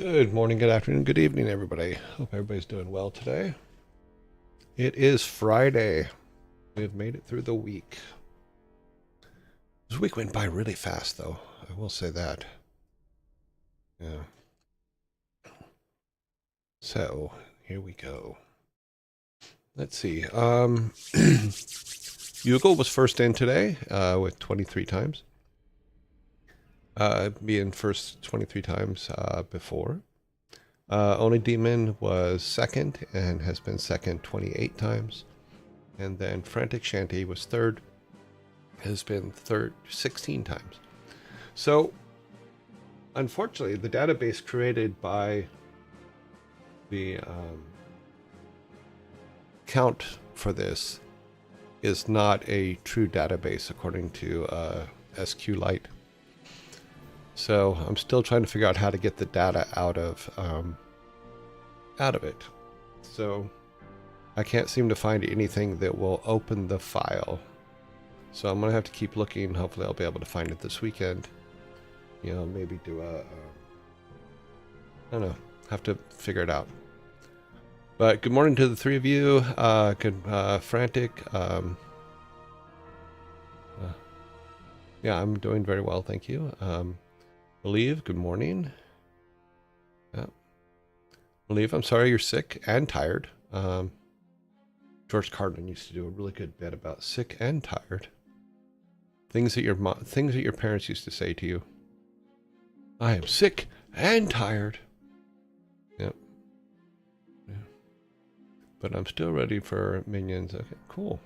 Good morning, good afternoon, good evening, everybody. Hope everybody's doing well today. It is Friday. We have made it through the week. This week went by really fast, though. I will say that. Yeah. So, here we go. Let's see. Yugal was first in today with 23 times. Being first 23 times before. Only Demon was second and has been second 28 times. And then Frantic Shanty was third, has been third 16 times. So, unfortunately, the database created by the count for this is not a true database according to SQLite. So I'm still trying to figure out how to get the data out of it. So I can't seem to find anything that will open the file. So I'm gonna have to keep looking. Hopefully I'll be able to find it this weekend. You know, maybe do I don't know. Have to figure it out. But good morning to the three of you. Frantic. Yeah, I'm doing very well, thank you. Believe, good morning. Yeah. Believe, I'm sorry you're sick and tired. George Carlin used to do a really good bit about sick and tired. Things that your parents used to say to you. I am sick and tired. Yep. Yeah. But I'm still ready for Minions. Okay, cool.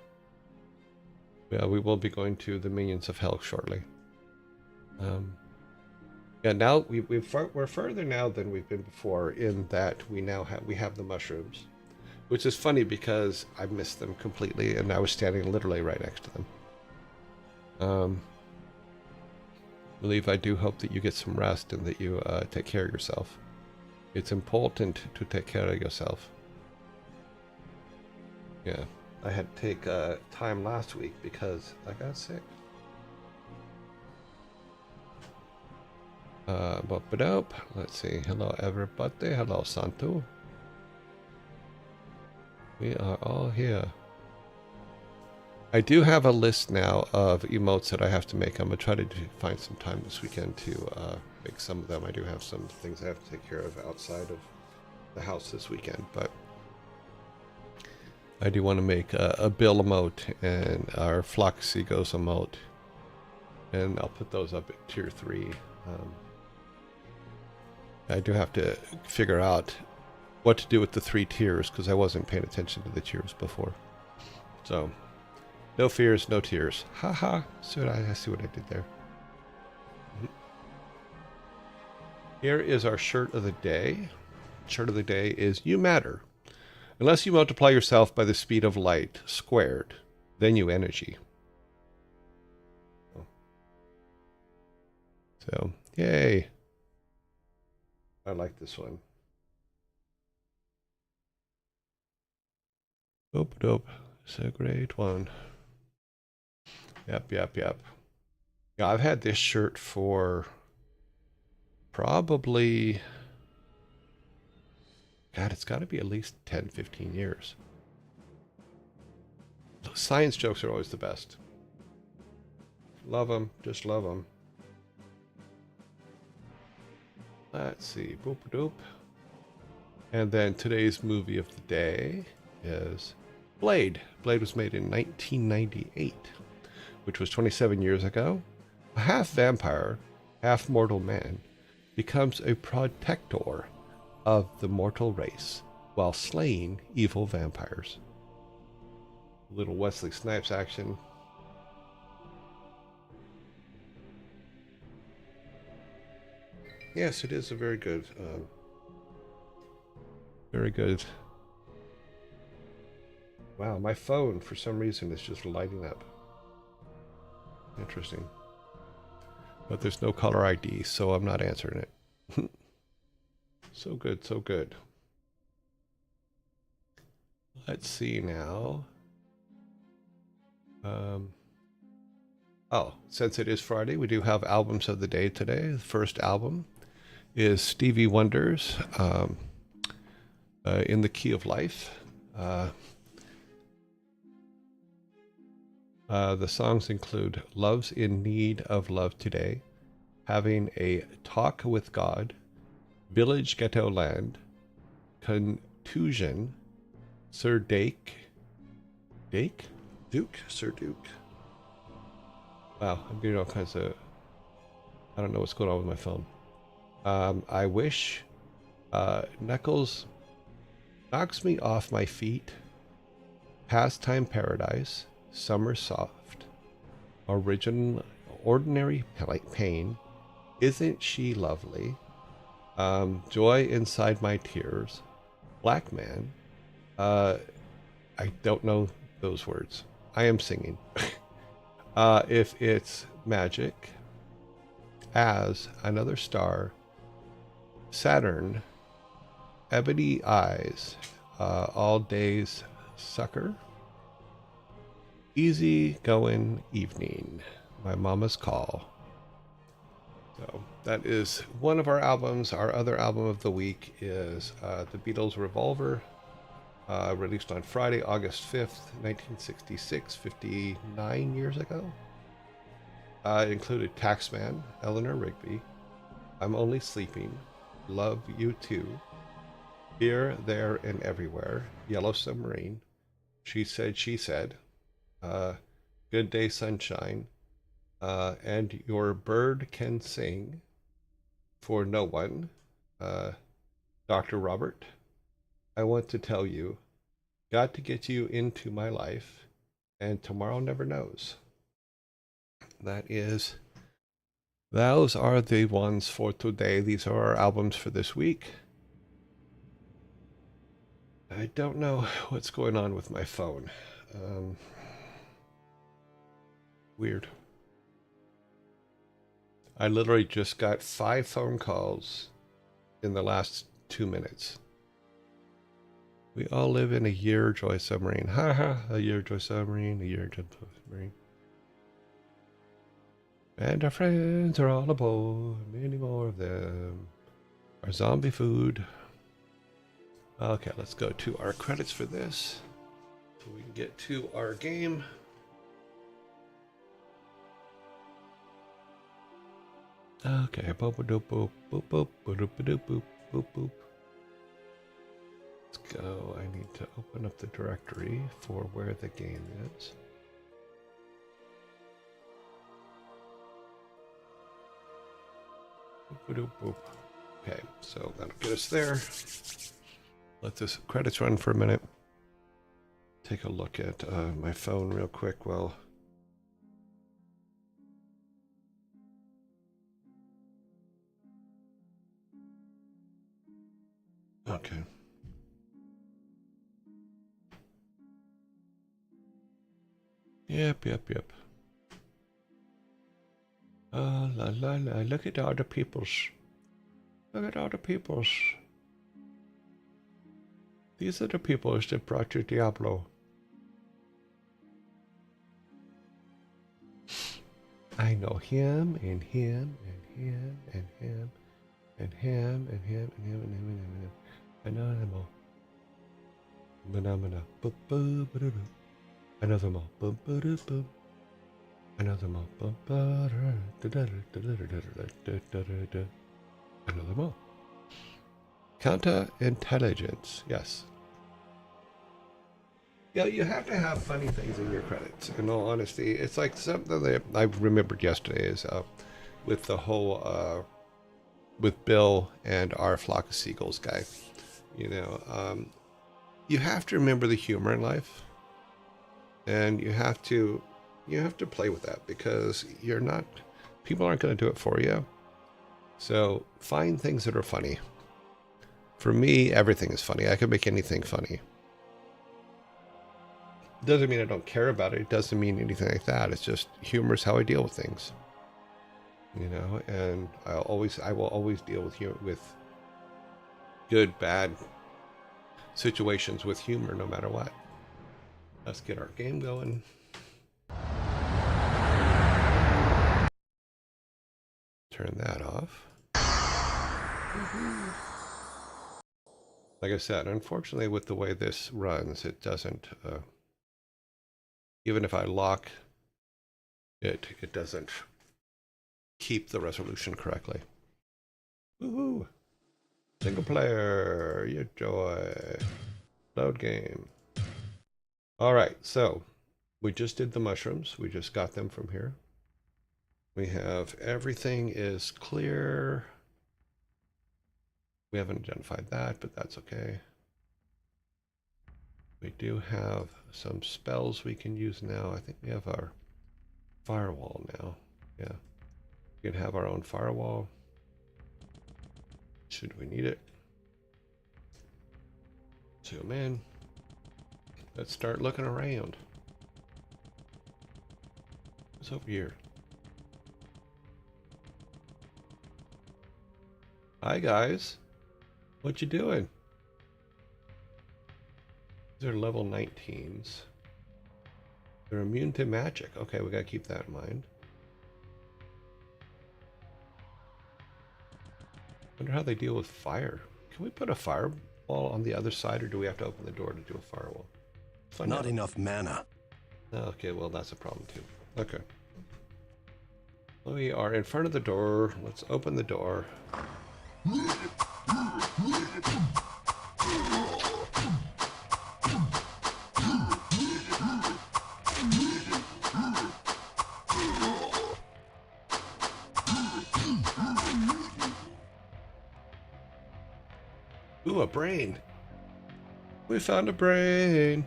Yeah, we will be going to the Minions of Hell shortly. Yeah, now we're further now than we've been before in that we have the mushrooms, which is funny because I missed them completely, and I was standing literally right next to them. Believe I do hope that you get some rest and that you take care of yourself. It's important to take care of yourself. Yeah, I had to take time last week because I got sick. Bop it up. Let's see. Hello, everybody. Hello, Santu. We are all here. I do have a list now of emotes that I have to make. I'm going to try to find some time this weekend to make some of them. I do have some things I have to take care of outside of the house this weekend, but I do want to make a Bill emote and our Floxy Goes emote, and I'll put those up at tier 3. I do have to figure out what to do with the 3 tiers because I wasn't paying attention to the tiers before. So, no fears, no tears. Haha. I see what I did there. Here is our shirt of the day. Shirt of the day is You Matter. Unless you multiply yourself by the speed of light squared, then you energy. So, yay. I like this one. Dope. It's a great one. Yep. Yeah, I've had this shirt for probably, God, it's got to be at least 10, 15 years. Science jokes are always the best. Love them, just love them. Let's see, boop doop. And then today's movie of the day is Blade. Blade was made in 1998, which was 27 years ago. A half vampire, half mortal man becomes a protector of the mortal race while slaying evil vampires. Little Wesley Snipes action. Yes, it is a very good, Wow, my phone for some reason is just lighting up. Interesting. But there's no caller ID, so I'm not answering it. So good. Let's see now. Oh, since it is Friday, we do have albums of the day today. The first album is Stevie Wonder's In the Key of Life. The songs include Love's in Need of Love Today, Having a Talk with God, Village Ghetto Land, Contusion, Sir Sir Duke. Wow, I'm getting all kinds of, I don't know what's going on with my phone. I wish, Knuckles knocks me off my feet, Pastime Paradise, Summer Soft, Ordinary Pain, Isn't She Lovely, Joy Inside My Tears, Black Man, I don't know those words. I am singing. If It's Magic, As Another Star, Saturn, Ebony Eyes, All Days Sucker, Easy Going Evening, My Mama's Call. So that is one of our albums. Our other album of the week is The Beatles' Revolver, released on Friday, August 5th, 1966, 59 years ago. It included Taxman, Eleanor Rigby, I'm Only Sleeping, Love You Too, Here, There, and Everywhere, Yellow Submarine, She Said, Good Day Sunshine, and Your Bird Can Sing, For No One, Dr. Robert, I Want to Tell You, Got to Get You Into My Life, and Tomorrow Never Knows. Those are the ones for today. These are our albums for this week. I don't know what's going on with my phone. Weird. I literally just got 5 phone calls in the last 2 minutes. We all live in a year, Joy Submarine. Ha ha, a year, Joy Submarine, a year, Joy Submarine. And our friends are all aboard, many more of them. Our zombie food. Okay, let's go to our credits for this, so we can get to our game. Okay, boop boop boop boop boop boop boop boop boop boop. Let's go. I need to open up the directory for where the game is. Boop boop boop. Okay, so that'll get us there. Let this credits run for a minute. Take a look at my phone real quick while. Okay. Yep. La la la, look at all the peoples. Look at all the peoples. These are the peoples that brought you Diablo. I know him and him and him and him and him and him and him and him and him and him. I know them all. Phenomena. I know them all. I know them all. I know them all. Counterintelligence. Yes. Yeah, you have to have funny things in your credits. In all honesty, it's like something that I remembered yesterday is with the whole with Bill and Our Flock of Seagulls guy. You know, you have to remember the humor in life, and you have to play with that, because people aren't going to do it for you. So find things that are funny. For me, everything is funny. I could make anything funny. Doesn't mean I don't care about it. It doesn't mean anything like that. It's just humor is how I deal with things. You know, and I will always deal with good, bad situations with humor, no matter what. Let's get our game going. Turn that off. Like I said, unfortunately with the way this runs, it doesn't, even if I lock it, it doesn't keep the resolution correctly. Woohoo! Single player, you joy. Load game. All right, so we just did the mushrooms. We just got them from here. We have everything is clear. We haven't identified that, but that's okay. We do have some spells we can use now. I think we have our firewall now. Yeah, we can have our own firewall. Should we need it? Zoom in. Let's start looking around. What's over here? Hi guys. What you doing? They're level 19s. They're immune to magic. Okay, we gotta keep that in mind. Wonder how they deal with fire. Can we put a firewall on the other side, or do we have to open the door to do a firewall? Not enough mana. Okay, well that's a problem too. Okay. We are in front of the door. Let's open the door. Ooh, a brain. We found a brain.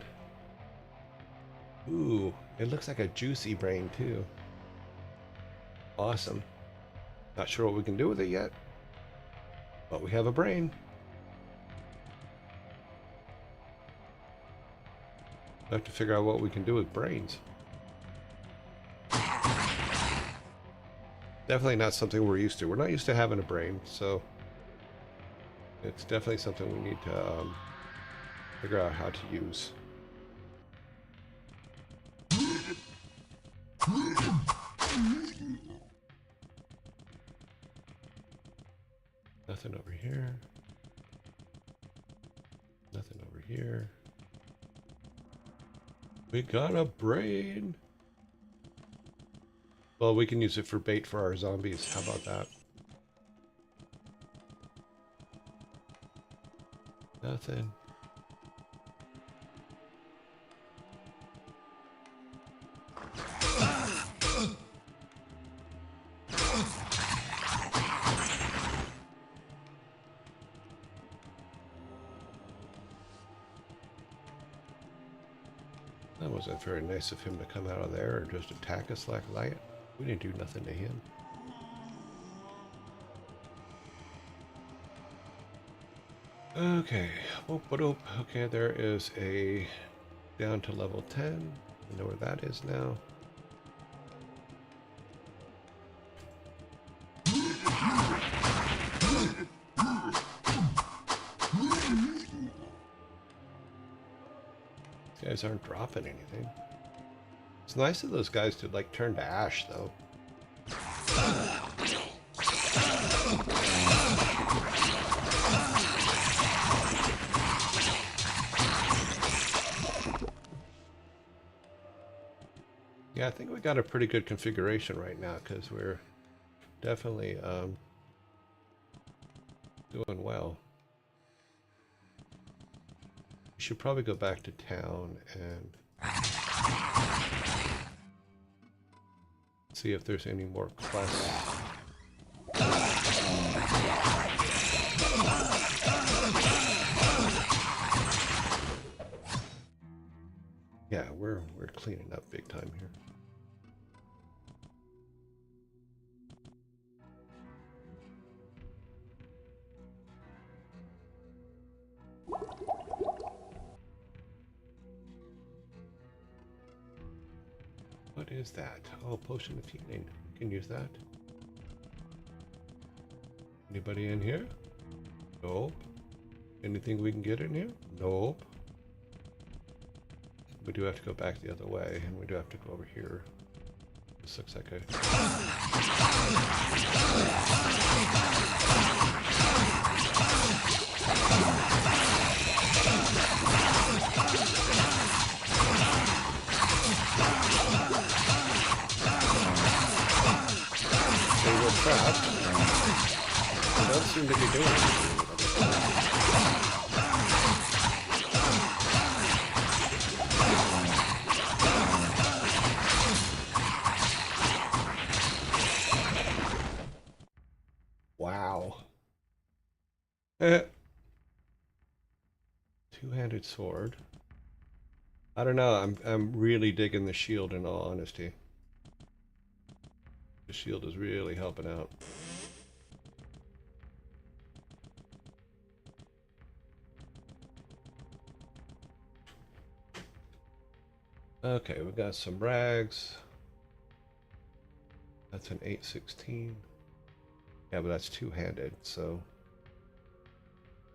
Ooh, it looks like a juicy brain too. Awesome. Not sure what we can do with it yet, but we have a brain. I have to figure out what we can do with brains. Definitely not something we're used to. We're not used to having a brain, so it's definitely something we need to figure out how to use. Nothing over here. Nothing over here. We got a brain. Well, we can use it for bait for our zombies. How about that? Nothing. That wasn't very nice of him to come out of there and just attack us like that. We didn't do nothing to him. Okay. Okay, there is a down to level 10. We know where that is now. These guys aren't dropping anything. It's nice of those guys to like turn to ash though. Yeah, I think we got a pretty good configuration right now because we're definitely doing well. We should probably go back to town and see if there's any more quests. Yeah, we're cleaning up big time here. What is that? Oh, potion of healing. We can use that. Anybody in here? Nope. Anything we can get in here? Nope. We do have to go back the other way, and we do have to go over here. This looks like a... crap. They don't seem to be doing anything. Wow. Two-handed sword. I don't know. I'm really digging the shield in all honesty. The shield is really helping out. Okay, we got some rags. That's an 816. Yeah, but that's two-handed, so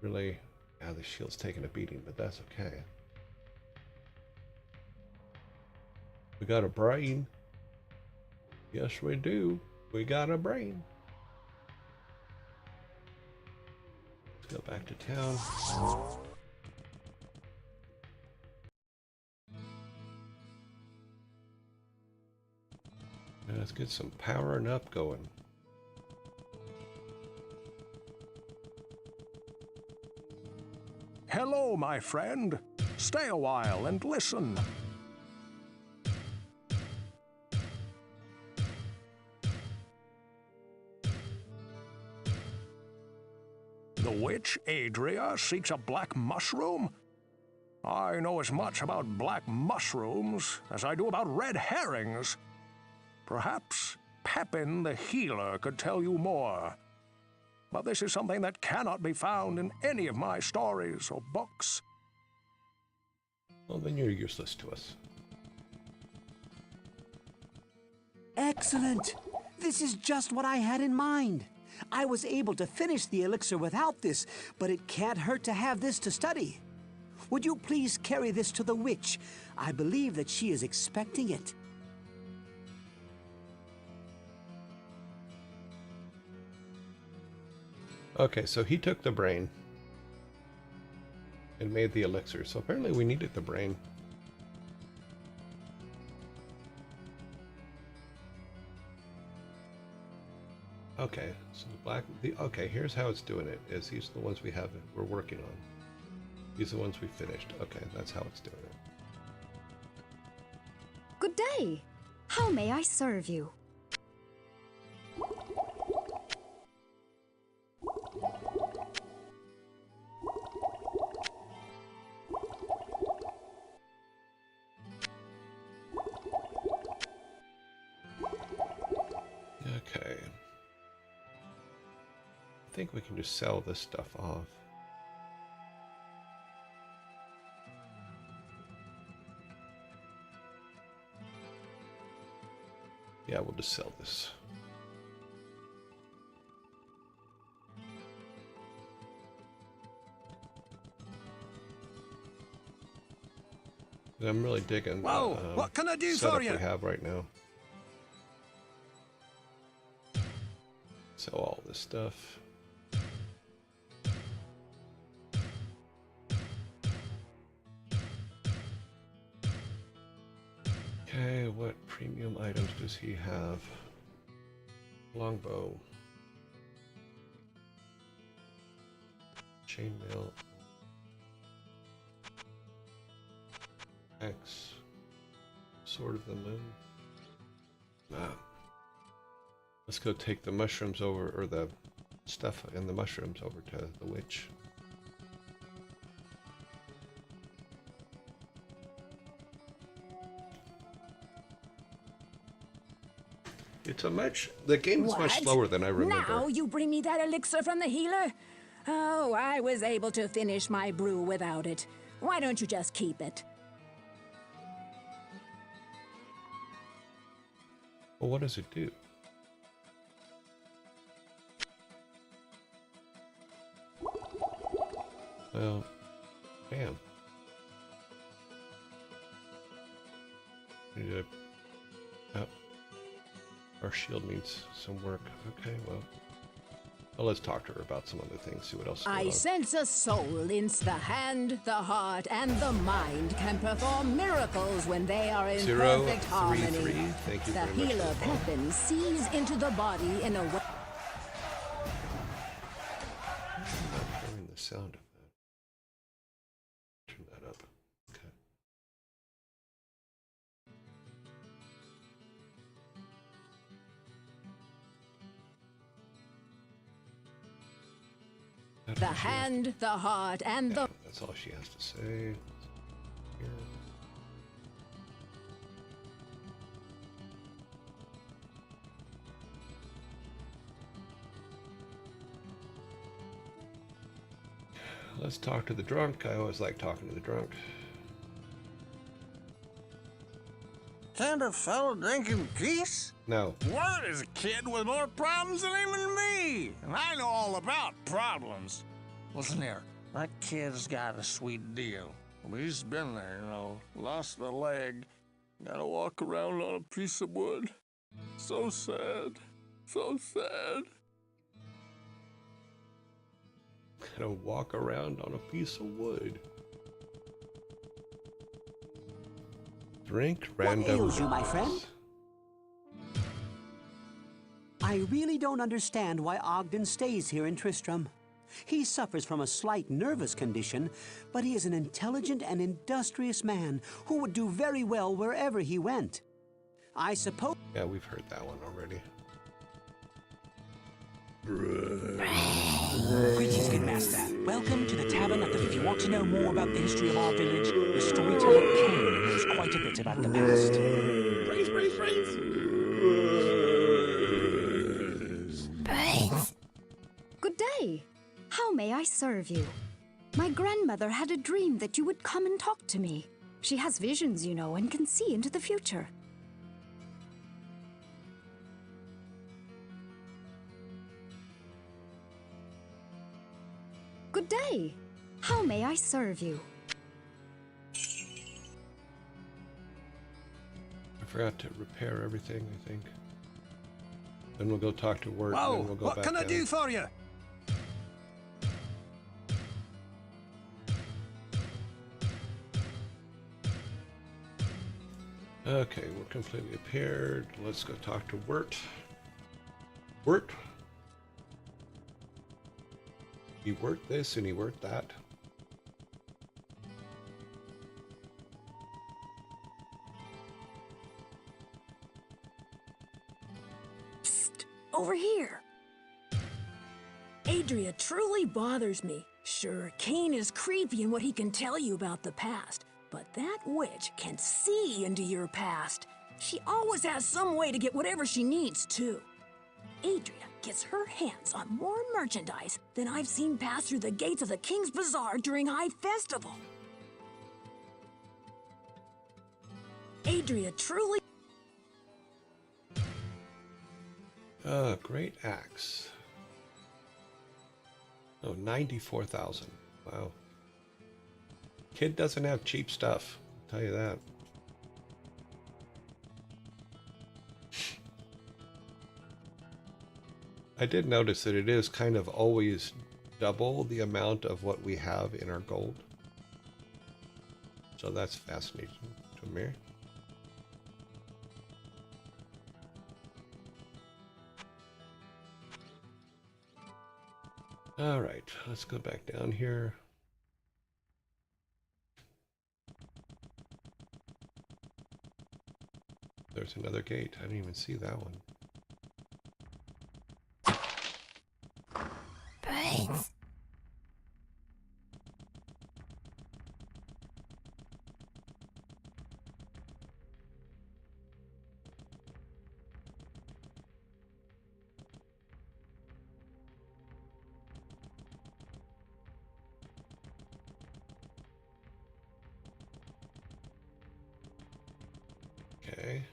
really, yeah, the shield's taking a beating, but that's okay. We got a brain. Yes, we do. We got a brain. Let's go back to town. And let's get some powering up going. Hello, my friend. Stay a while and listen. The witch Adria seeks a black mushroom? I know as much about black mushrooms as I do about red herrings. Perhaps Pepin the healer could tell you more. But this is something that cannot be found in any of my stories or books. Well, then you're useless to us. Excellent! This is just what I had in mind. I was able to finish the elixir without this, but it can't hurt to have this to study. Would you please carry this to the witch? I believe that she is expecting it. Okay, so he took the brain and made the elixir. So apparently we needed the brain. Okay, so okay, here's how it's doing it. Is these are the ones we're working on. These are the ones we finished. Okay, that's how it's doing it. Good day. How may I serve you? Okay. I think we can just sell this stuff off. Yeah, we'll just sell this. I'm really digging the what can I do setup for you? we have right now. Sell all this stuff. Okay, what premium items does he have? Longbow. Chainmail. X. Sword of the Moon. Let's go take the mushrooms over, or the stuff and the mushrooms over to the witch. The game is much slower than I remember. Now you bring me that elixir from the healer? Oh, I was able to finish my brew without it. Why don't you just keep it? Well, what does it do? Well, damn. Need to, oh, our shield needs some work. Okay, well, Well, let's talk to her about some other things, see what else is going I on. sense a soul in the hand, the heart, and the mind can perform miracles when they are in 033, perfect harmony. thank you The very much for healer the follow. Pepin sees into the body in a way. I'm not hearing the sound of that. Turn that up. Okay. That's The all she has to- hand, the heart, and yeah, the. that's all she has to say. Here. Let's talk to the drunk. I always like talking to the drunk. Can't a fellow drink in peace? No. Word is a kid with more problems than even me, and I know all about problems. Listen here, that kid's got a sweet deal. He's been there, you know, lost a leg, gotta walk around on a piece of wood. So sad, so sad. Gotta walk around on a piece of wood. Drink random. ails you, my friend? drinks. I really don't understand why Ogden stays here in Tristram. He suffers from a slight nervous condition, but he is an intelligent and industrious man who would do very well wherever he went. I suppose... Yeah, we've heard that one already. Greetings, good master. Welcome to the Tavern of the... If you want to know more about the history of our village, the storyteller Cain knows quite a bit about the past. Good day. How may I serve you? My grandmother had a dream that you would come and talk to me. She has visions, you know, and can see into the future. Good day. How may I serve you? I forgot to repair everything, I think. Then we'll go talk to Wirt, and Whoa, then we'll go what back can I down. do for you? Okay, we're completely repaired. Let's go talk to Wirt. Wirt. He worked this and he worked that. Psst, over here. Adria truly bothers me. Sure, Cain is creepy in what he can tell you about the past, but that witch can see into your past. She always has some way to get whatever she needs, too. Adria gets her hands on more merchandise than I've seen pass through the gates of the King's Bazaar during High Festival. Adria truly... Great axe. Oh, 94,000. Wow. Kid doesn't have cheap stuff, I'll tell you that. I did notice that it is kind of always double the amount of what we have in our gold. So that's fascinating to me. All right, let's go back down here. There's another gate. I didn't even see that one. Okay.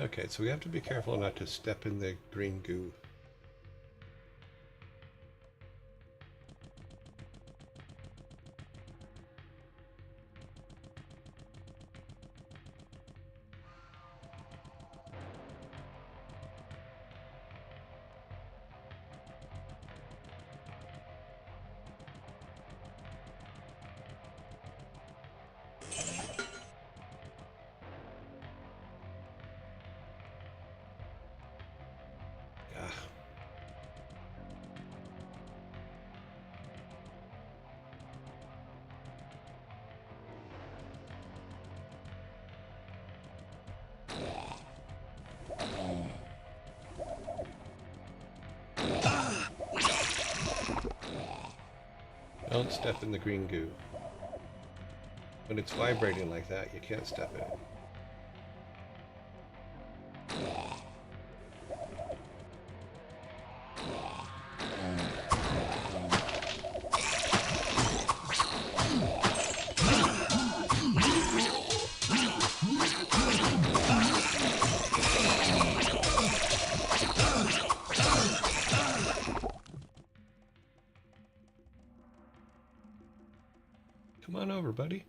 Okay, so we have to be careful not to step in the green goo. Don't step in the green goo. When it's vibrating like that, you can't step in it. Come on over, buddy.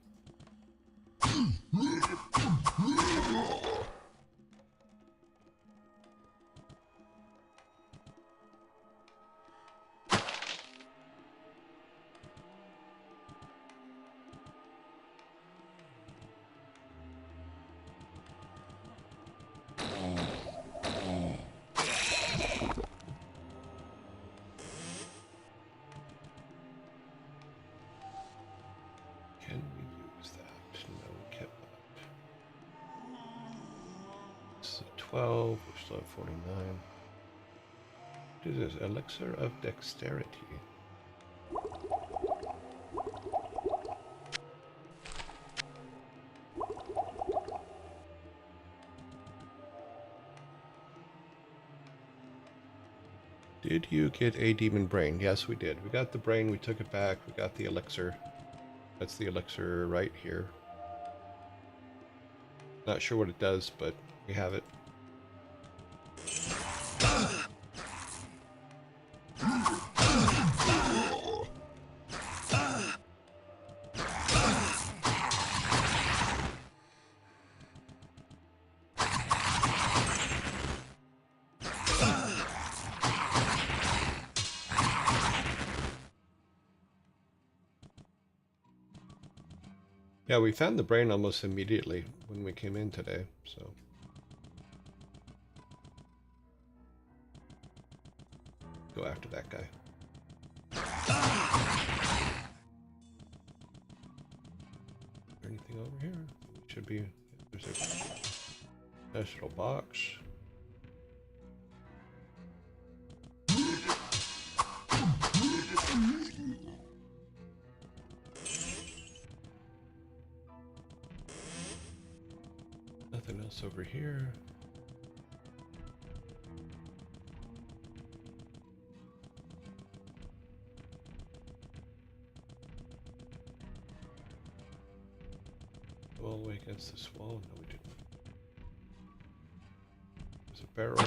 Can we use that? No, we cannot. This is a 12, we're still at 49. What is this? Elixir of Dexterity. Did you get a demon brain? Yes, we did. We got the brain, we took it back, we got the elixir. That's the elixir right here. Not sure what it does, but we have it. Yeah, we found the brain almost immediately when we came in today, so. Go after that guy. Anything over here? Should be. There's a nice little box. Nothing else over here. All the way against this wall? No, we didn't. There's a barrel.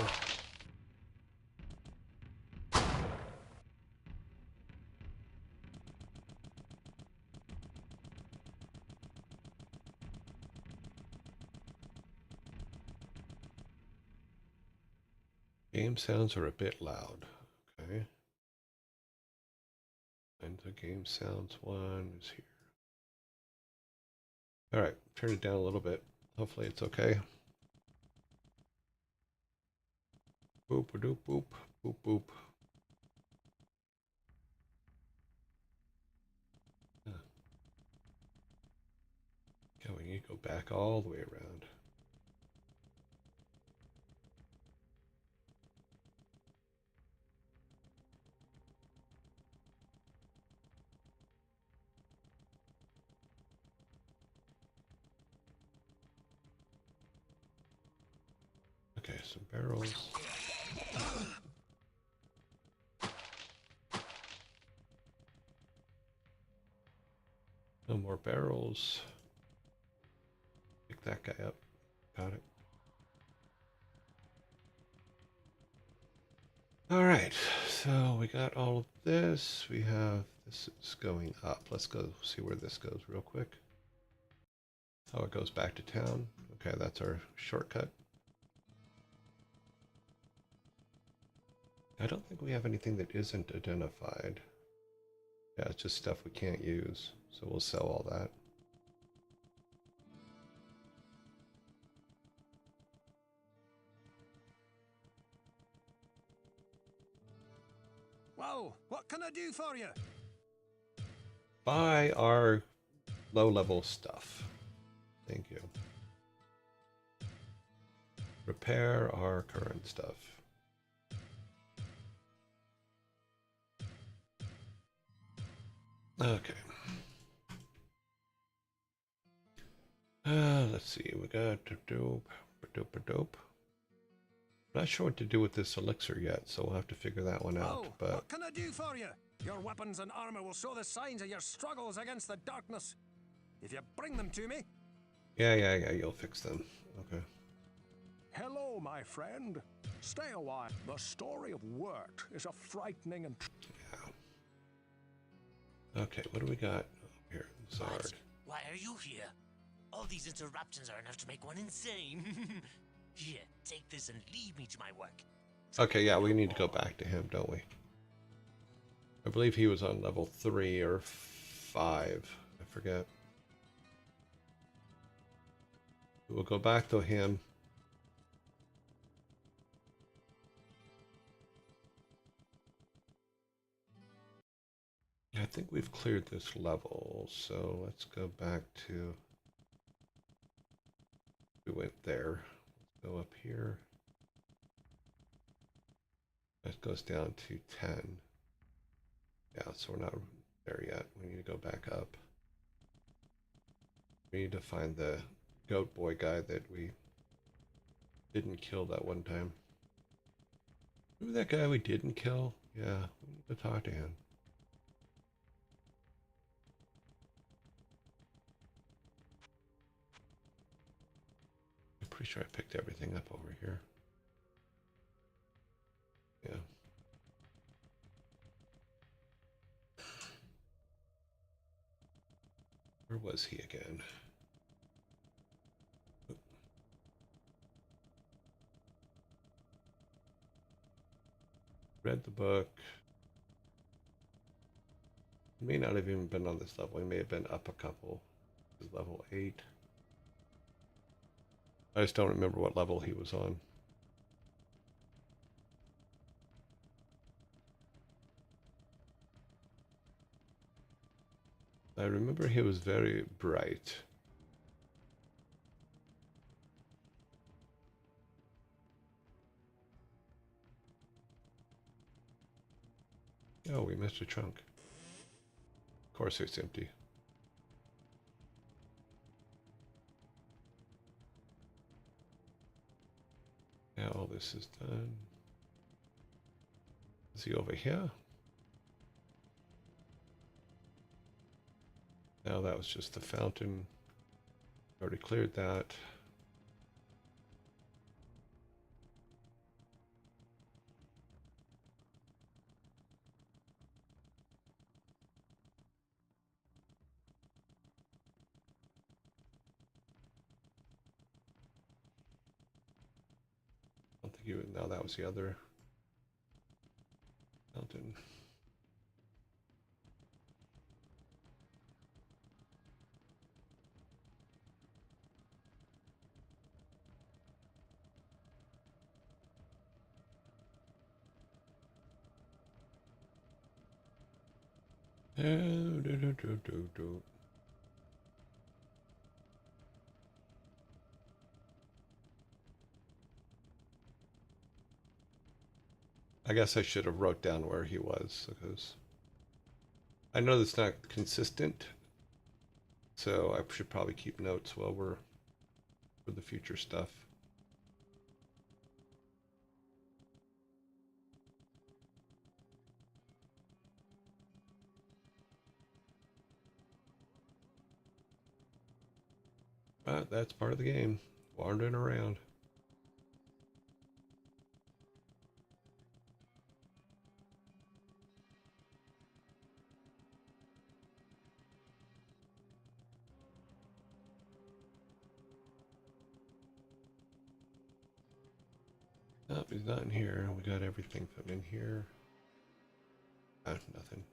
Game sounds are a bit loud. Okay. And the game sounds one is here. All right, turn it down a little bit. Hopefully it's okay. Boop a doop boop boop boop. Okay, we need to go back all the way around. Okay, some barrels. No more barrels. Pick that guy up. Got it. All right, so we got all of this. We have this is going up. Let's go see where this goes real quick. Oh, it goes back to town. Okay, that's our shortcut. I don't think we have anything that isn't identified. Yeah, it's just stuff we can't use. So we'll sell all that. Well, what can I do for you? Buy our low-level stuff. Thank you. Repair our current stuff. Okay. Let's see. We got dope, dope. Not sure what to do with this elixir yet, so we'll have to figure that one out. Oh, But what can I do for you? Your weapons and armor will show the signs of your struggles against the darkness. If you bring them to me. yeah, you'll fix them. Okay. Hello, my friend. Stay a while. The story of Wirt is a frightening and... Yeah. Okay, what do we got here? Zard. What? Why are you here? All these interruptions are enough to make one insane. Here, take this and leave me to my work. Okay, yeah, we need to go back to him, don't we? I believe he was on level 3 or 5. I forget. We'll go back to him. I think we've cleared this level, so let's go back to... We went there. Let's go up here. That goes down to 10. Yeah, so we're not there yet. We need to go back up. We need to find the goat boy guy that we didn't kill that one time. Remember that guy we didn't kill? Yeah, we need to talk to him. I'm pretty sure I picked everything up over here. Yeah. Where was he again? Read the book. He may not have even been on this level. He may have been up a couple. This is level 8. I just don't remember what level he was on. I remember he was very bright. Oh, we missed a trunk. Of course it's empty. Now all this is done. Is he over here? Now that was just the fountain. Already cleared that. I don't think you would. Now that was the other fountain. I guess I should have wrote down where he was, because I know that's not consistent, so I should probably keep notes while we're for the future stuff. But that's part of the game, wandering around. Nope, he's not in here. We got everything from in here. Nothing.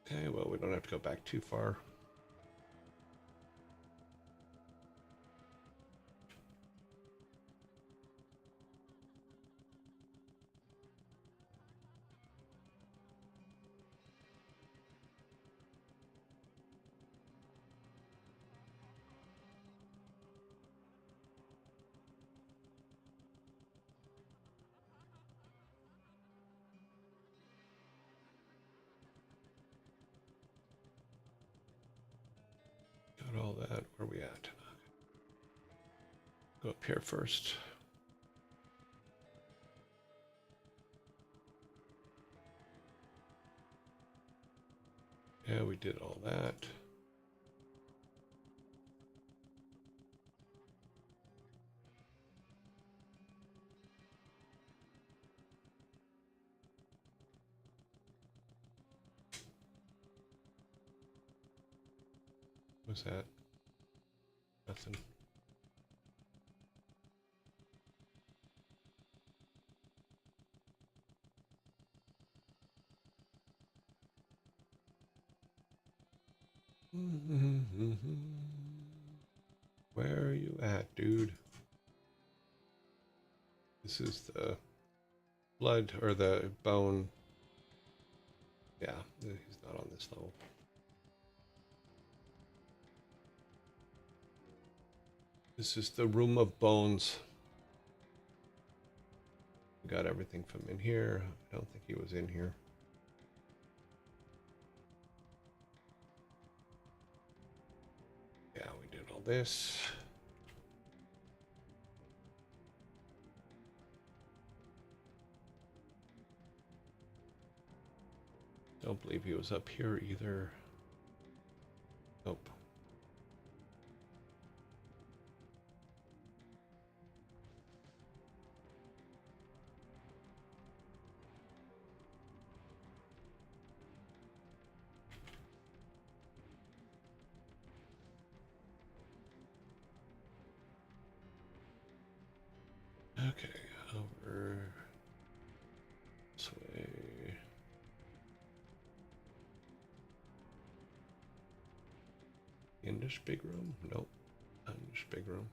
Okay, well, we don't have to go back too far. Got all that. Where are we at? Go up here first. Yeah, we did all that. What's that? Nothing. Where are you at, dude? This is the blood or the bone. Yeah, he's not on this level. This is the room of bones. We got everything from in here. I don't think he was in here. Yeah, we did all this. Don't believe he was up here either. Nope. Okay, over this way. In this big room? Nope, not in this big room.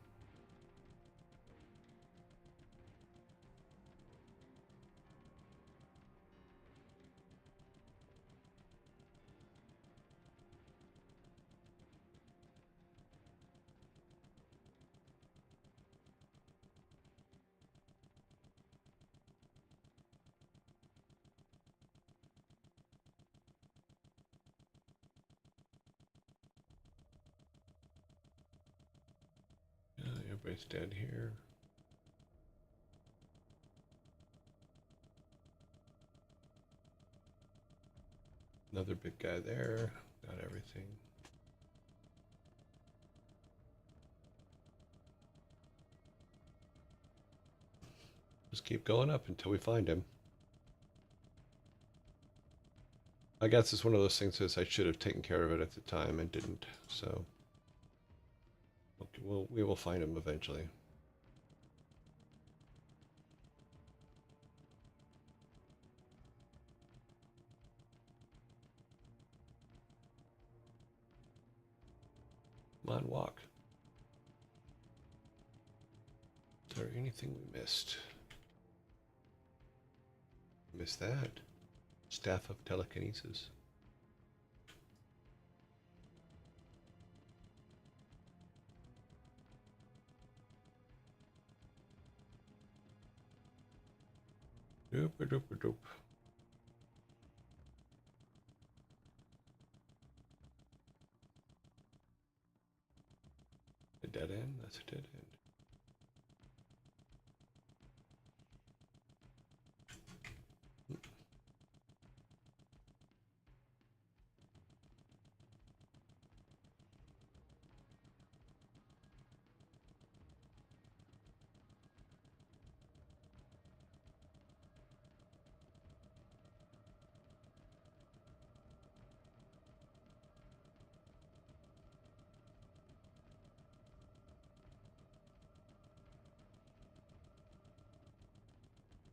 Yeah, everybody's dead here. Another big guy there. Got everything. Just keep going up until we find him. I guess it's one of those things that I should have taken care of it at the time and didn't. So we will find him eventually. Come on, walk. Is there anything we missed? Missed that. Staff of telekinesis. Doop a doop a doop. A dead end? That's a dead end.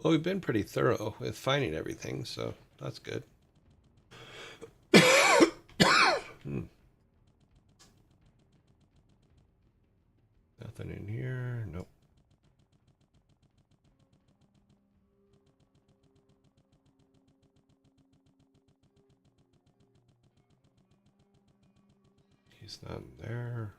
Well, we've been pretty thorough with finding everything, so that's good. Nothing in here. Nope. He's not there.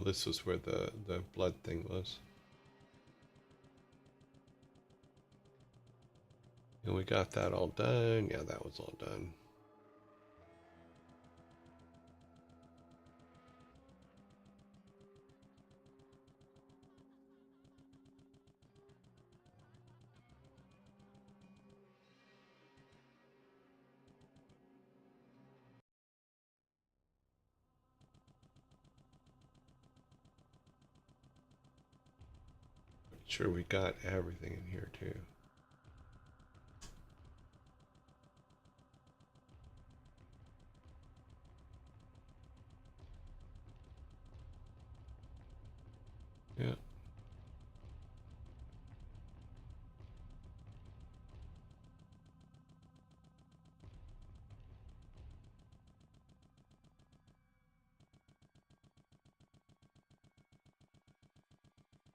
this was where the blood thing was. And we got that all done. Yeah, that was all done. Sure, we got everything in here too. Yeah.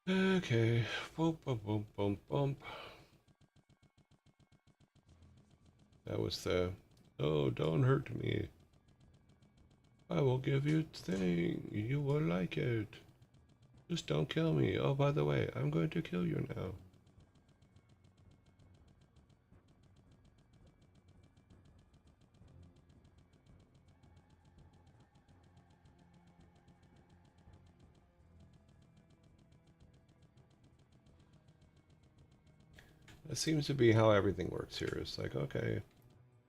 Okay. Boom, boom, boom, boom, boom. That was the, oh, don't hurt me. I will give you a thing. You will like it. Just don't kill me. Oh, by the way, I'm going to kill you now. That seems to be how everything works here. It's like, okay,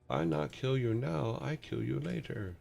I not kill you now, I kill you later.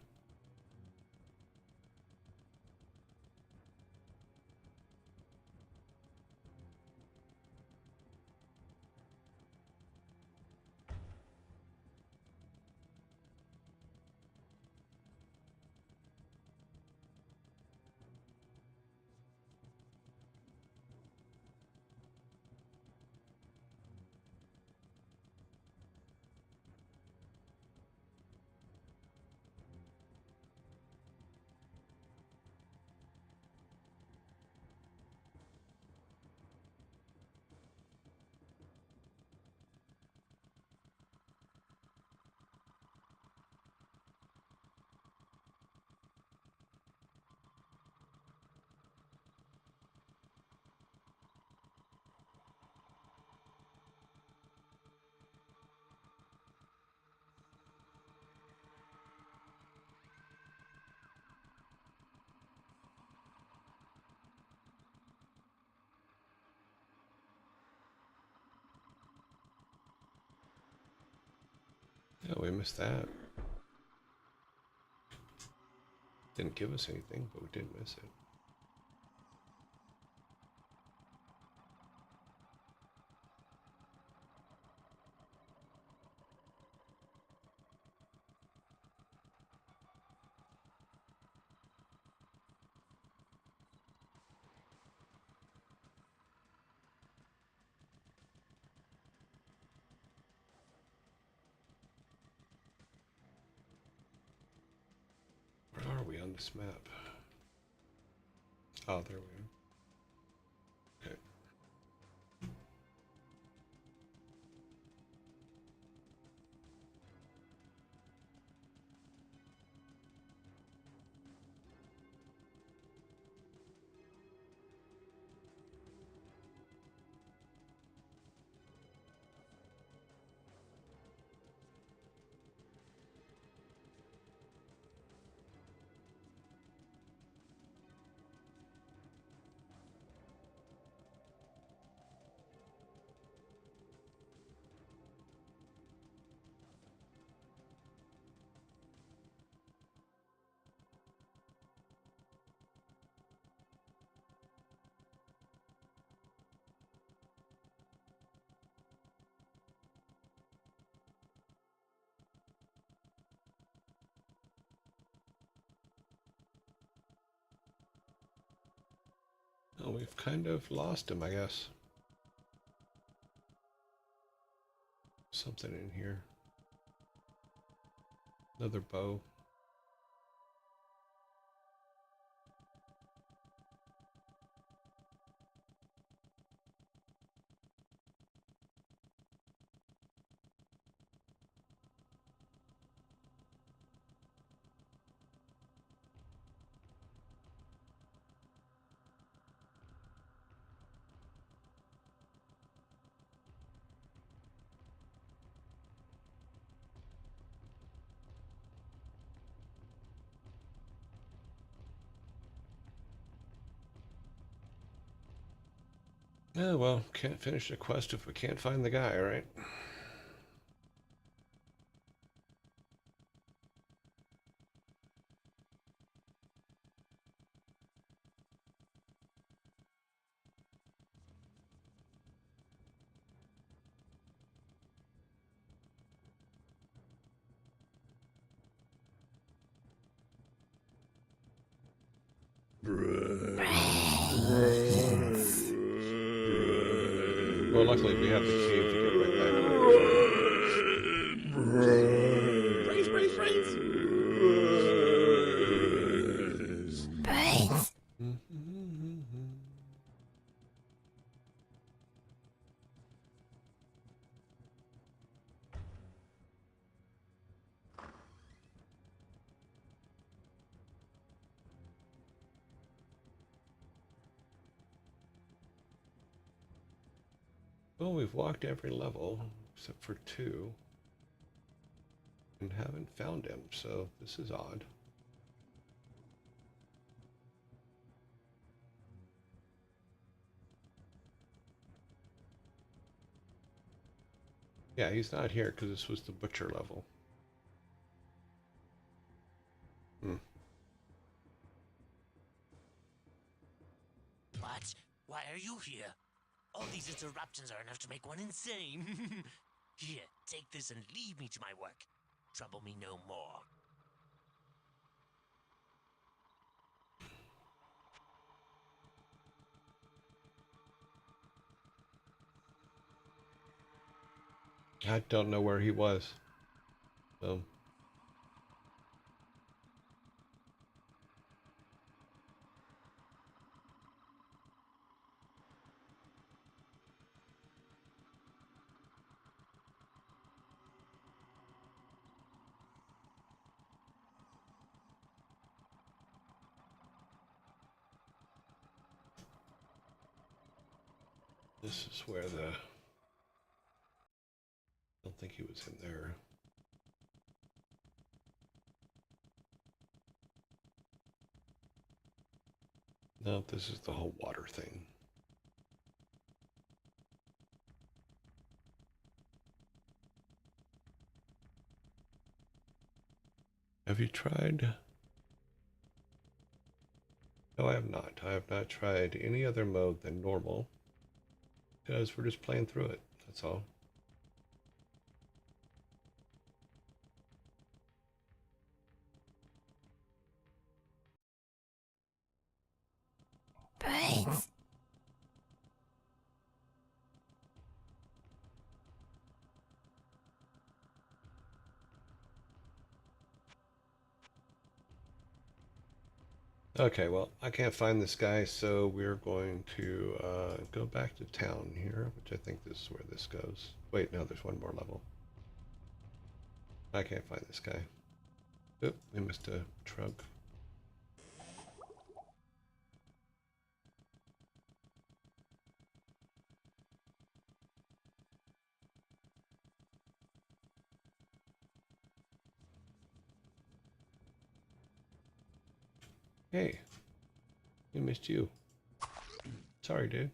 Yeah, we missed that. Didn't give us anything, but we did miss it. Where are we on this map? Oh, there we are. Okay. Oh, we've kind of lost him, I guess. Something in here. Another bow. Yeah, well, can't finish the quest if we can't find the guy, right? Well, luckily we have the cave to get right back here. Brains, brains, brains! Well, we've walked every level except for 2 and haven't found him, so this is odd. Yeah, he's not here because this was the butcher level. Hmm. What? Why are you here? All these interruptions are enough to make one insane. Here, take this and leave me to my work. Trouble me no more. I don't know where he was. So this is where the... I don't think he was in there. No, this is the whole water thing. Have you tried? No, I have not. I have not tried any other mode than normal because we're just playing through it. That's all. Brains. Okay, well, I can't find this guy, so we're going to go back to town here, which I think this is where this goes. Wait, no, there's one more level. I can't find this guy. Oop, we missed a trunk. Hey, we missed you. Sorry, dude.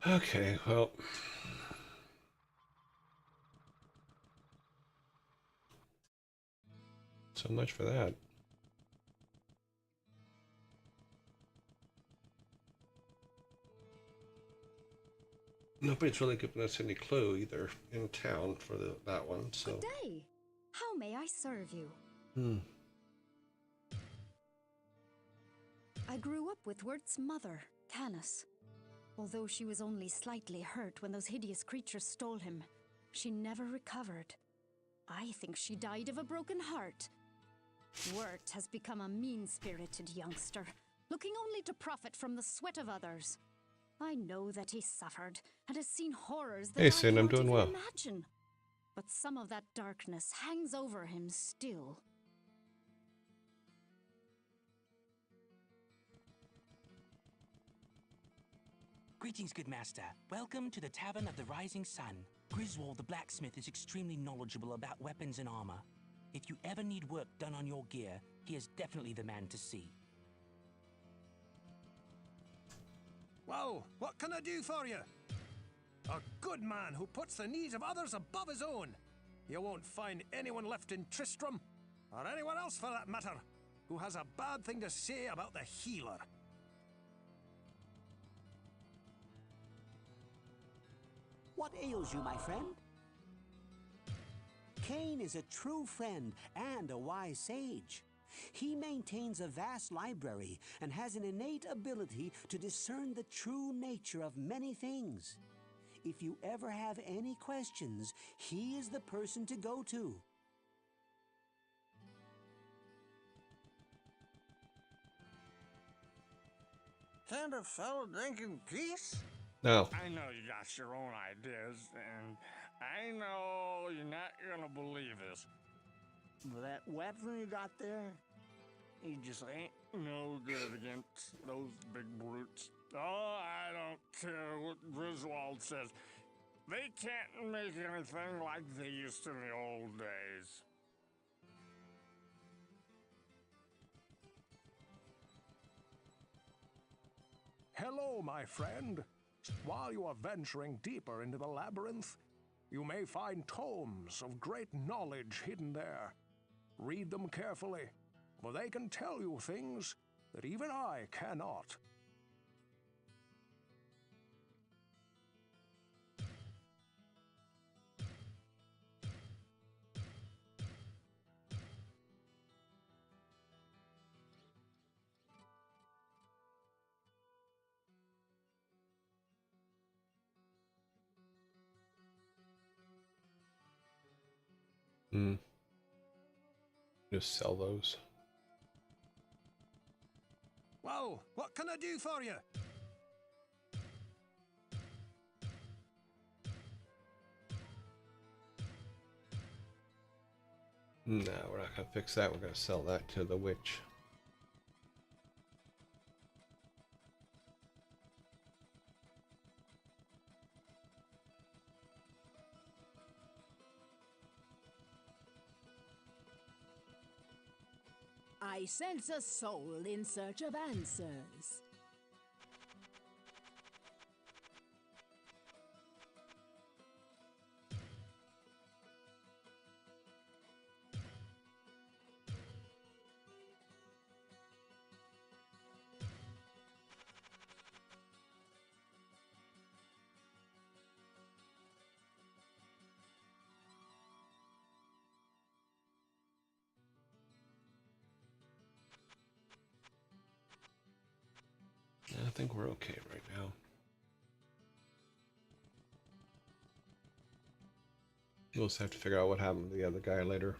Okay, well, So much for that. Nobody's really given us any clue either in town for that one. So. Good day. How may I serve you? I grew up with Wirt's mother, Canis. Although she was only slightly hurt when those hideous creatures stole him, she never recovered. I think she died of a broken heart. Wirt has become a mean-spirited youngster, looking only to profit from the sweat of others. I know that he suffered and has seen horrors that Hey, I Sin, I'm cannot doing even well. imagine. But some of that darkness hangs over him still. Greetings, good master. Welcome to the Tavern of the Rising Sun. Griswold the blacksmith is extremely knowledgeable about weapons and armor. If you ever need work done on your gear, he is definitely the man to see. Well, what can I do for you? A good man who puts the needs of others above his own. You won't find anyone left in Tristram, or anyone else for that matter, who has a bad thing to say about the healer. What ails you, my friend? Cain is a true friend and a wise sage. He maintains a vast library and has an innate ability to discern the true nature of many things. If you ever have any questions, he is the person to go to. Can't a fellow drink in peace? No. I know you got your own ideas, and I know you're not gonna believe this. But that weapon you got there, he just ain't no good against those big brutes. Oh, I don't care what Griswold says. They can't make anything like they used to in the old days. Hello, my friend. While you are venturing deeper into the labyrinth, you may find tomes of great knowledge hidden there. Read them carefully, for they can tell you things that even I cannot. Just sell those. Well, what can I do for you? No, we're not gonna fix that. We're gonna sell that to the witch. I sense a soul in search of answers. I think we're okay right now. We'll just have to figure out what happened to the other guy later.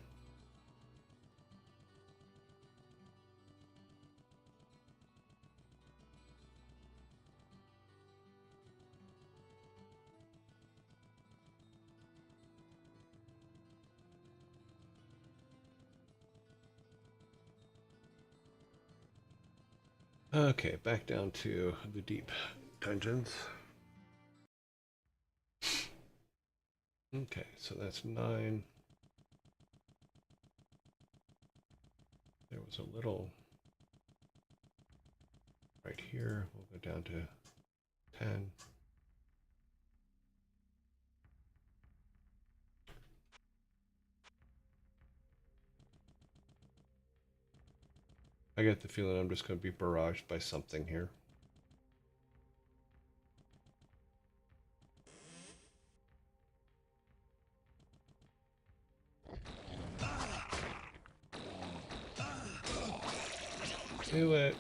Okay, back down to the deep dungeons. Okay, so that's 9. There was a little right here. We'll go down to 10. I get the feeling I'm just going to be barraged by something here. Do it.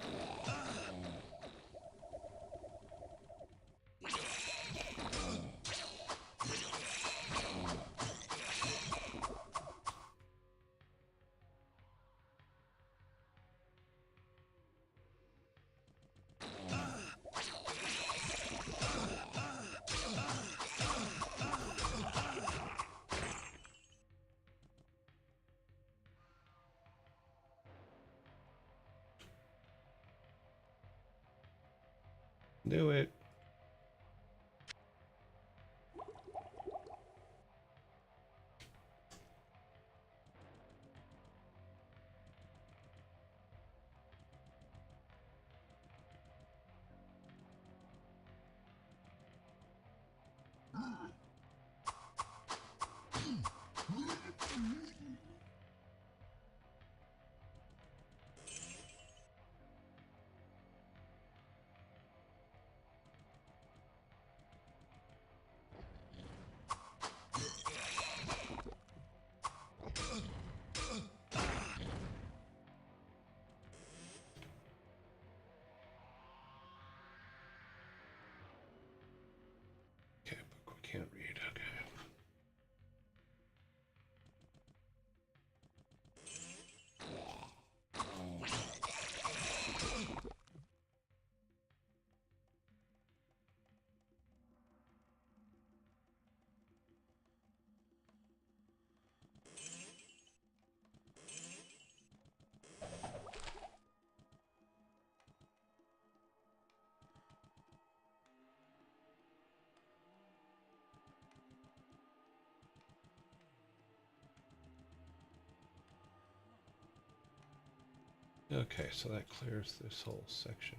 Do it. Okay, book we can't read. Okay. Okay, so that clears this whole section.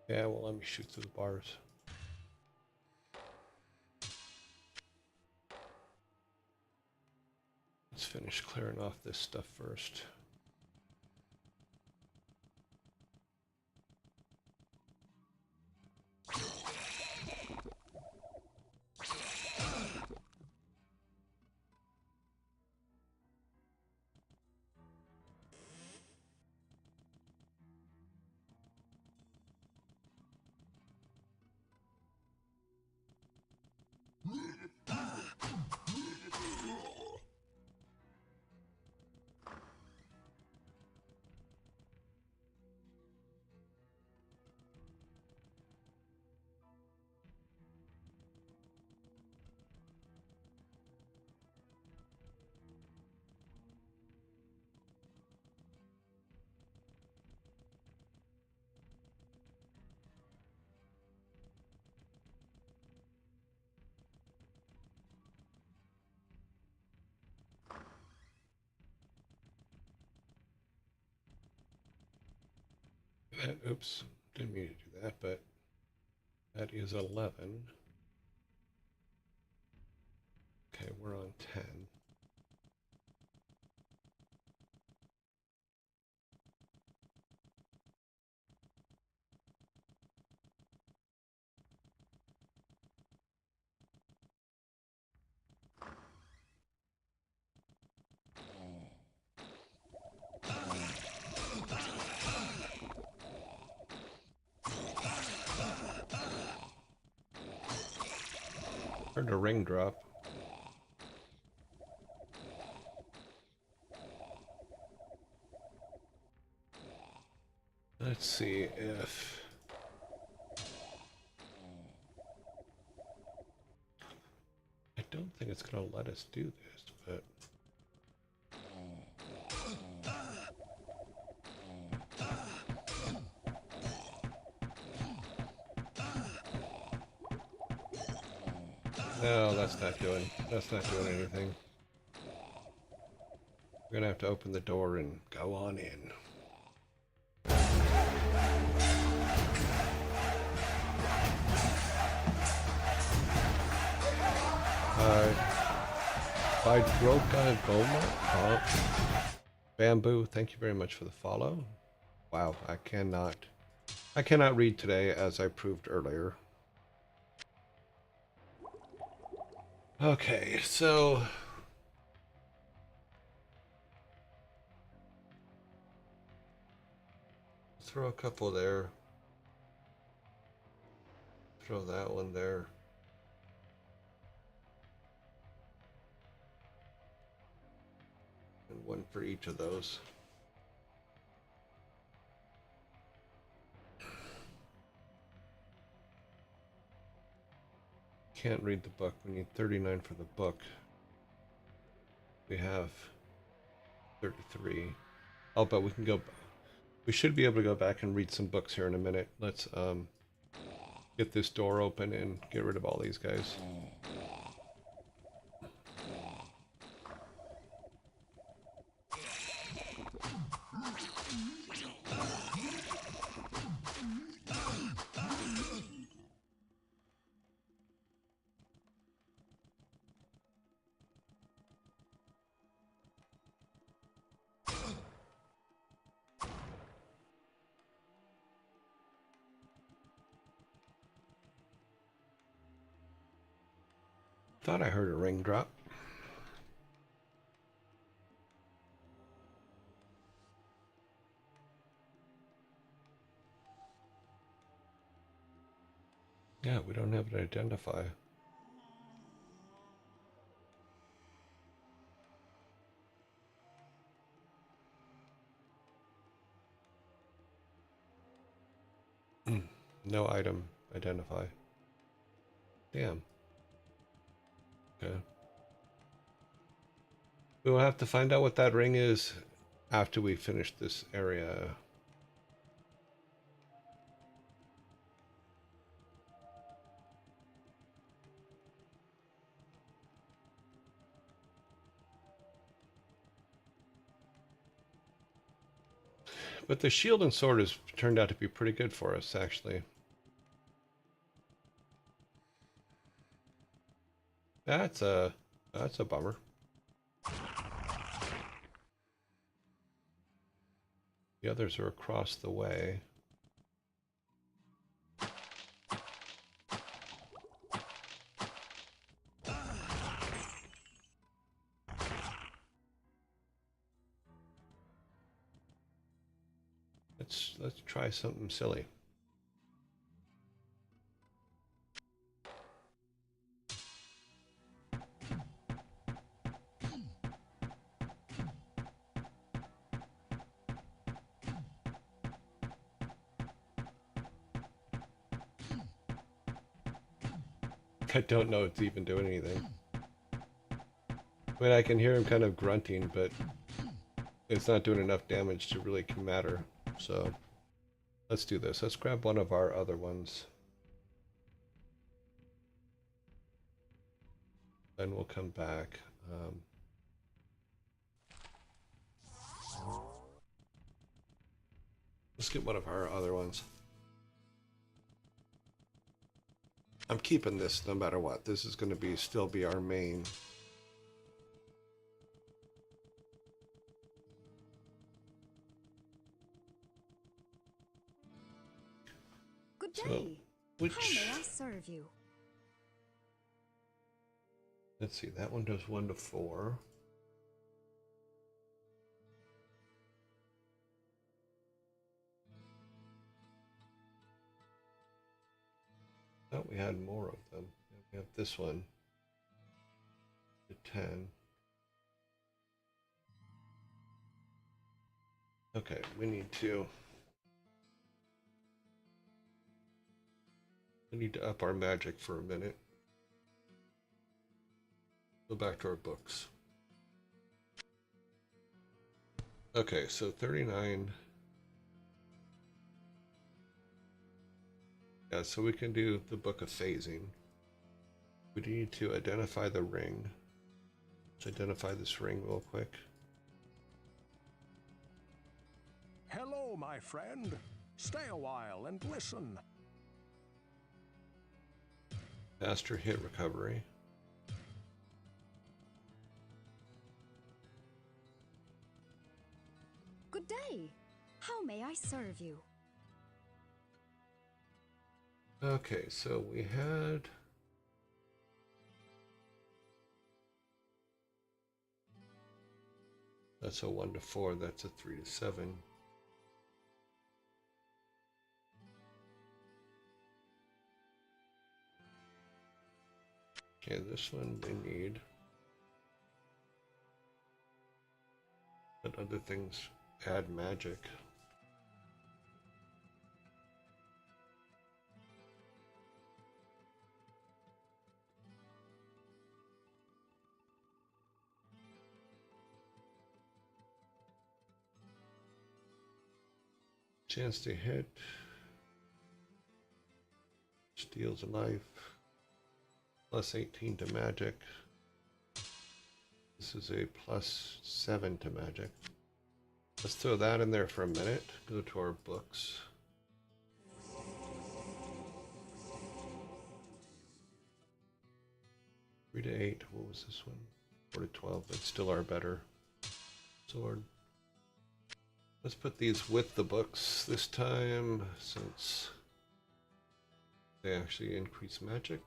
Yeah, well, let me shoot through the bars. Let's finish clearing off this stuff first. That, oops, didn't mean to do that, but that is 11. Okay, we're on 10. Heard a ring drop. Let's see if... I don't think it's going to let us do this, but... No, that's not doing anything. We're gonna have to open the door and go on in. By Droga Goma, Bamboo, thank you very much for the follow. Wow, I cannot read today, as I proved earlier. Okay, so throw a couple there. Throw that one there. And one for each of those. Can't read the book. We need 39 for the book. We have 33. Oh, but we can go. We should be able to go back and read some books here in a minute. Let's get this door open and get rid of all these guys. Thought I heard a ring drop. Yeah, we don't have an identify. No item identify. Damn. Okay. We'll have to find out what that ring is after we finish this area. But the shield and sword has turned out to be pretty good for us, actually. That's a bummer. The others are across the way. Let's try something silly. I don't know it's even doing anything. I mean, I can hear him kind of grunting, but it's not doing enough damage to really matter. So let's do this. Let's grab one of our other ones. Then we'll come back. Let's get one of our other ones. I'm keeping this no matter what. This is going to still be our main. Good day. So, which... How may I serve you? Let's see. That one does 1 to 4. Thought we had more of them. We have this one to 10. Okay, we need to I need to up our magic for a minute. Go back to our books. Okay, so 39. Yeah, so we can do the Book of Phasing. We need to identify the ring. Let's identify this ring real quick. Hello, my friend. Stay a while and listen. Faster hit recovery. Good day. How may I serve you? Okay, so we had... That's a 1 to 4, that's a 3 to 7. Okay, this one they need. But other things add magic. Chance to hit. Steals a life. Plus 18 to magic. This is a plus 7 to magic. Let's throw that in there for a minute. Go to our books. Three to 8. What was this one? 4 to 12. But still our better sword. Let's put these with the books this time, since they actually increase magic.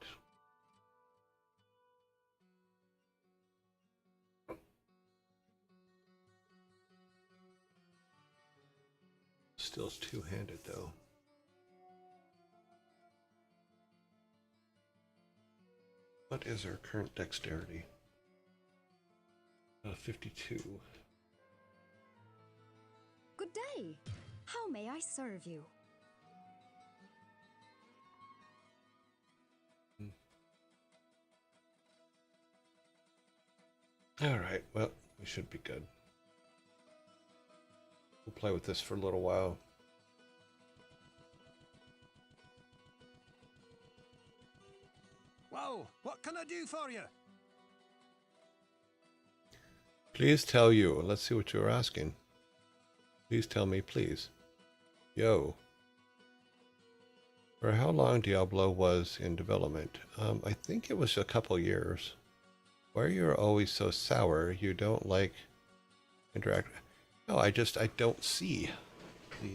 Still two-handed though. What is our current dexterity? 52. Good day. How may I serve you? All right, well, we should be good. We'll play with this for a little while. Well, what can I do for you? Please tell you. Let's see what you're asking. Please tell me, please. Yo. For how long Diablo was in development? I think it was a couple years. Why are you always so sour? You don't like interact? No, I don't see the...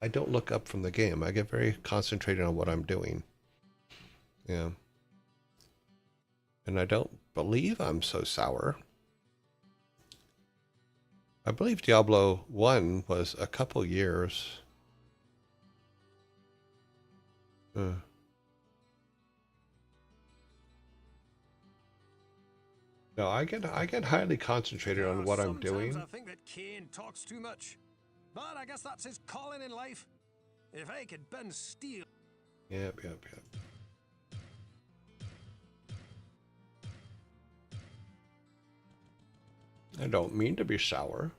I don't look up from the game. I get very concentrated on what I'm doing. Yeah. And I don't believe I'm so sour. I believe Diablo 1 was a couple years. No, I get highly concentrated on what I'm doing. Sometimes I think that Kane talks too much. But I guess that's his calling in life. If I could bend steel... Yep. I don't mean to be sour.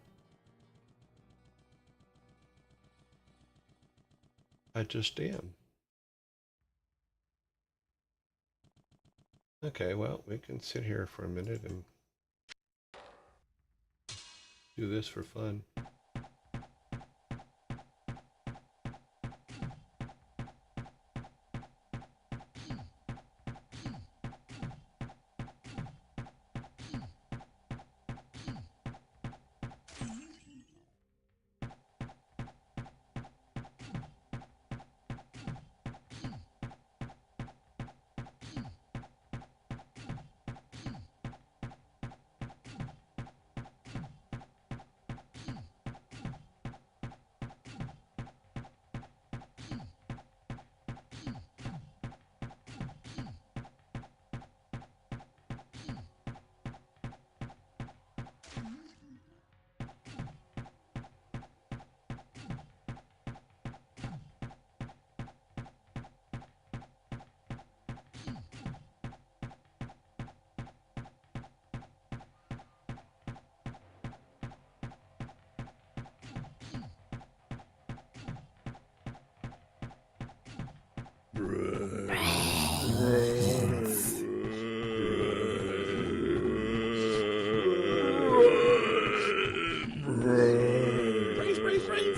I just am. Okay, well, we can sit here for a minute and do this for fun. Brains, brains, brains.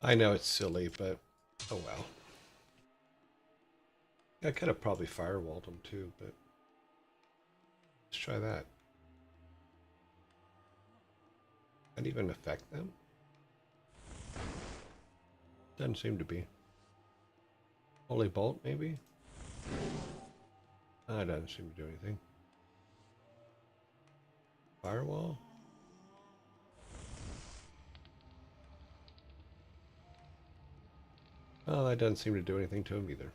I know it's silly, but oh well. I could have probably firewalled them too, but let's try that. That even affect them? Doesn't seem to be. Holy Bolt, maybe? That doesn't seem to do anything. Firewall? Oh, that doesn't seem to do anything to him either.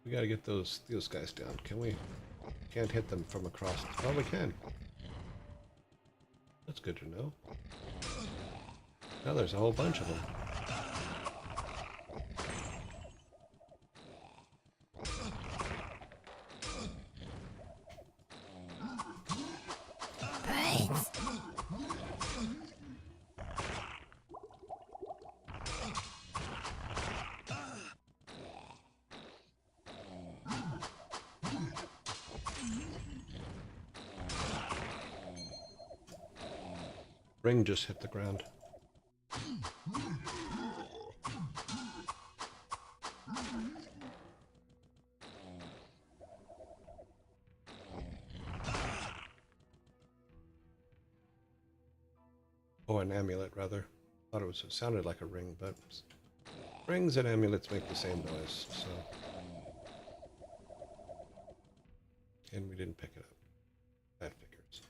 We gotta get those guys down, can we? Can't hit them from across. Oh, we can. That's good to know. Now there's a whole bunch of them. Ring just hit the ground. Oh, an amulet, rather. Thought it sounded like a ring, but rings and amulets make the same noise, so. And we didn't pick it up. That figures.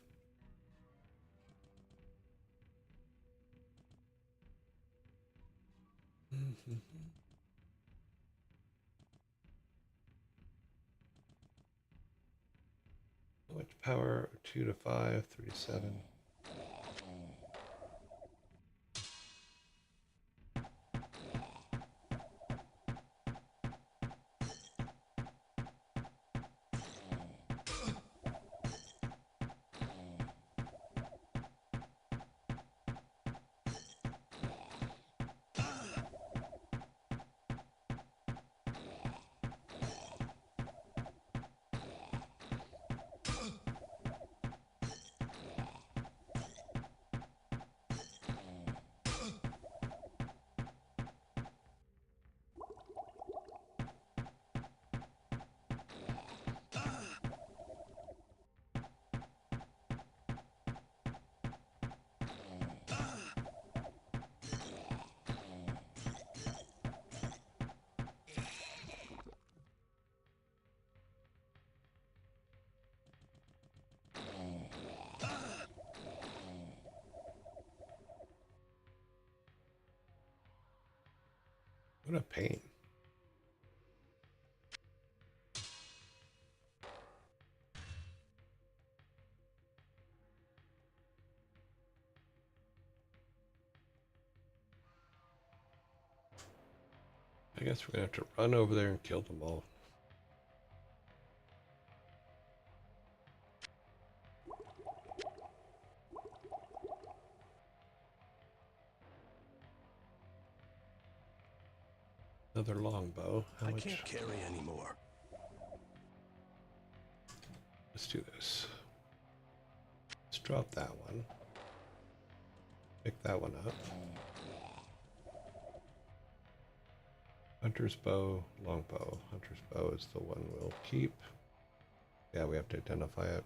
How much power? 2 to 5, 3 to 7. What a pain. I guess we're going to have to run over there and kill them all. Another longbow. How I much? can't carry anymore. Let's do this. Let's drop that one. Pick that one up. Hunter's bow, longbow. Hunter's bow is the one we'll keep. Yeah, we have to identify it.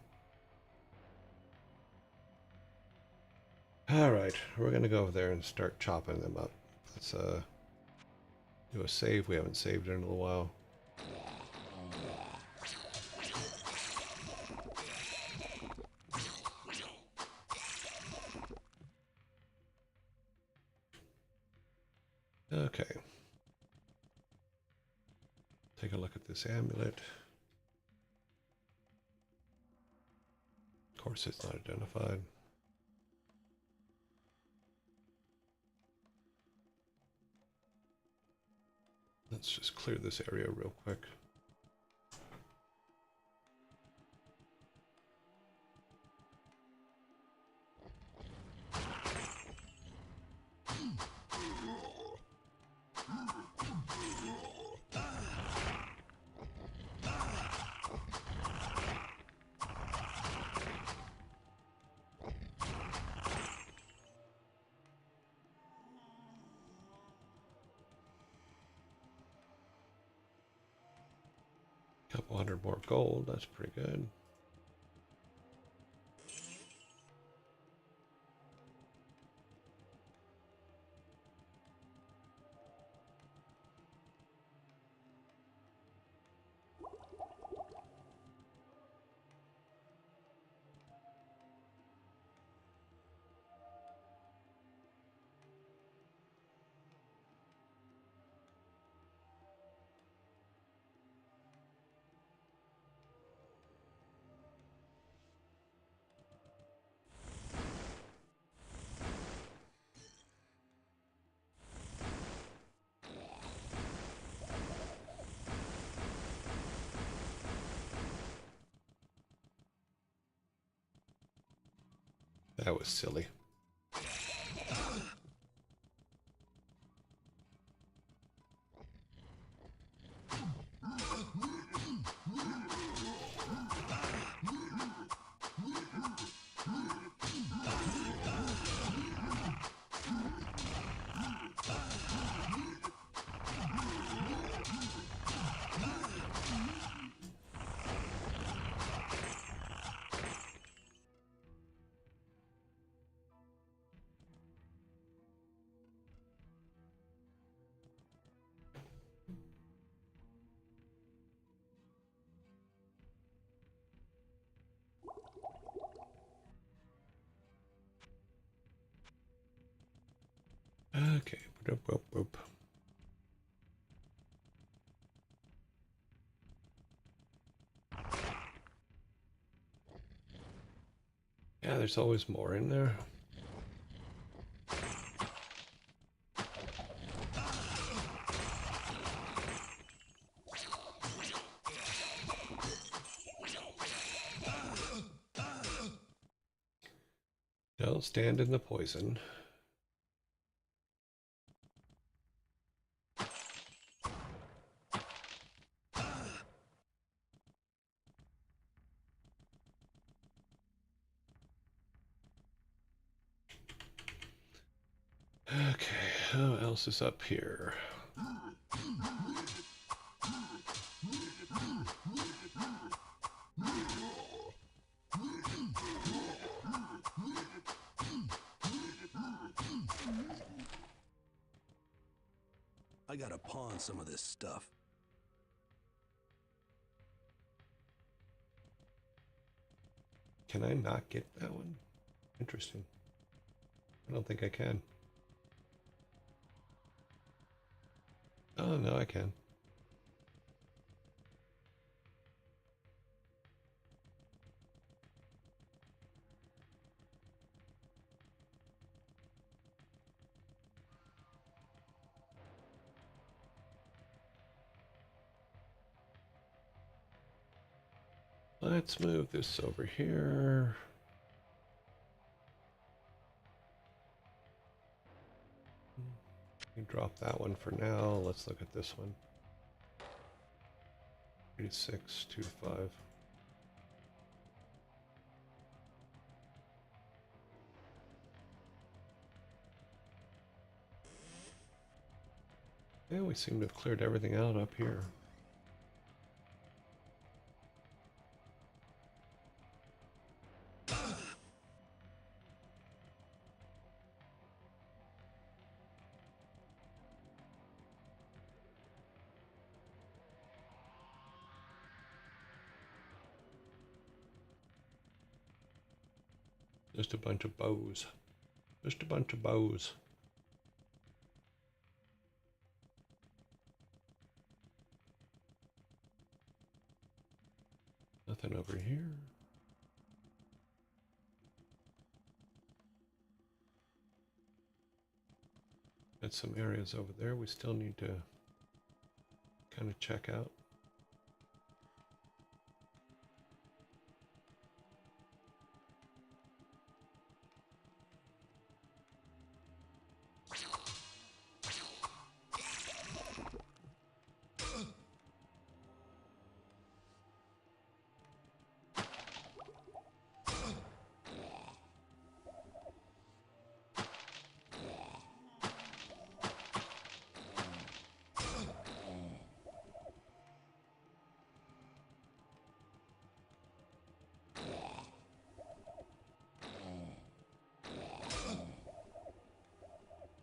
Alright, we're gonna go over there and start chopping them up. Let's do a save. We haven't saved in a little while. Okay. Take a look at this amulet. Of course, it's not identified. Let's just clear this area real quick. Couple hundred more gold, that's pretty good. That was silly. Okay. Boop, boop, boop. Yeah, there's always more in there. Don't stand in the poison. Okay, who else is up here? I gotta pawn some of this stuff. Can I not get that one? Interesting. I don't think I can. Oh, no, I can. Let's move this over here. We drop that one for now. Let's look at this one. 3625. Yeah, we seem to have cleared everything out up here. Just a bunch of bows. Just a bunch of bows. Nothing over here. Got some areas over there we still need to kind of check out.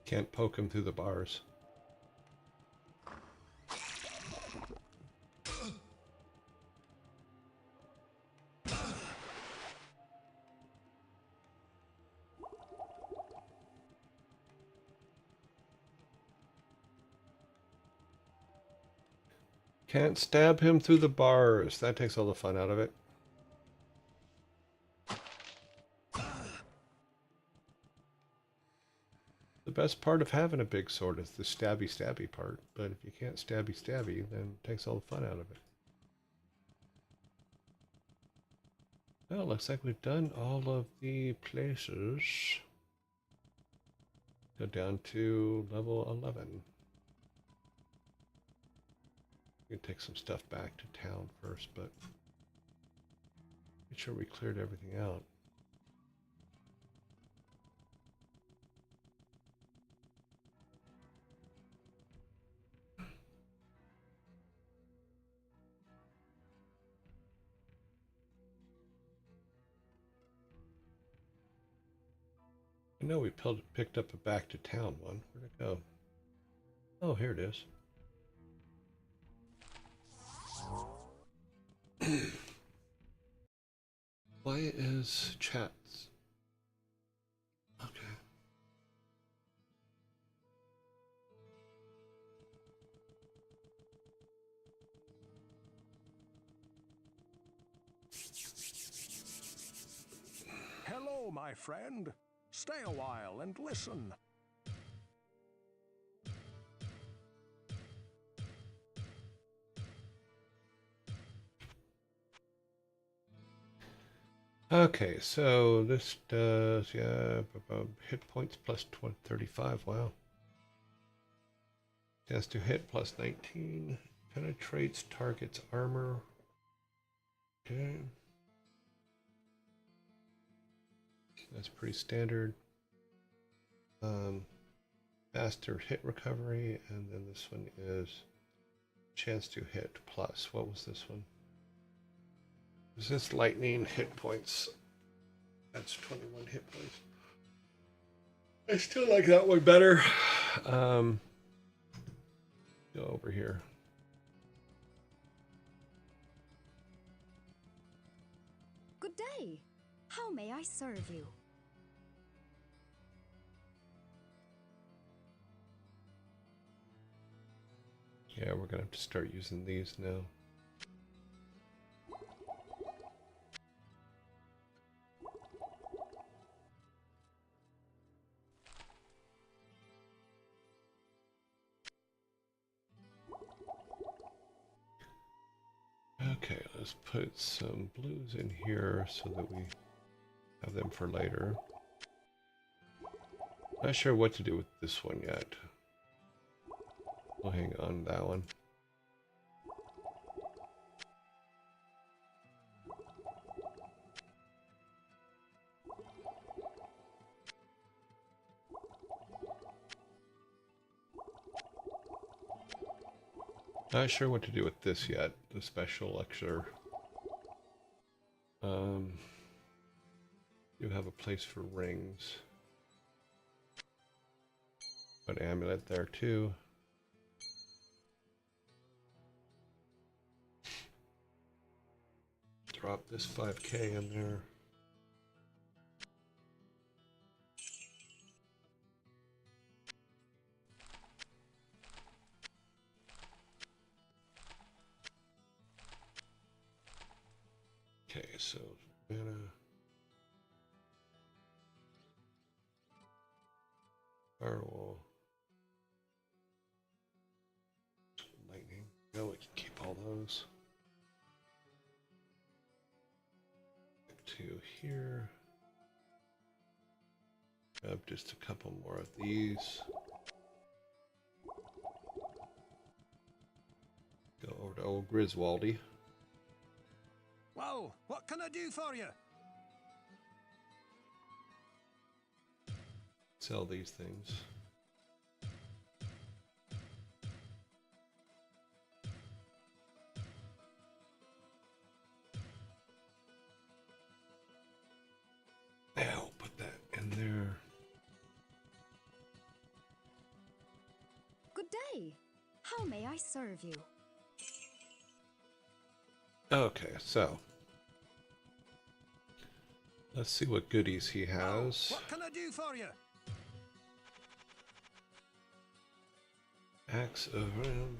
Can't poke him through the bars. Can't stab him through the bars. That takes all the fun out of it. The best part of having a big sword is the stabby part, but if you can't stabby, then it takes all the fun out of it. Well, looks like we've done all of the places. Go down to level 11. We can take some stuff back to town first, but make sure we cleared everything out. I know we picked up a back to town one. Where'd it go? Oh, here it is. Why is chats? Okay. Hello, my friend. Stay a while and listen. Okay, so this does, yeah, hit points plus 35, wow. Chance to hit plus 19, penetrates target's armor. Okay. That's pretty standard. Faster hit recovery, and then this one is chance to hit plus. What was this one? Is this lightning hit points? That's 21 hit points. I still like that one better. Go over here. Good day. How may I serve you? Yeah, we're gonna have to start using these now. Okay, let's put some blues in here so that we have them for later. Not sure what to do with this one yet. We'll hang on that one. Not sure what to do with this yet, the special lecture. You have a place for rings. Put an amulet there too. Drop this 5K in there. Okay, so mana. Firewall. Lightning. No, we can keep all those. Back to here. Grab just a couple more of these. Go over to old Griswoldy. Well, what can I do for you? Sell these things. Yeah, we'll put that in there. Good day. How may I serve you? Okay, so let's see what goodies he has. What can I do for you? Axe of Ram.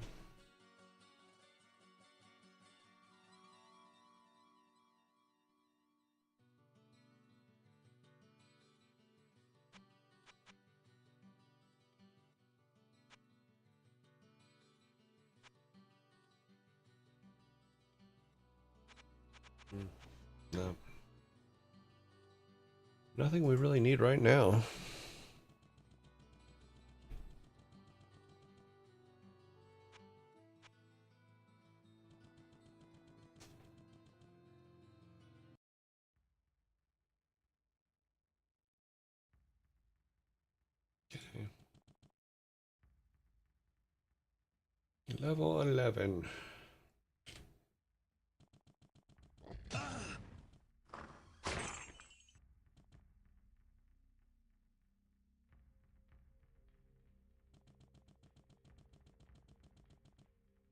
No. Nothing we really need right now. Okay. Level 11.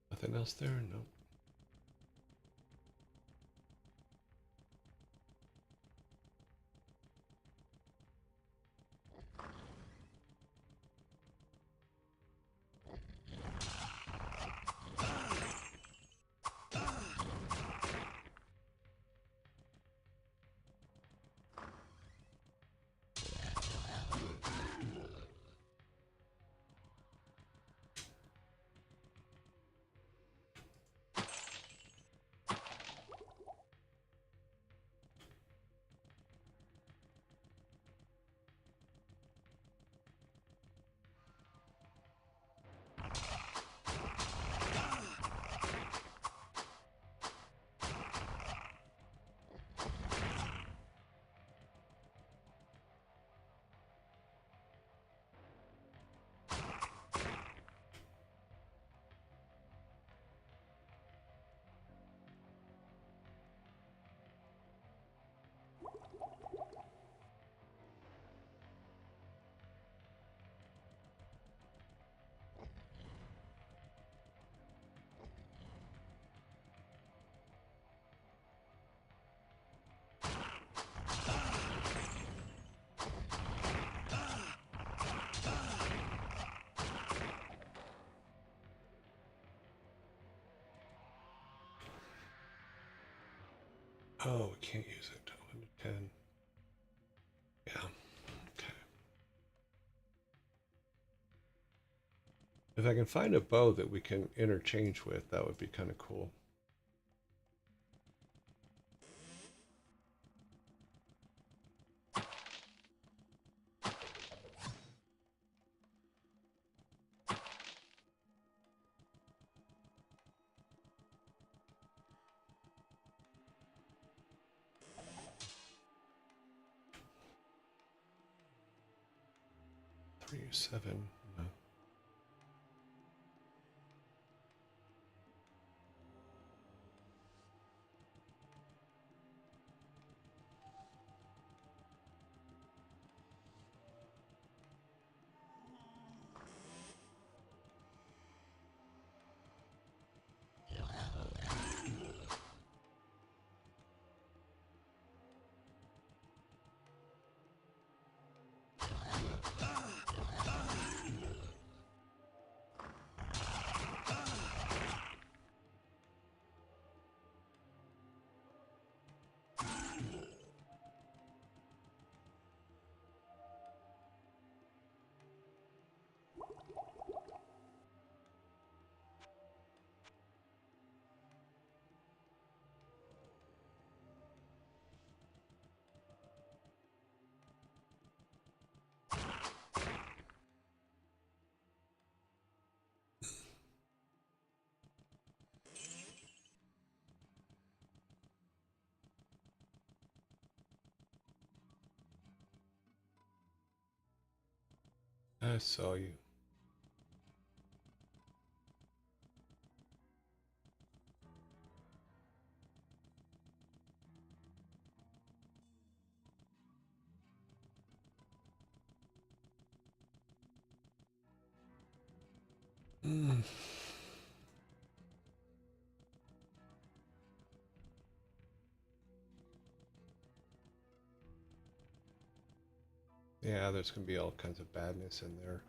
Nothing else there? No. Oh, we can't use it. 1 to 10. Yeah. Okay. If I can find a bow that we can interchange with, that would be kind of cool. 7. No. I saw you. Yeah, there's going to be all kinds of badness in there.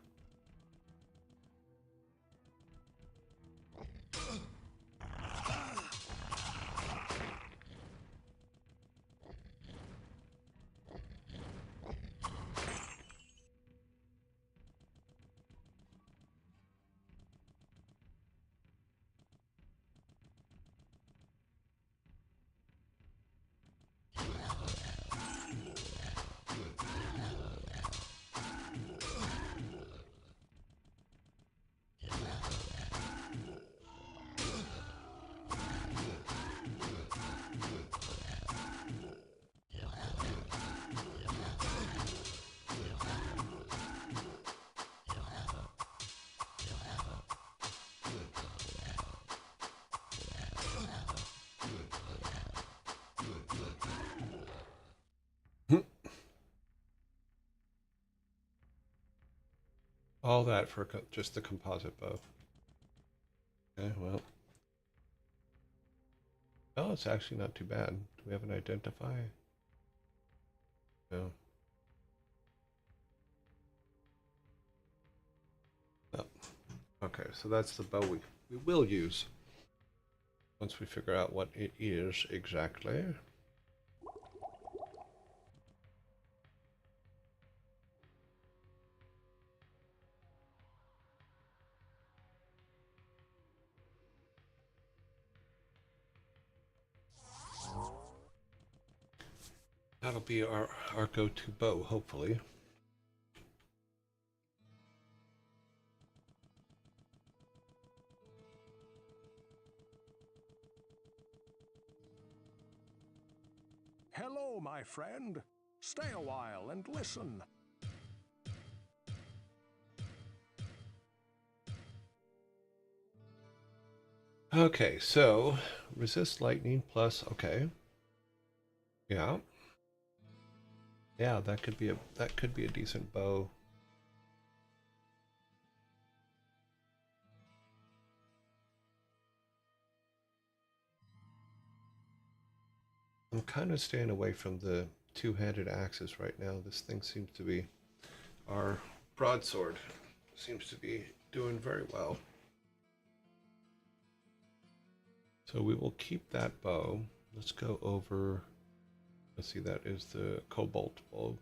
All that for just the composite bow. Okay, well. Oh, it's actually not too bad. Do we have an identifier? No. Oh. Okay, so that's the bow we will use once we figure out what it is exactly. That'll be our go-to bow, hopefully. Hello, my friend. Stay a while and listen. Okay, so resist lightning plus, okay. Yeah. Yeah, that could be a decent bow. I'm kind of staying away from the two-handed axes right now. This thing seems to be, our broadsword seems to be doing very well. So we will keep that bow. Let's go over, let's see, that is the cobalt bow.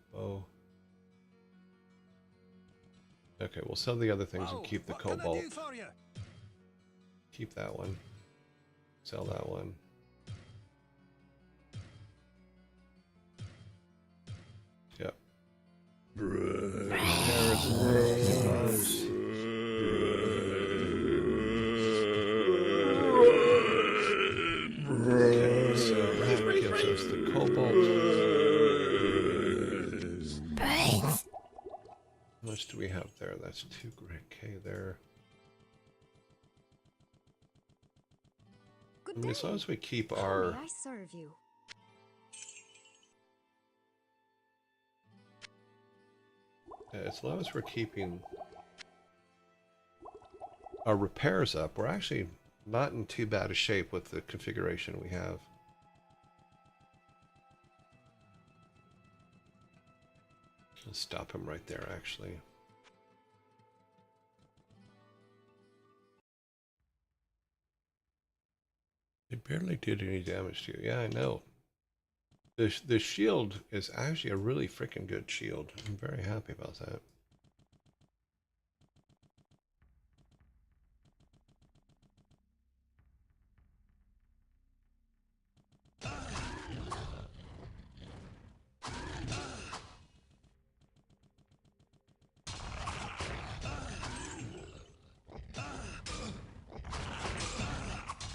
Okay, we'll sell the other things and keep the cobalt. Keep that one. Sell that one. Yep. Okay, so that gives us the cobalt. How much do we have there? that's 2 great K there. Good I mean, as long day. as we keep How our... may I serve you? As long as we're keeping our repairs up, we're actually not in too bad a shape with the configuration we have. Let's stop him right there, actually. It barely did any damage to you. Yeah, I know. The shield is actually a really freaking good shield. I'm very happy about that.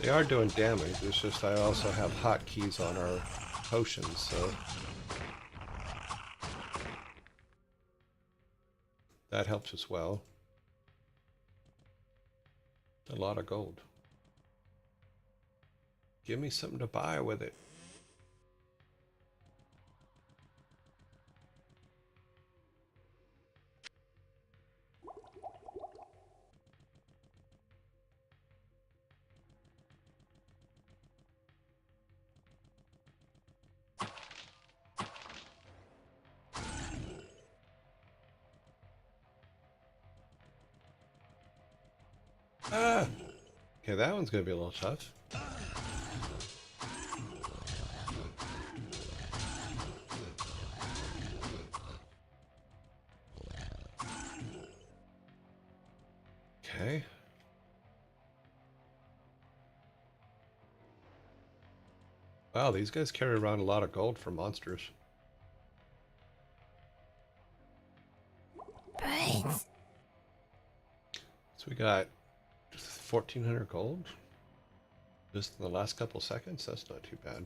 They are doing damage, it's just I also have hotkeys on our potions, so that helps as well. A lot of gold. Give me something to buy with it. Ah! Okay, that one's gonna be a little tough. Okay. Wow, these guys carry around a lot of gold for monsters. Brains. So we got 1,400 gold just in the last couple seconds. That's not too bad.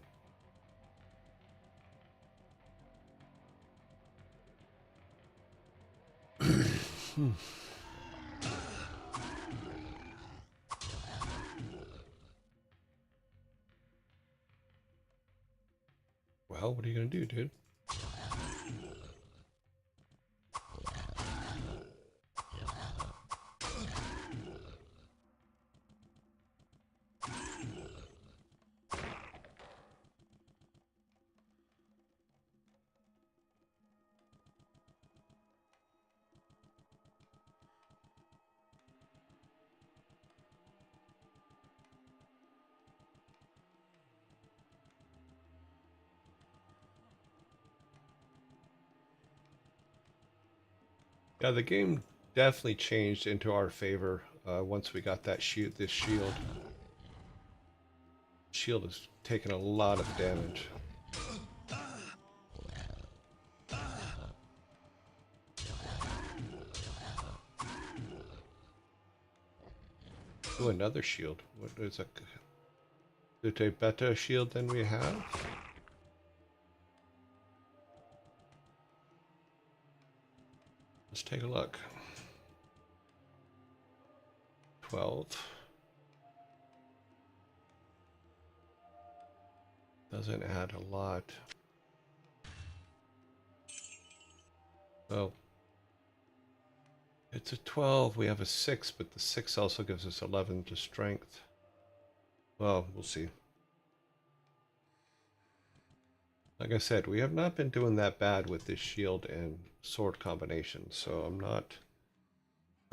Well, what are you gonna do, dude? Yeah, the game definitely changed into our favor once we got that this shield. Shield has taken a lot of damage. Oh, another shield. What is a... Is it a better shield than we have? Let's take a look. 12. Doesn't add a lot. Oh. It's a 12. We have a 6, but the 6 also gives us 11 to strength. Well, we'll see. Like I said, we have not been doing that bad with this shield and sword combination, so I'm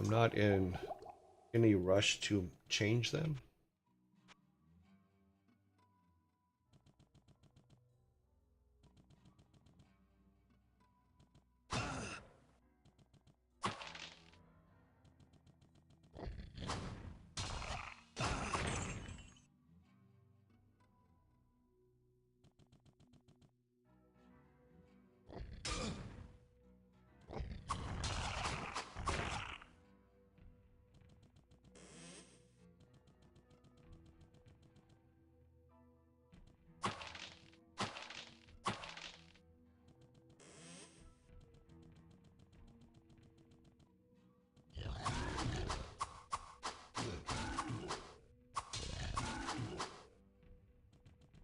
not in any rush to change them.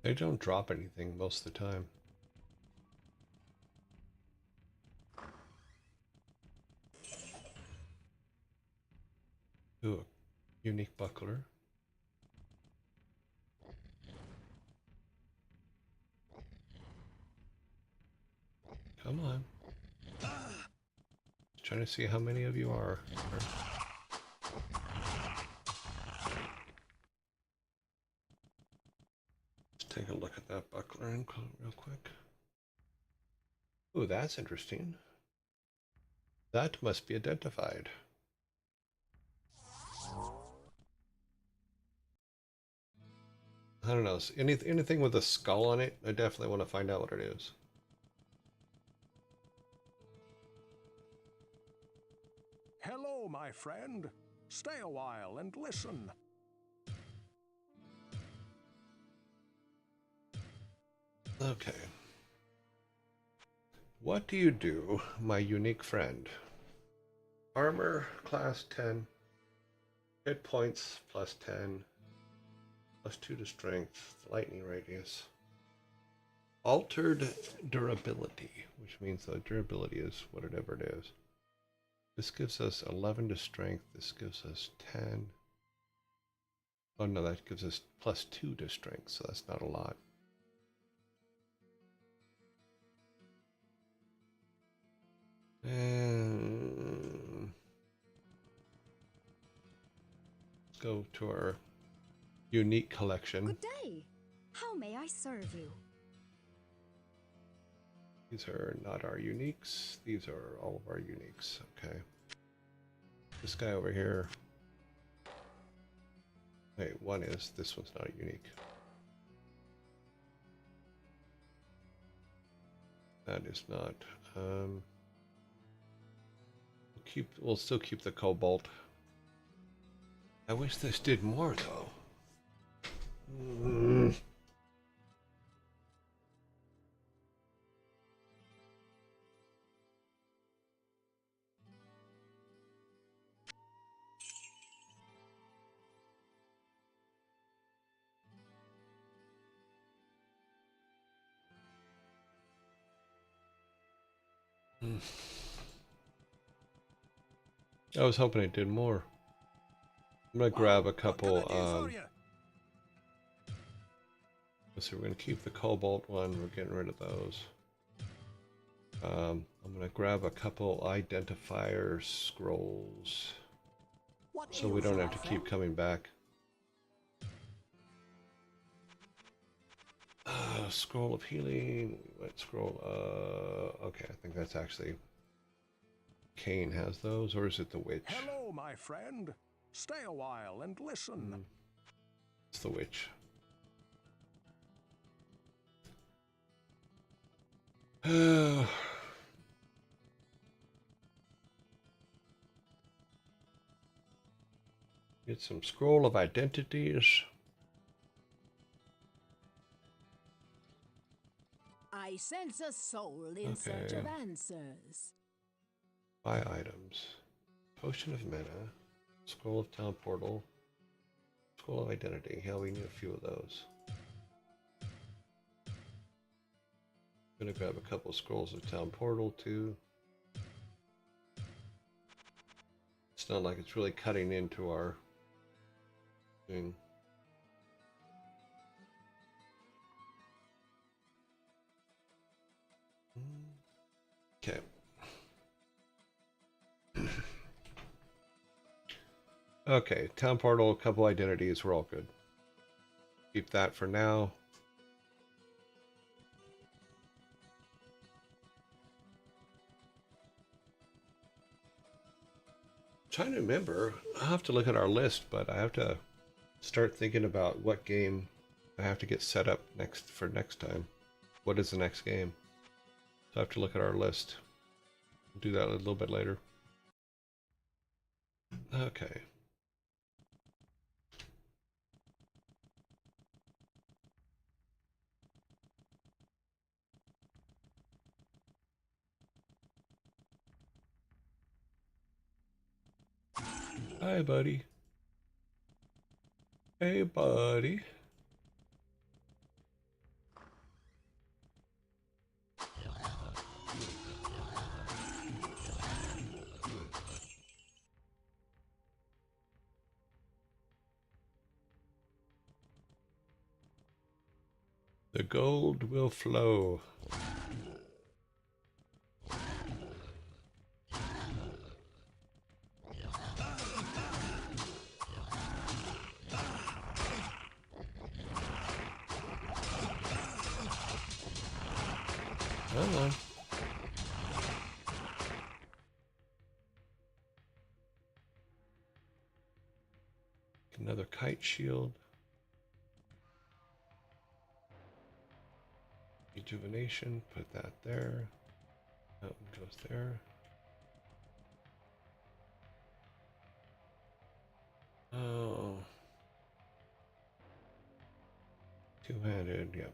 They don't drop anything most of the time. Ooh, a unique buckler. Come on. Trying to see how many of you are. Let's take a look at that buckler real quick. Ooh, that's interesting. That must be identified. I don't know. Anything with a skull on it, I definitely want to find out what it is. Hello, my friend. Stay a while and listen. Okay. What do you do, my unique friend? Armor, class 10. Hit points, plus 10. Plus 2 to strength, lightning radius. Altered durability, which means the durability is whatever it is. This gives us 11 to strength. This gives us 10. Oh no, that gives us plus 2 to strength, so that's not a lot. And let's go to our unique collection. Good day. How may I serve you? These are not our uniques. These are all of our uniques. Okay. This guy over here. Wait, one is. This one's not a unique. That is not. We'll still keep the cobalt. I wish this did more though. I was hoping it did more. I'm gonna grab a couple. Let's see, we're gonna keep the cobalt one. We're getting rid of those. I'm gonna grab a couple identifier scrolls, so we don't have to keep coming back. Scroll of healing. What scroll? Okay, I think that's actually. Cain has those, or is it the witch? Hello, my friend. Stay a while and listen. It's the witch. Get some scroll of identities. I sense a soul in search of answers. Buy items. Potion of mana. Scroll of town portal. Scroll of identity. Hell, we need a few of those. Gonna grab a couple scrolls of town portal too. It's not like it's really cutting into our thing. Okay. Okay, town portal, a couple identities, we're all good. Keep that for now. Trying to remember, I'll have to look at our list, but I have to start thinking about what game I have to get set up for next time. What is the next game? So I have to look at our list. We'll do that a little bit later. Okay. Hi, buddy. Hey, buddy. The gold will flow. Come on. Another kite shield. Rejuvenation, put that there. That one goes there. Oh. Two-handed, yep.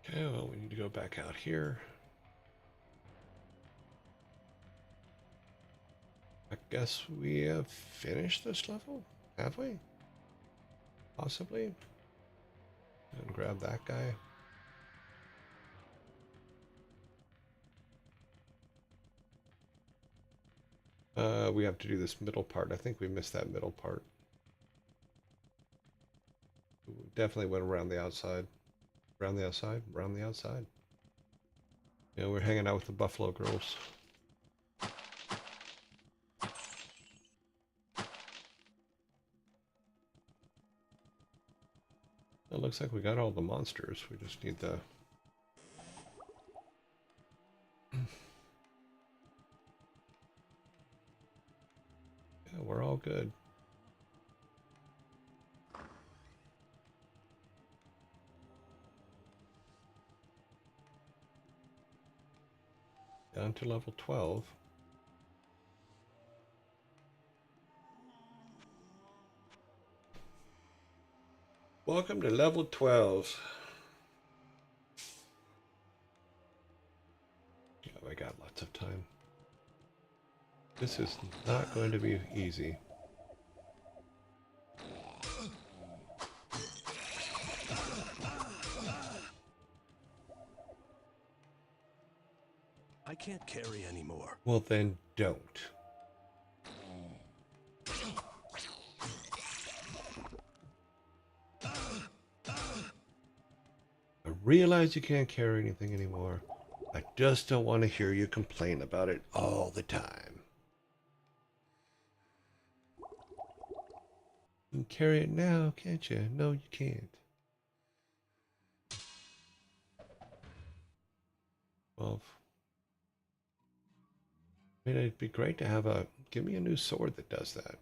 Okay, well, we need to go back out here. I guess we have finished this level? Have we? Possibly? And grab that guy. We have to do this middle part. I think we missed that middle part. We definitely went around the outside. Around the outside? Around the outside. Yeah, we're hanging out with the Buffalo Girls. It looks like we got all the monsters. We just need the... Yeah, we're all good. Down to level 12. Welcome to level 12. Yeah, I got lots of time. This is not going to be easy. I can't carry anymore. Well, then don't. I realize you can't carry anything anymore. I just don't want to hear you complain about it all the time. You can carry it now, can't you? No, you can't. Well, I mean, it'd be great to have a... Give me a new sword that does that.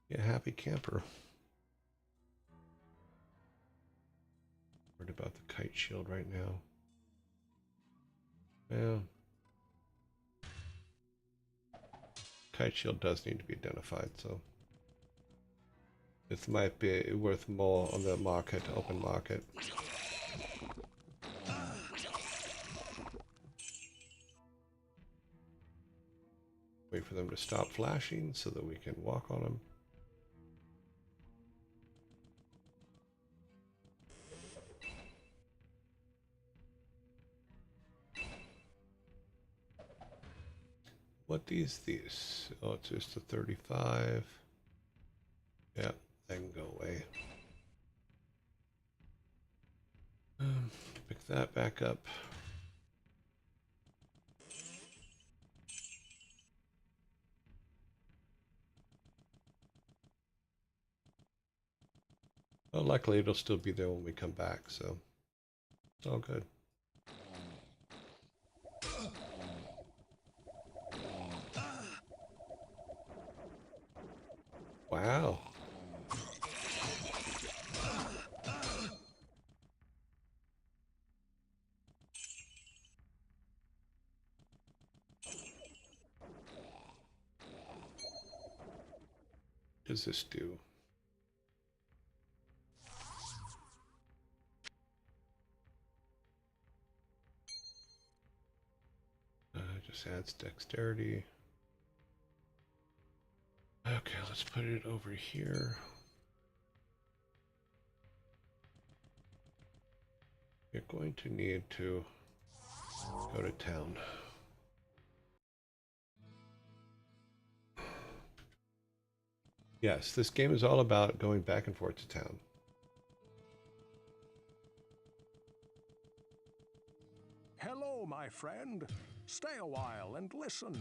Be a happy camper. Worried about the kite shield right now. Well, kite shield does need to be identified, so this might be worth more on the market, open market. Wait for them to stop flashing so that we can walk on them. What is this? Oh, it's just a 35. Yeah, that can go away. Pick that back up. Well, luckily it'll still be there when we come back, so it's all good. Wow. What does this do? Just adds dexterity. Okay, let's put it over here. You're going to need to go to town. Yes, this game is all about going back and forth to town. Hello, my friend. Stay a while and listen.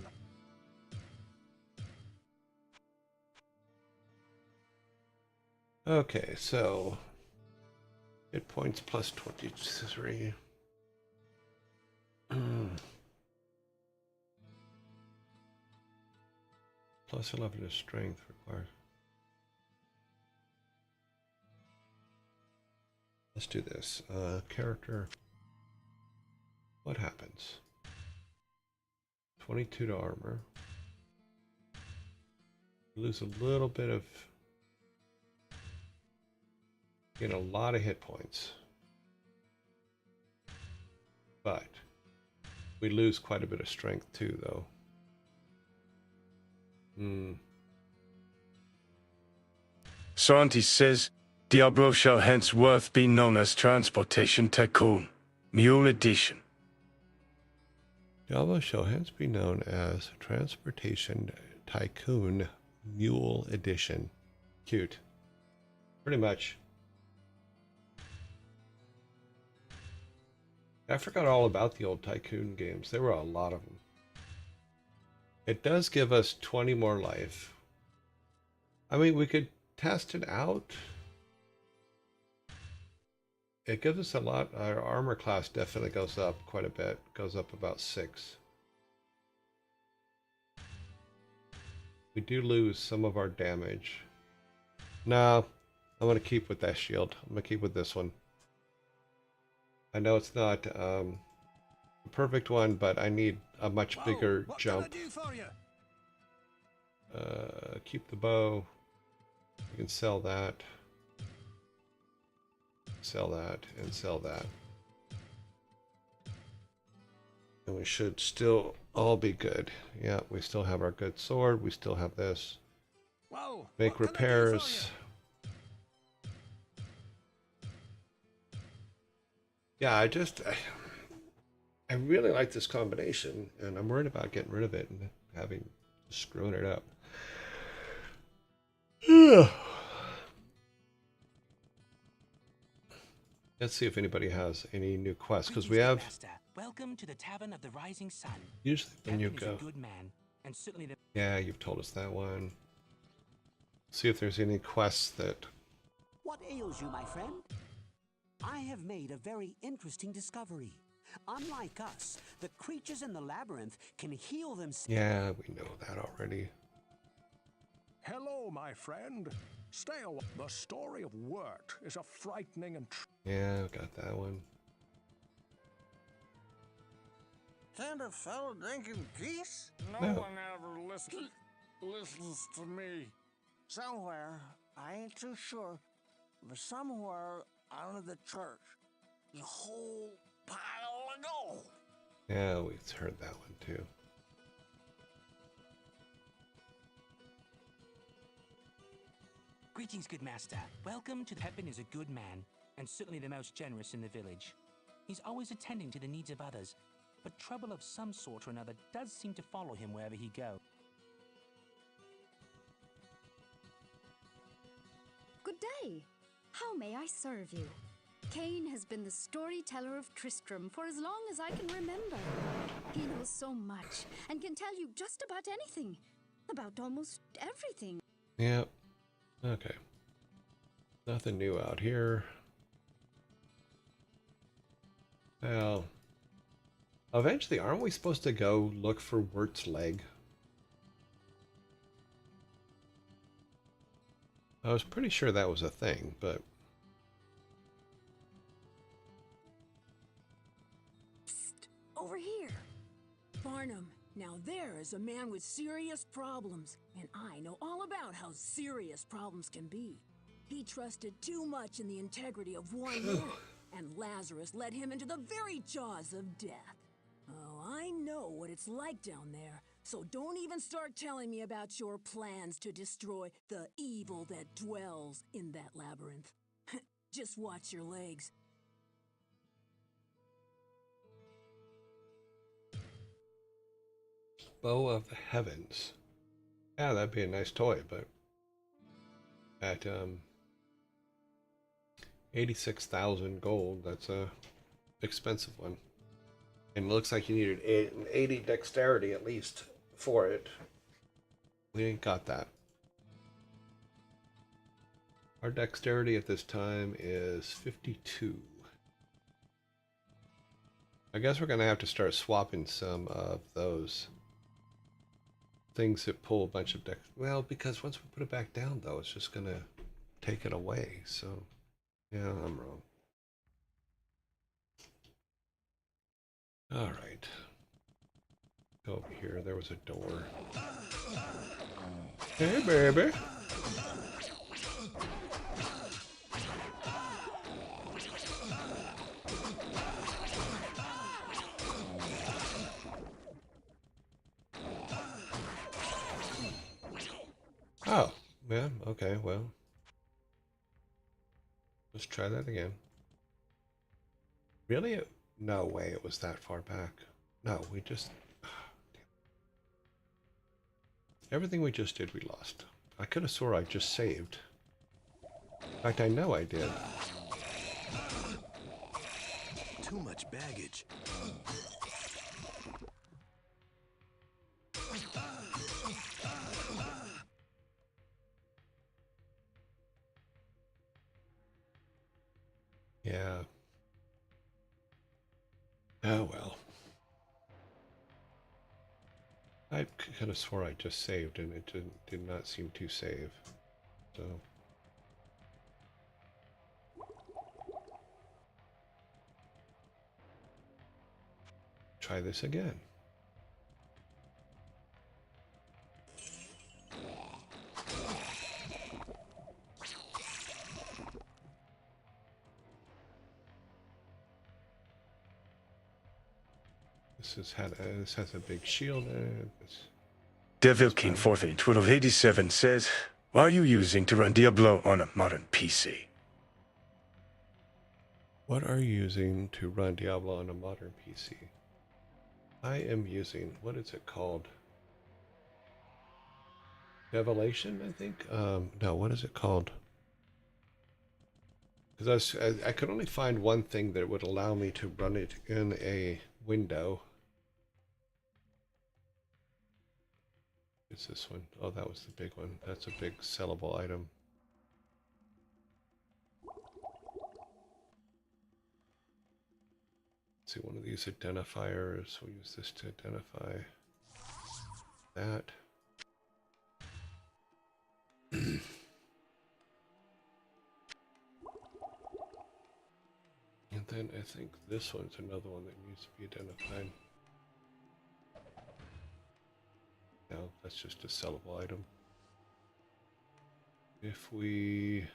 Okay, so hit points plus 23. Plus 11 is strength required. Let's do this. Character. What happens? 22 to armor. Lose a little bit of... Gain a lot of hit points. But we lose quite a bit of strength too, though. Scientist says Diablo shall henceforth be known as Transportation Tycoon, Mule Edition. Diablo shall hence be known as Transportation Tycoon Mule Edition. Cute. Pretty much. I forgot all about the old Tycoon games. There were a lot of them. It does give us 20 more life. I mean, we could test it out. It gives us a lot. Our armor class definitely goes up quite a bit. Goes up about 6. We do lose some of our damage. No, I'm going to keep with that shield. I'm going to keep with this one. I know it's not the perfect one, but I need a much bigger jump. Keep the bow. You can sell that. Sell that and sell that. And we should still all be good. Yeah, we still have our good sword. We still have this. Make repairs. Yeah, I really like this combination, and I'm worried about getting rid of it and screwing it up. Yeah. Let's see if anybody has any new quests, because we have. Welcome to the Tavern of the Rising Sun. Usually when you go. A good man, and certainly the... Yeah, you've told us that one. See if there's any quests that. What ails you, my friend? I have made a very interesting discovery. Unlike us, the creatures in the labyrinth can heal themselves. Yeah, we know that already. Hello, my friend. Stay a while. The story of Wirt is a frightening and... Yeah, got that one. Can't a fellow drink in peace? No. One ever listens to me. Somewhere, I ain't too sure, but somewhere out of the church, the whole pile of gold. Yeah, we've heard that one too. Greetings, good master. Welcome to... Pepin is a good man, and certainly the most generous in the village. He's always attending to the needs of others, but trouble of some sort or another does seem to follow him wherever he goes. Good day. How may I serve you? Cain has been the storyteller of Tristram for as long as I can remember. He knows so much and can tell you just about anything. About almost everything. Yep. Okay. Nothing new out here. Well, eventually, aren't we supposed to go look for Wirt's leg? I was pretty sure that was a thing, but... Psst, over here. Barnum, now there is a man with serious problems, and I know all about how serious problems can be. He trusted too much in the integrity of one man, and Lazarus led him into the very jaws of death. Oh, I know what it's like down there, So don't even start telling me about your plans to destroy the evil that dwells in that labyrinth. Just watch your legs. Bow of the Heavens. Yeah, that'd be a nice toy, but at 86,000 gold, that's a expensive one. And it looks like you needed an 80 dexterity at least for it. We ain't got that. Our dexterity at this time is 52. I guess we're going to have to start swapping some of those things that pull a bunch of dex. Well, because once we put it back down, though, it's just going to take it away. So, yeah, I'm wrong. All right. Go over here. There was a door. Hey, baby. Oh, yeah, okay, well. Let's try that again. Really? No way it was that far back. No, we just... Everything we just did, we lost. I could have swore I just saved. In fact, I know I did. Too much baggage. Yeah. Oh, well. I could have swore I just saved, and it did not seem to save. So... Try this again. This has a big shield in it. Devil King 481287 says, what are you using to run Diablo on a modern PC? What are you using to run Diablo on a modern PC? I am using, what is it called? Revelation, I think? No, what is it called? Because I could only find one thing that would allow me to run it in a window. It's this one. Oh, that was the big one. That's a big sellable item. Let's see, one of these identifiers. We'll use this to identify that. And then I think this one's another one that needs to be identified. No, that's just a sellable item. If we...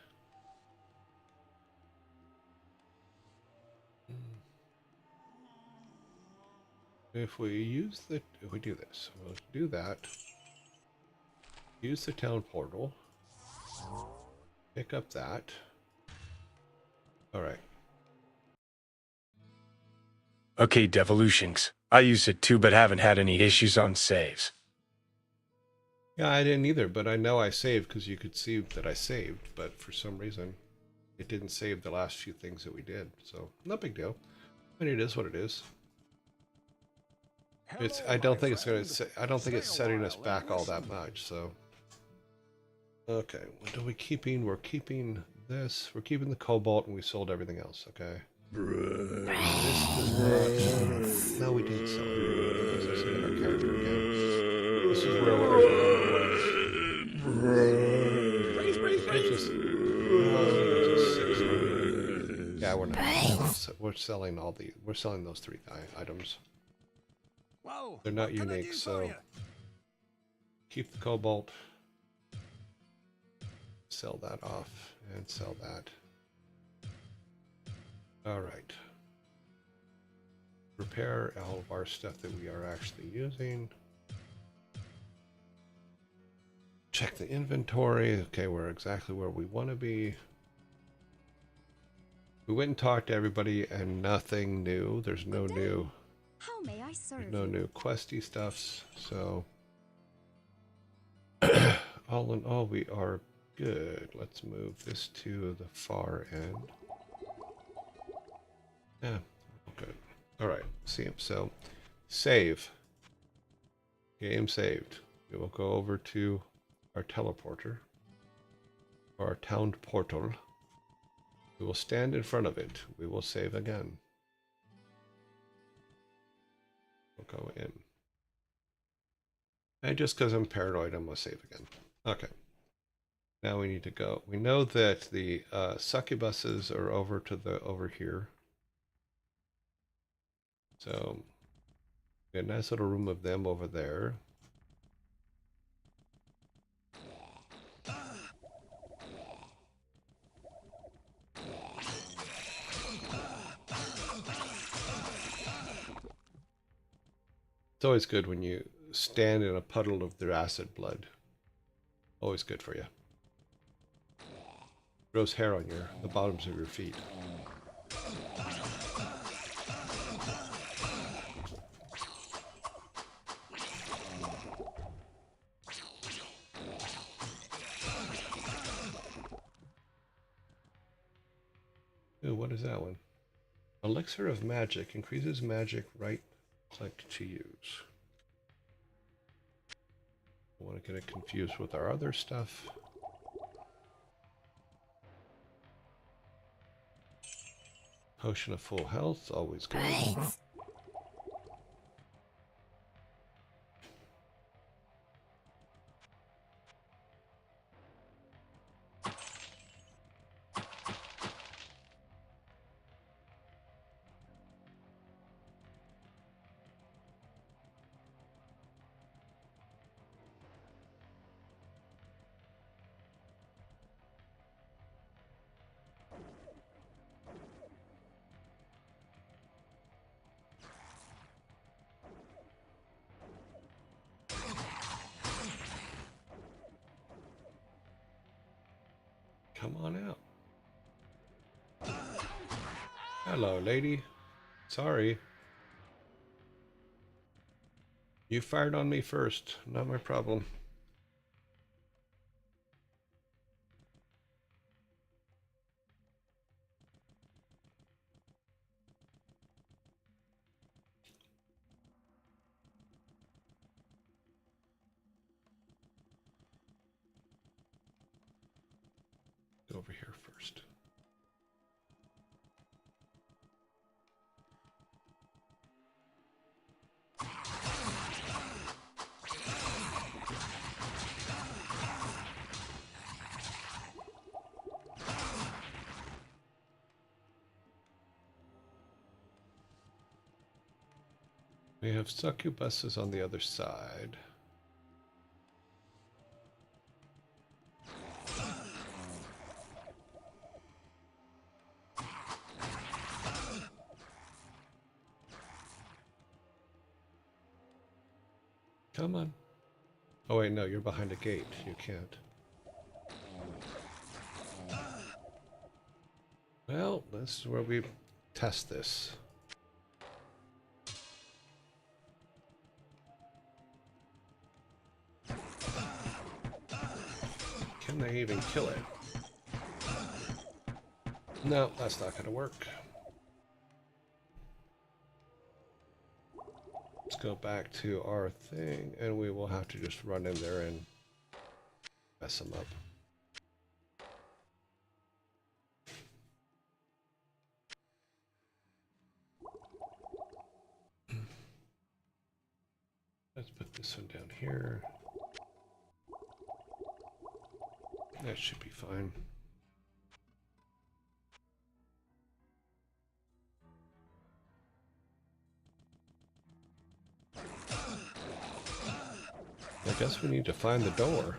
If we do this, we'll do that. Use the town portal. Pick up that. Alright. Okay, Devolutions. I use it too, but haven't had any issues on saves. Yeah, I didn't either, but I know I saved because you could see that I saved, but for some reason it didn't save the last few things that we did, so no big deal. I mean, it is what it is. I don't think it's setting us back all that much, so. Okay, what are we keeping? We're keeping this. We're keeping the cobalt, and we sold everything else. Okay. This does not. No, we didn't sell it. Because I said our character again. This is where just 600. Yeah, we're not. We're selling all the. We're selling those 3 items. Whoa, they're not unique, so keep the cobalt, sell that off, and sell that. All right. Repair all of our stuff that we are actually using. check the inventory. Okay, we're exactly where we want to be. We went and talked to everybody and nothing new. There's no new. How may I serve There's no you? new questy stuffs. So all in all, we are good. Let's move this to the far end. Yeah, good. All right, see him. So save. Game saved. We will go over to our teleporter, or our town portal. We will stand in front of it. We will save again. We'll go in. And just because I'm paranoid, I'm going to save again. Okay. Now we need to go. We know that the succubuses are over here. So we have a nice little room of them over there. It's always good when you stand in a puddle of their acid blood. Always good for you. Grows hair on the bottoms of your feet. Ooh, what is that one? Elixir of Magic. Increases magic right click to use. I want to get it confused with our other stuff. Potion of full health, always good. Come on out. Hello, lady. Sorry. You fired on me first. Not my problem. Go over here first. We have succubuses on the other side. Come on. Oh wait, no, you're behind a gate. You can't. Well, this is where we test this. Can they even kill it? No, that's not going to work. Let's go back to our thing, and we will have to just run in there and mess them up. Let's put this one down here. That should be fine. I guess we need to find the door.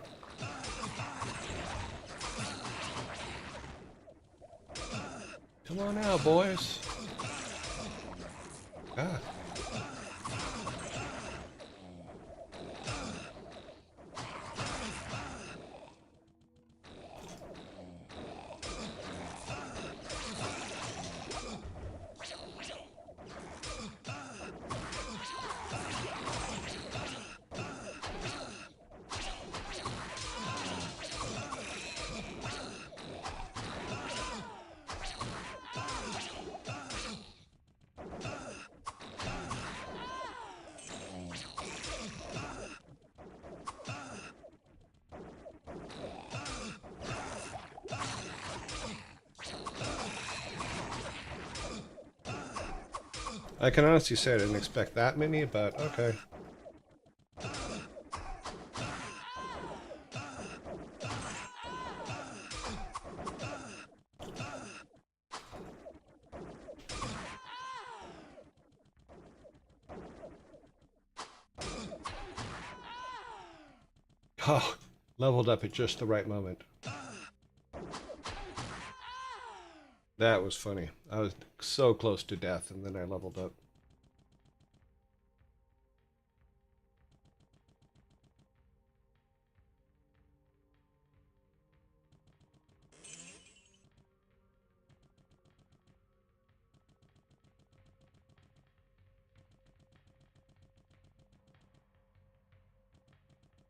Come on out, boys. Ah. I can honestly say I didn't expect that many, but okay. Oh, leveled up at just the right moment. That was funny. I was so close to death, and then I leveled up.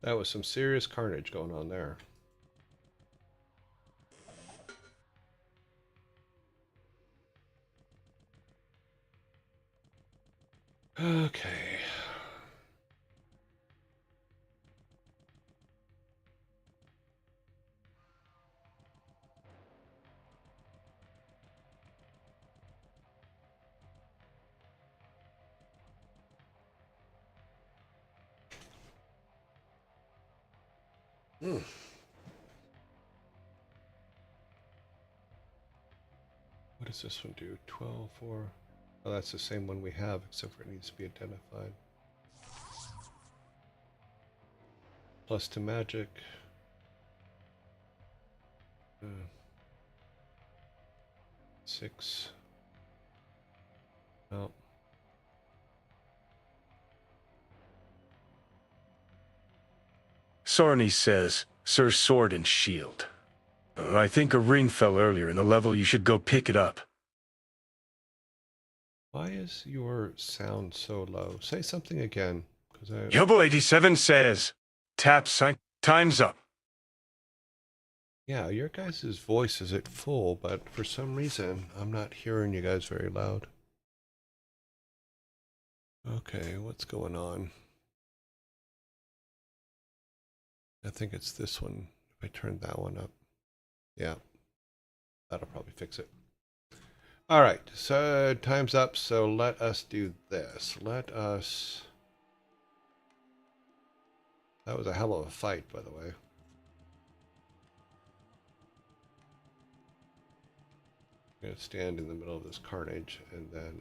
That was some serious carnage going on there. Okay. Hmm. What does this one do? 12, 4. Oh, that's the same one we have, except for it needs to be identified. Plus to magic. 6. No. Sarni says, Sir Sword and Shield. I think a ring fell earlier in the level. You should go pick it up. Why is your sound so low? Say something again, because I... Yubble 87 says, tap sync, time's up. Yeah, your guys' voice is at full, but for some reason, I'm not hearing you guys very loud. Okay, what's going on? I think it's this one. If I turn that one up. Yeah, that'll probably fix it. All right, so time's up, so let us do this. Let us... That was a hell of a fight, by the way. I'm going to stand in the middle of this carnage and then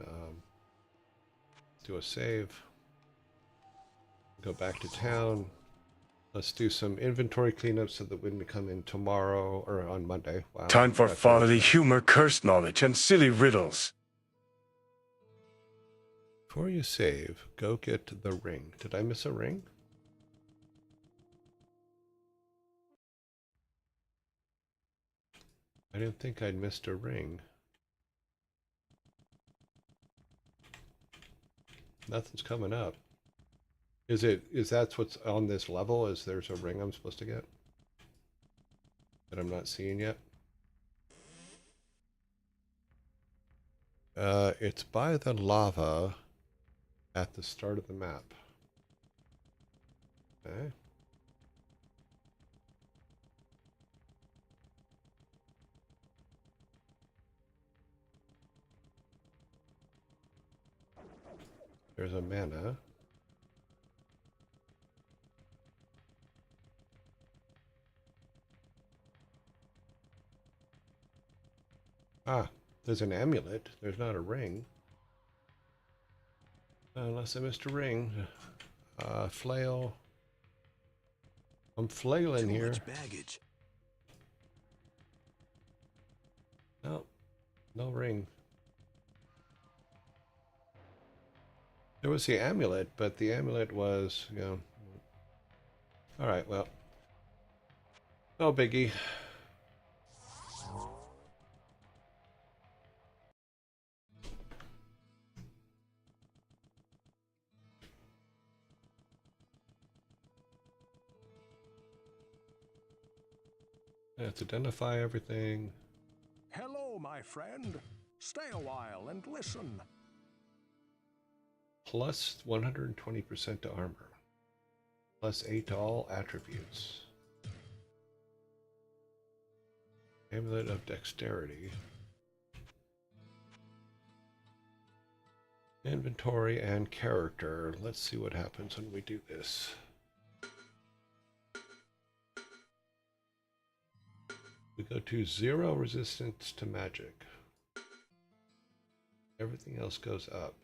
do a save. Go back to town. Let's do some inventory cleanup so that when we come in tomorrow or on Monday. Wow. Time for fatherly humor, cursed knowledge, and silly riddles. Before you save, go get the ring. Did I miss a ring? I didn't think I'd missed a ring. Nothing's coming up. Is that what's on this level? Is there's a ring I'm supposed to get that I'm not seeing yet? It's by the lava at the start of the map. Okay. There's a mana. Ah, there's an amulet. There's not a ring. Unless I missed a ring. Flail. I'm flailing here. Too much baggage. No, no ring. There was the amulet, but the amulet was, you know... Alright, well. No biggie. Let's identify everything. Hello, my friend. Stay a while and listen. Plus 120% to armor. Plus 8 to all attributes. Amulet of Dexterity. Inventory and character. Let's see what happens when we do this. We go to 0 resistance to magic. Everything else goes up.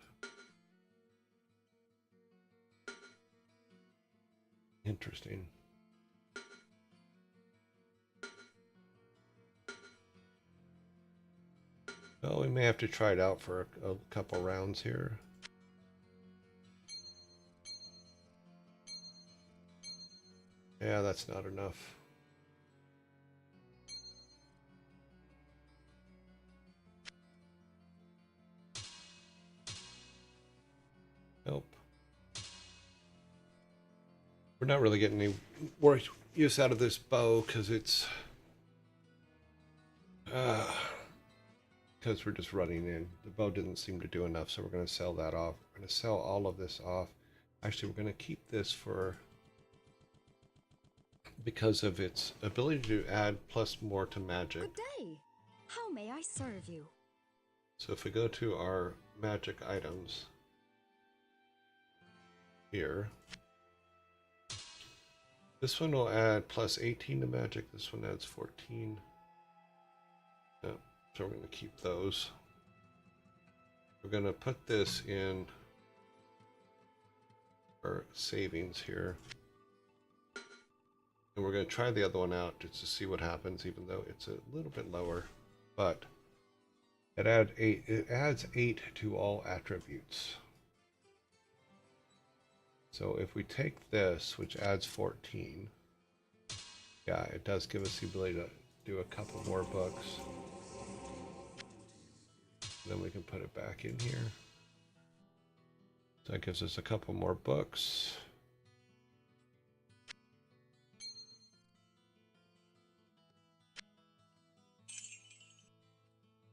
Interesting. Well, we may have to try it out for a couple rounds here. Yeah, that's not enough. Nope. We're not really getting any more use out of this bow because it's because we're just running in. The bow didn't seem to do enough, so we're going to sell that off. We're going to sell all of this off. Actually, we're going to keep this for because of its ability to add plus more to magic. Good day. How may I serve you? So if we go to our magic items here, this one will add plus 18 to magic. This one adds 14. No, so we're going to keep those. We're going to put this in our savings here. And we're going to try the other one out just to see what happens, even though it's a little bit lower. But it adds 8 to all attributes. So if we take this, which adds 14, yeah, it does give us the ability to do a couple more books. Then we can put it back in here. So that gives us a couple more books.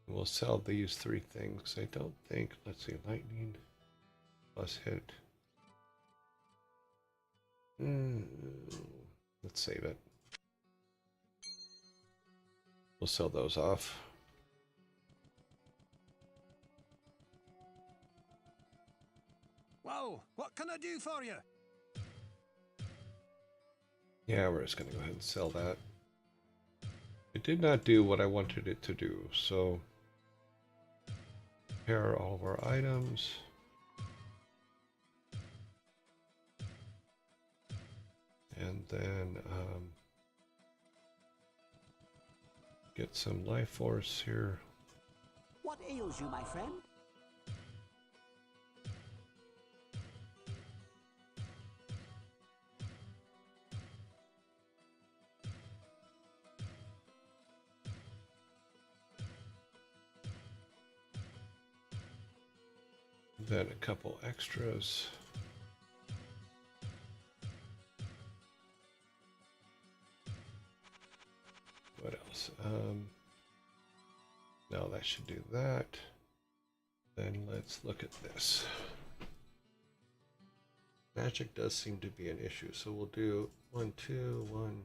We'll sell these 3 things. I don't think, let's see, lightning plus hit. Let's save it. We'll sell those off. Well, what can I do for you? Yeah, we're just going to go ahead and sell that. It did not do what I wanted it to do, so compare all of our items. And then get some life force here. What ails you, my friend? Then a couple extras. What else? No, that should do that. Then let's look at this. Magic does seem to be an issue, so we'll do 1, 2, 1,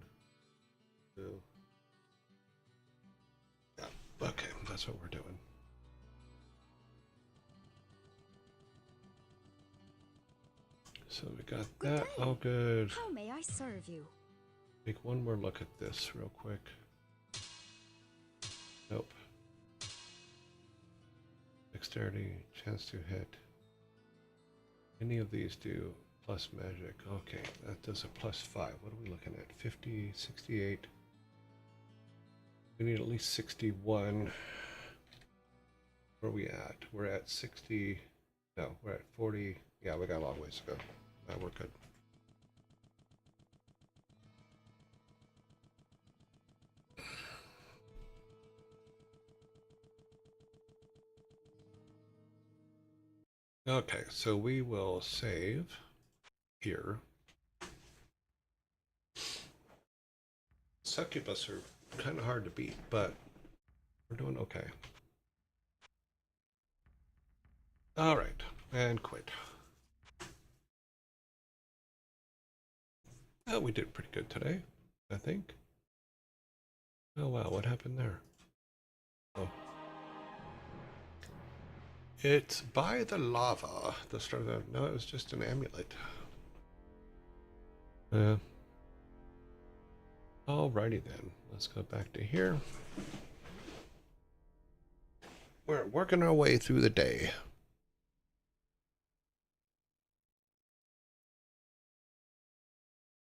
2. Yeah, okay, that's what we're doing. So we got that all good. How may I serve you? Take one more look at this real quick. Nope. Dexterity, chance to hit. Any of these do plus magic. Okay, that does a plus 5. What are we looking at? 50, 68. We need at least 61. Where are we at? We're at 60. No, we're at 40. Yeah, we got a long ways to go. We're good. Okay, so we will save here. Succubus are kind of hard to beat, but we're doing okay. All right, and quit. Oh, we did pretty good today, I think. Oh wow, what happened there? Oh. It's by the lava. The start of the, no, it was just an amulet. Alrighty then. Let's go back to here. We're working our way through the day.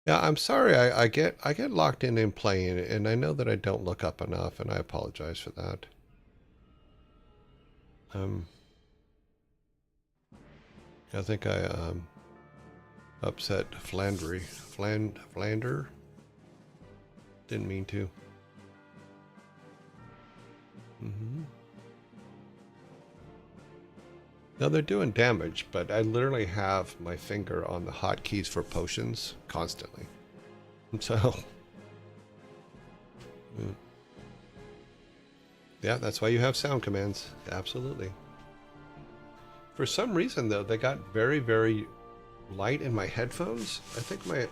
Yeah, I'm sorry. I get locked in playing, and I know that I don't look up enough, and I apologize for that. I think I upset Flander. Didn't mean to. No, they're doing damage, but I literally have my finger on the hotkeys for potions constantly. So, yeah, that's why you have sound commands. Absolutely. For some reason, though, they got very, very light in my headphones. I think I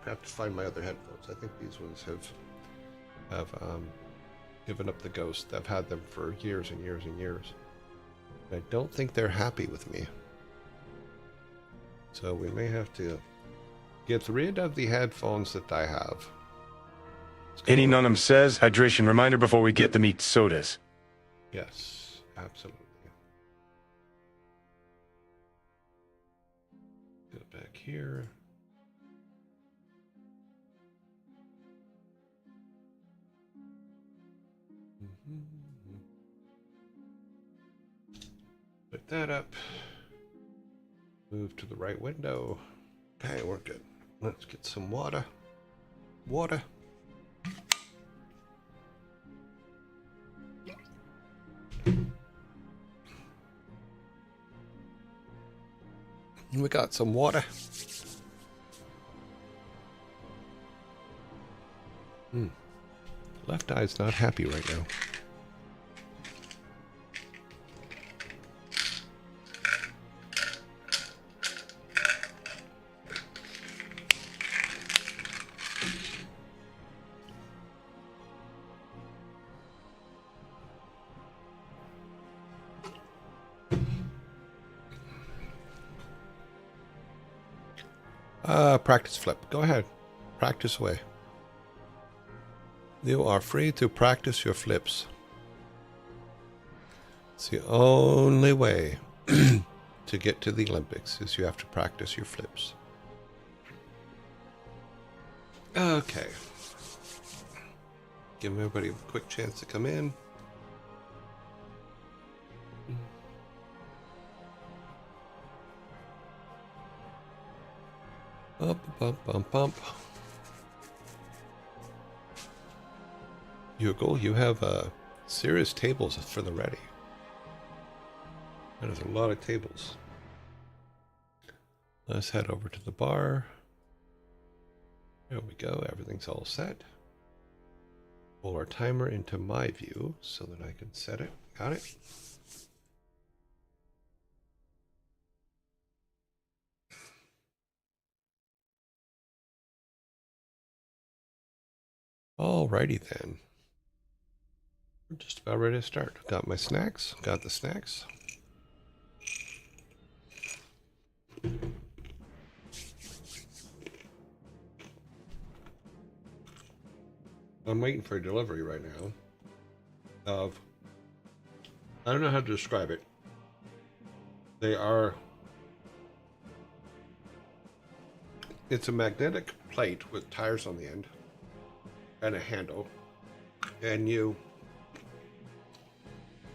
have to find my other headphones. I think these ones have given up the ghost. I've had them for years and years and years. I don't think they're happy with me. So we may have to get rid of the headphones that I have. Any Nunham says, hydration reminder before we get them eat sodas. Yes, absolutely. Go back here. Put that up. Move to the right window. Okay, we're good. Let's get some water. Water. We got some water. Left eye's not happy right now. Practice flip. Go ahead. Practice away. You are free to practice your flips. It's the only way to get to the Olympics is you have to practice your flips. Okay. Give everybody a quick chance to come in. Bump. Hugo, you have serious tables for the ready. That is a lot of tables. Let's head over to the bar. There we go. Everything's all set. Pull our timer into my view so that I can set it. Got it. Alrighty then. We're just about ready to start. Got my snacks. Got the snacks. I'm waiting for a delivery right now of, I don't know how to describe it. It's a magnetic plate with tires on the end and a handle, and you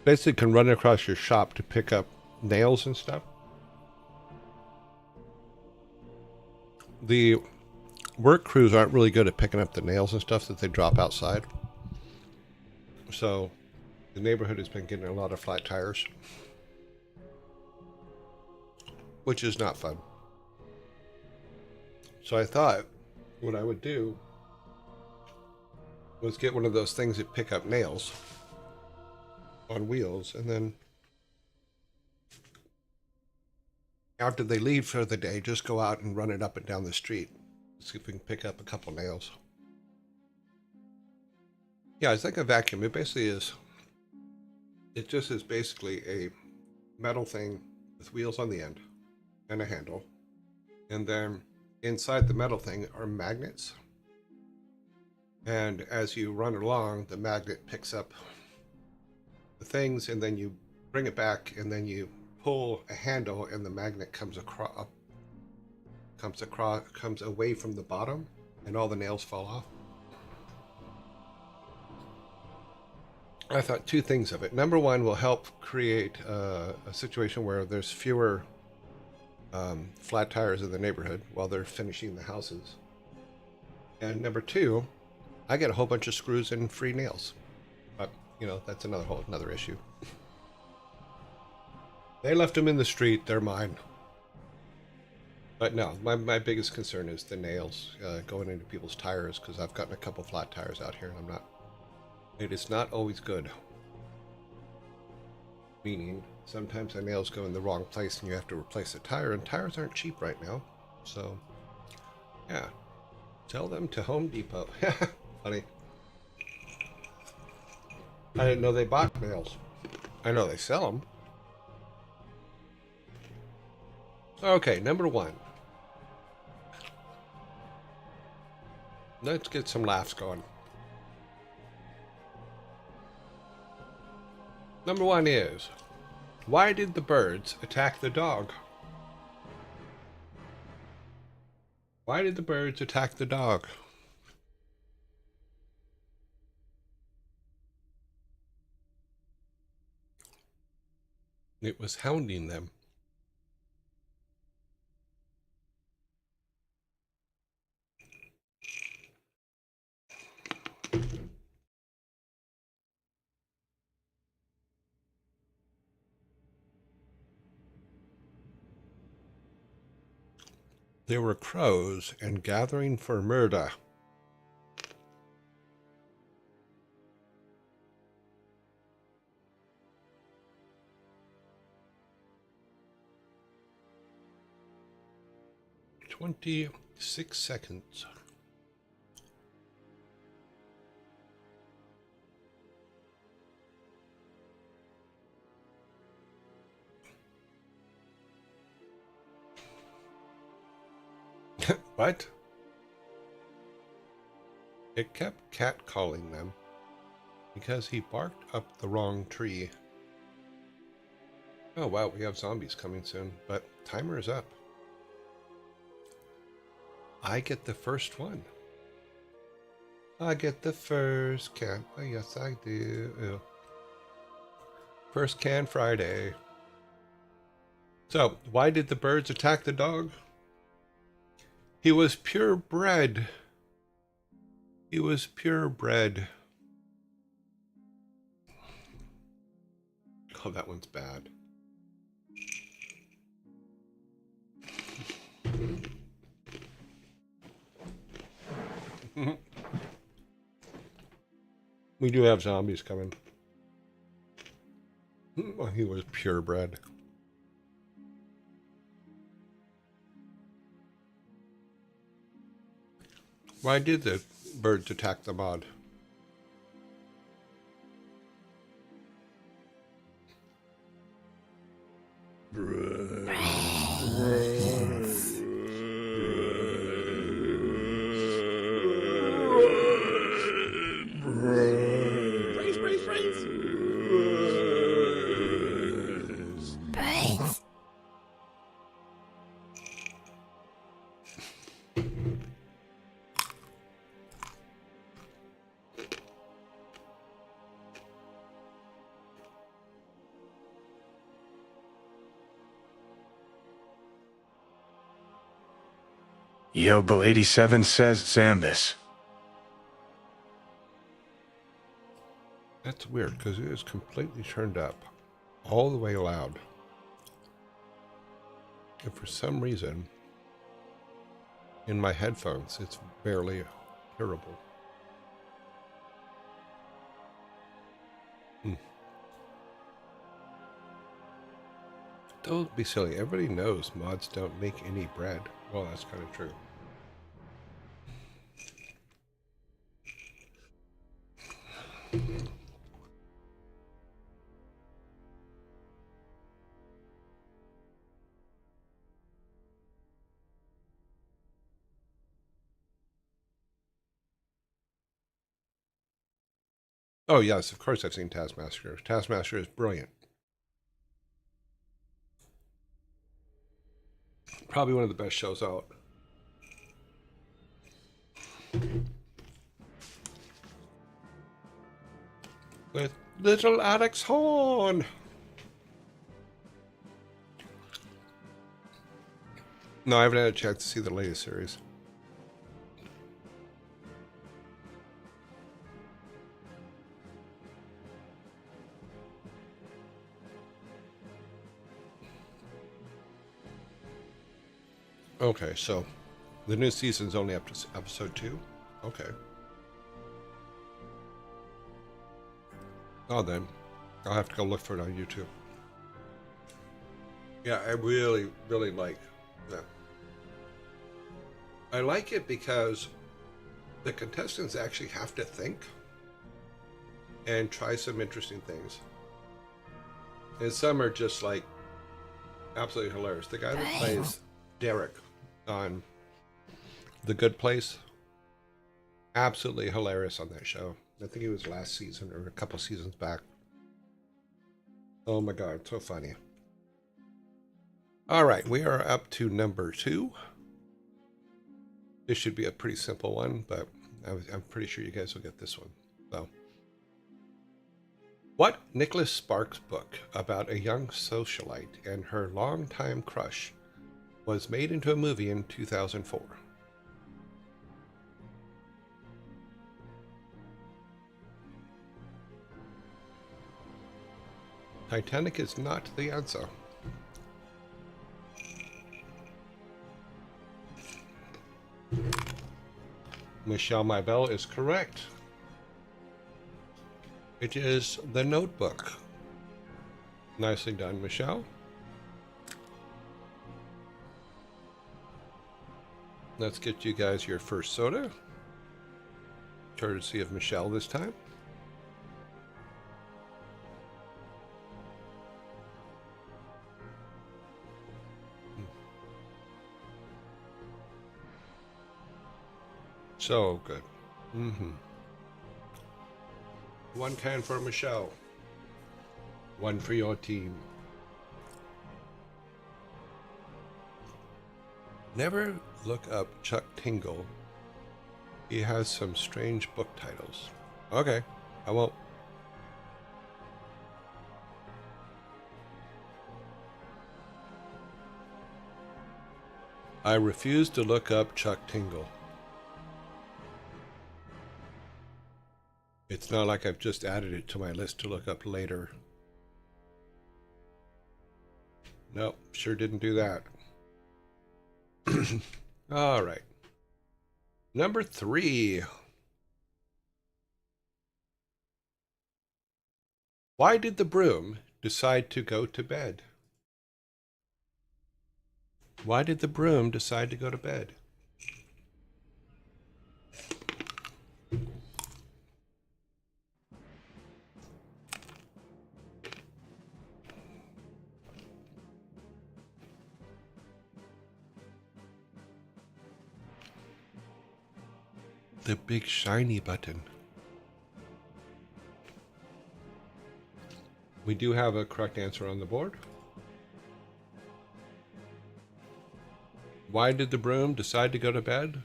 basically can run across your shop to pick up nails and stuff. The work crews aren't really good at picking up the nails and stuff that they drop outside. So the neighborhood has been getting a lot of flat tires, which is not fun. So I thought what I would do was get one of those things that pick up nails on wheels, and then after they leave for the day, just go out and run it up and down the street. See if we can pick up a couple nails. Yeah, it's like a vacuum. It just is basically metal thing with wheels on the end and a handle. And then inside the metal thing are magnets. And as you run along, the magnet picks up the things, and then you bring it back, and then you pull a handle, and the magnet comes away from the bottom, and all the nails fall off. I thought two things of it. Number one, will help create a situation where there's fewer flat tires in the neighborhood while they're finishing the houses. And number two, I get a whole bunch of screws and free nails. But, you know, that's another issue. They left them in the street. They're mine. But no, my biggest concern is the nails going into people's tires, because I've gotten a couple flat tires out here, and it is not always good. Meaning, sometimes the nails go in the wrong place and you have to replace the tire, and tires aren't cheap right now. So, yeah. Sell them to Home Depot. Funny. I didn't know they bought nails. I know they sell them. Okay, number one. Let's get some laughs going. Number one is, why did the birds attack the dog? Why did the birds attack the dog? It was hounding them. They were crows and gathering for murder. "26 seconds. What? It kept catcalling them because he barked up the wrong tree. Oh wow, we have zombies coming soon, but timer is up. I get the first one. I get the first can. Oh, yes, I do. Ew. First can Friday. So, why did the birds attack the dog? He was purebred. He was purebred. Oh, that one's bad. We do have zombies coming. Oh, he was purebred. Why did the birds attack the mod? Yobo 87 says Zambus. That's weird, because it is completely turned up. All the way loud. And for some reason, in my headphones, it's barely hearable. Don't be silly. Everybody knows mods don't make any bread. Well, that's kind of true. Oh, yes, of course I've seen Taskmaster. Taskmaster is brilliant. Probably one of the best shows out. With little Alex Horn. No, I haven't had a chance to see the latest series. Okay, so the new season's only up to episode 2? Okay. Oh, then I'll have to go look for it on YouTube. Yeah, I really, really like that. I like it because the contestants actually have to think and try some interesting things. And some are just like absolutely hilarious. The guy that plays Derek on The Good Place, absolutely hilarious on that show. I think it was last season or a couple seasons back. Oh my God, so funny. All right, we are up to number 2. This should be a pretty simple one, but I'm pretty sure you guys will get this one. So, what Nicholas Sparks book about a young socialite and her longtime crush was made into a movie in 2004? Titanic is not the answer. Michelle Mybell is correct. It is The Notebook. Nicely done, Michelle. Let's get you guys your first soda. Courtesy of Michelle this time. So good. One can for Michelle. One for your team. Never look up Chuck Tingle. He has some strange book titles. Okay, I won't. I refuse to look up Chuck Tingle. It's not like I've just added it to my list to look up later. Nope, sure didn't do that. All right. Number 3. Why did the broom decide to go to bed? Why did the broom decide to go to bed? The big shiny button. We do have a correct answer on the board. Why did the broom decide to go to bed?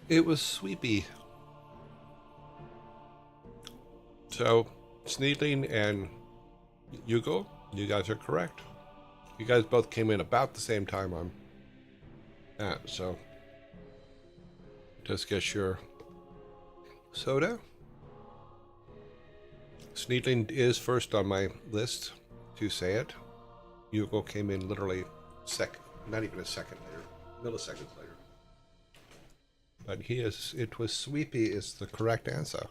It was Sweepy. So, Sneedling and Hugo, you guys are correct. You guys both came in about the same time on that, so just get your soda. Sneedling is first on my list to say it. Hugo came in literally not even a second later, milliseconds later. But it was Sweepy is the correct answer.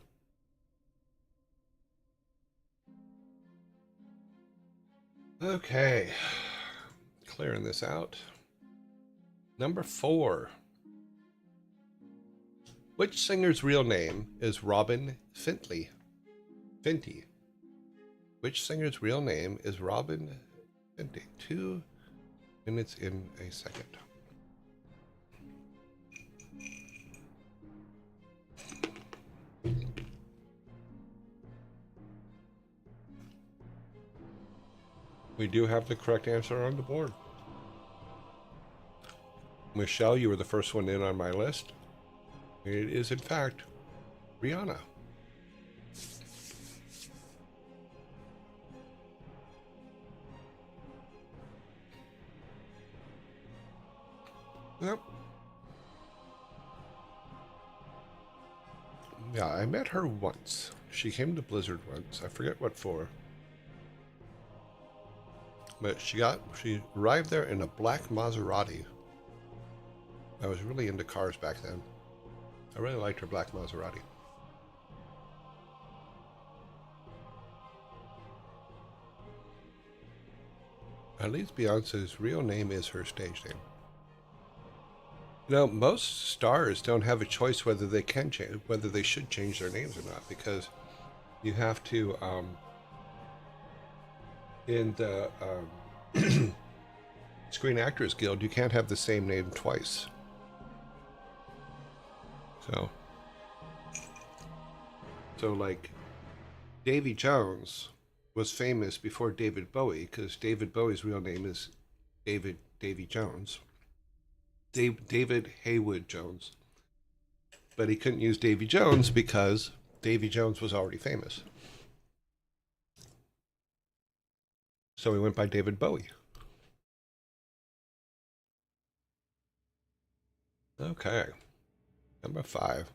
Okay, clearing this out. Number 4. Which singer's real name is Robin Fenty? Which singer's real name is Robin Fenty? 2 minutes in a second. We do have the correct answer on the board. Michelle, you were the first one in on my list. It is, in fact, Rihanna. Yep. Yeah, I met her once. She came to Blizzard once. I forget what for. But she arrived there in a black Maserati. I was really into cars back then. I really liked her black Maserati. At least Beyonce's real name is her stage name. You know, most stars don't have a choice whether they can change, whether they should change their names or not, because you have to, in the Screen Actors Guild, you can't have the same name twice. So like, Davy Jones was famous before David Bowie, because David Bowie's real name is Davy Jones. David Haywood Jones. But he couldn't use Davy Jones because Davy Jones was already famous. So he went by David Bowie. Okay. Number 5.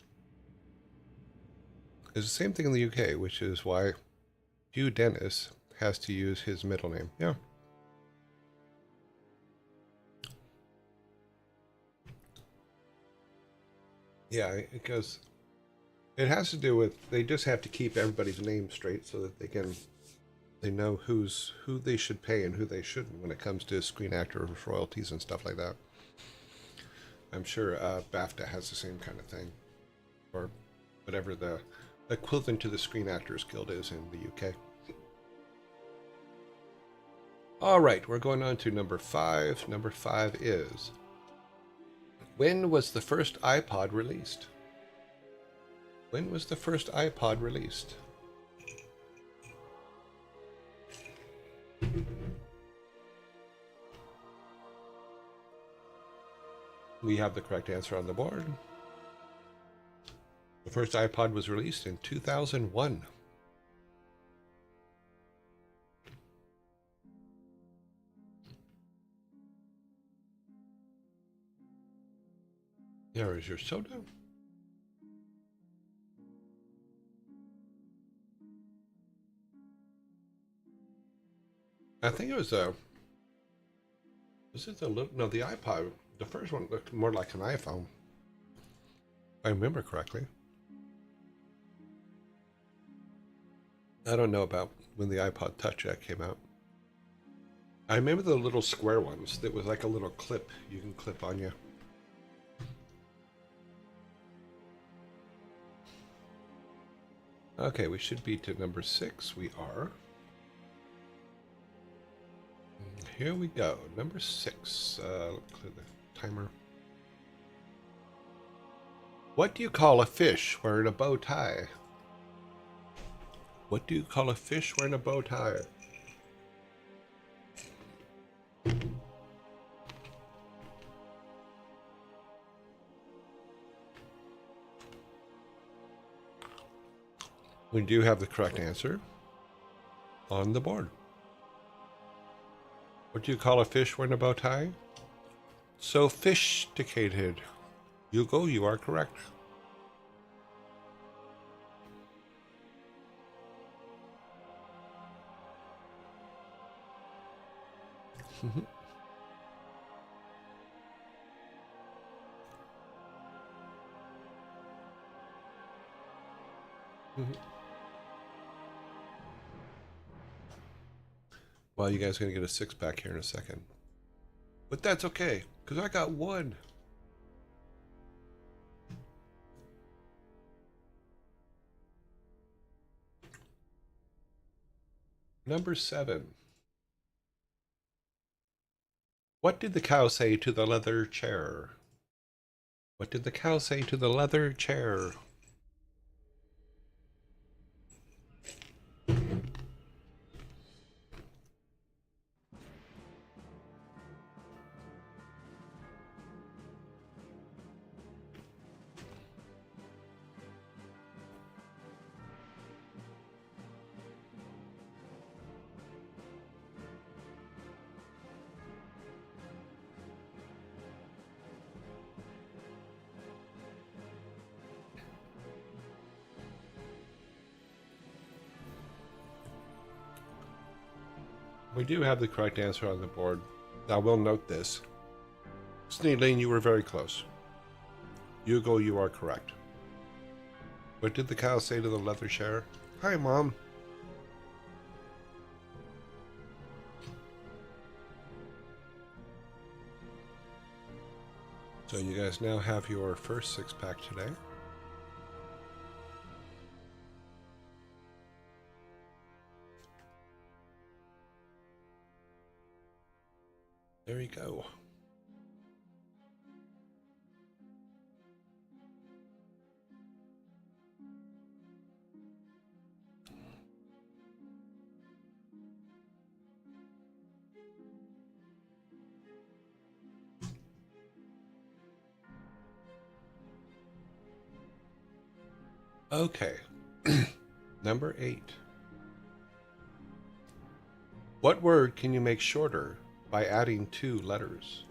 It's the same thing in the UK, which is why Hugh Dennis has to use his middle name. Yeah. Yeah, because it has to do with, they just have to keep everybody's name straight so that they know who they should pay and who they shouldn't when it comes to Screen Actors royalties and stuff like that. I'm sure BAFTA has the same kind of thing, or whatever the equivalent to the Screen Actors Guild is in the UK. All right, we're going on to number 5. Number 5 is, when was the first iPod released? When was the first iPod released? We have the correct answer on the board. The first iPod was released in 2001. There is your soda. I think it was was it the iPod? The first one looked more like an iPhone. If I remember correctly. I don't know about when the iPod Touch came out. I remember the little square ones that was like a little clip you can clip on you. Okay, we should be to number 6. We are. Here we go. Number 6. Clear the timer. What do you call a fish wearing a bow tie? What do you call a fish wearing a bow tie? We do have the correct answer on the board. What do you call a fish wearing a bow tie? Sophisticated. Hugo, you are correct. Well, you guys are going to get a 6-pack here in a second. But that's okay, because I got 1. Number 7. What did the cow say to the leather chair? What did the cow say to the leather chair? We do have the correct answer on the board. I will note this. Sneedling, you were very close. Hugo, you are correct. What did the cow say to the leather share? Hi, Mom. So you guys now have your first six-pack today. There you go. Okay. Number 8. What word can you make shorter by adding 2 letters?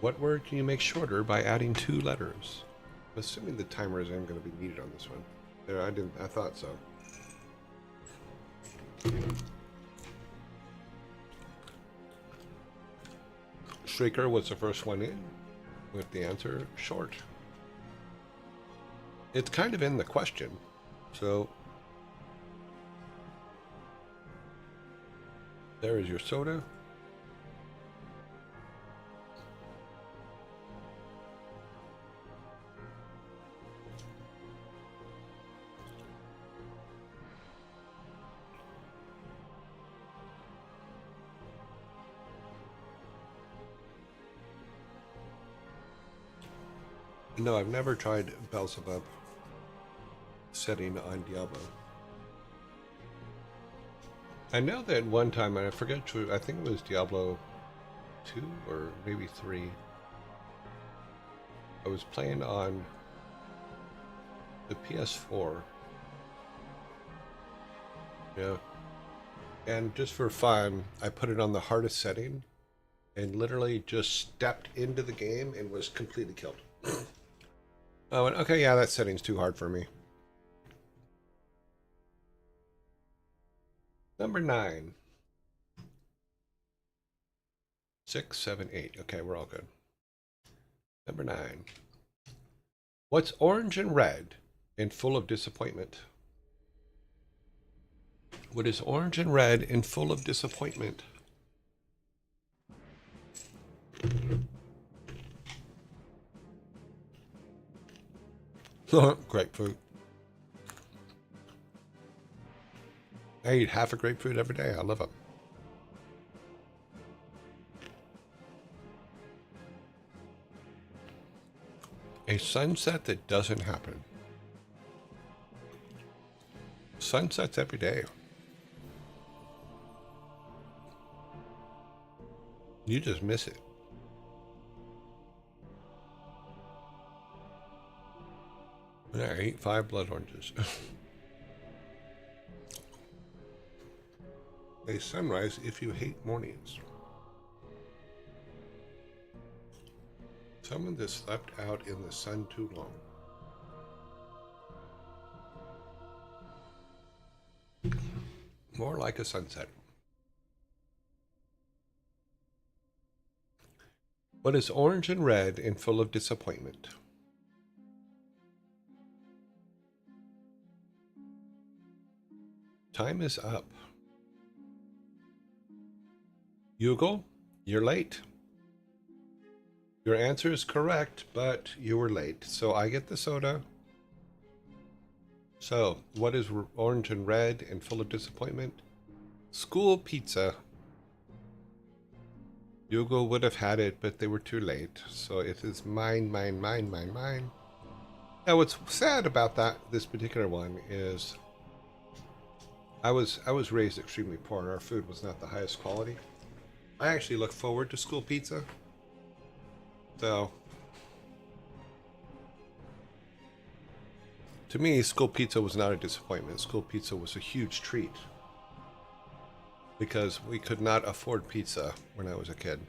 What word can you make shorter by adding 2 letters? I'm assuming the timer is going to be needed on this one. There, I thought so. Shrieker was the first one in with the answer short. It's kind of in the question, so there is your soda. No, I've never tried Beelzebub setting on Diablo. I know that one time, and I forget, I think it was Diablo 2 or maybe 3. I was playing on the PS4. Yeah. And just for fun, I put it on the hardest setting and literally just stepped into the game and was completely killed. I went, okay, yeah, that setting's too hard for me. Number 9. 6, 7, 8. Okay, we're all good. Number 9. What's orange and red and full of disappointment? What is orange and red and full of disappointment? Grapefruit. I eat half a grapefruit every day. I love them. A sunset that doesn't happen. Sunsets every day. You just miss it. And I ate 5 blood oranges. A sunrise if you hate mornings. Someone that slept out in the sun too long. More like a sunset. What is orange and red and full of disappointment? Time is up. Hugo, you're late. Your answer is correct, but you were late. So I get the soda. So, what is orange and red and full of disappointment? School pizza. Hugo would have had it, but they were too late. So it is mine, mine, mine, mine, mine. Now, what's sad about this particular one is I was raised extremely poor, and our food was not the highest quality. I actually look forward to school pizza. So, to me, school pizza was not a disappointment. School pizza was a huge treat because we could not afford pizza when I was a kid.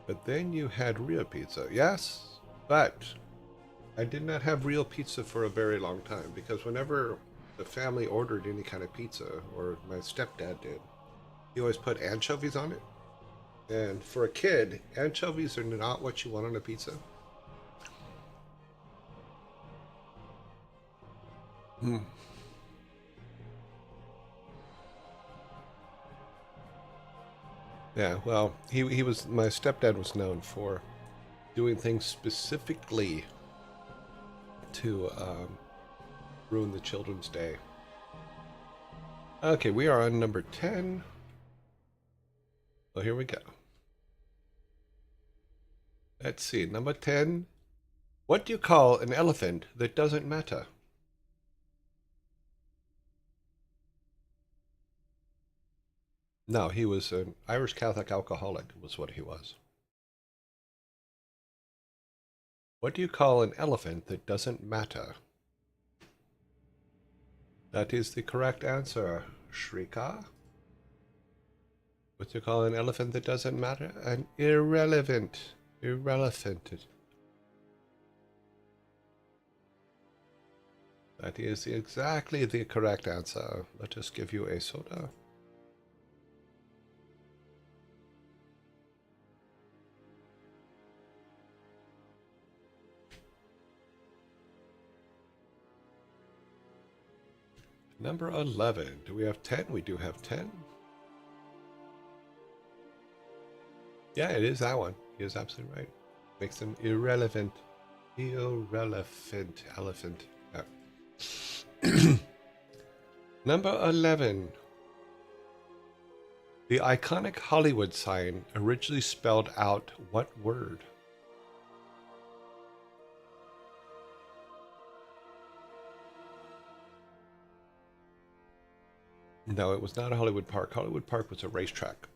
But then you had real pizza. Yes, but I did not have real pizza for a very long time because whenever the family ordered any kind of pizza, or my stepdad did, he always put anchovies on it. And for a kid, anchovies are not what you want on a pizza. Hmm. Yeah, well, he was, my stepdad was known for doing things specifically to ruin the children's day. Okay, we are on number 10. Well, here we go. Let's see, number 10. What do you call an elephant that doesn't matter? No, he was an Irish Catholic alcoholic, was what he was. What do you call an elephant that doesn't matter? That is the correct answer, Shrika. What do you call an elephant that doesn't matter? An irrelevant. Irrelevant. That is exactly the correct answer. Let us give you a soda. Number 11. Do we have 10? We do have 10. Yeah, it is that one. He is absolutely right. Makes them irrelevant. Irrelevant elephant. Yeah. Number 11. The iconic Hollywood sign originally spelled out what word? No, it was not a Hollywood Park. Hollywood Park was a racetrack.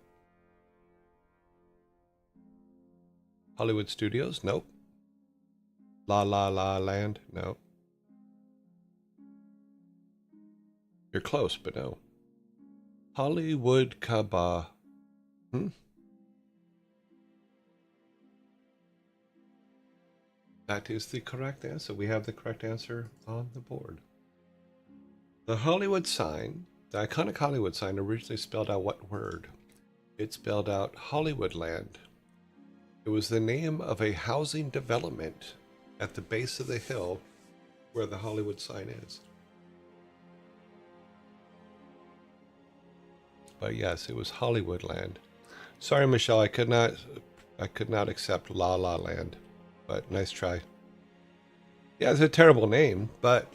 Hollywood Studios? Nope. La La La Land? No. You're close, but no. Hollywood Kaba. That is the correct answer. We have the correct answer on the board. The Hollywood sign, the iconic Hollywood sign, originally spelled out what word? It spelled out Hollywoodland. It was the name of a housing development at the base of the hill where the Hollywood sign is. But yes, it was Hollywoodland. Sorry, Michelle, I could not accept La La Land, but nice try. Yeah, it's a terrible name, but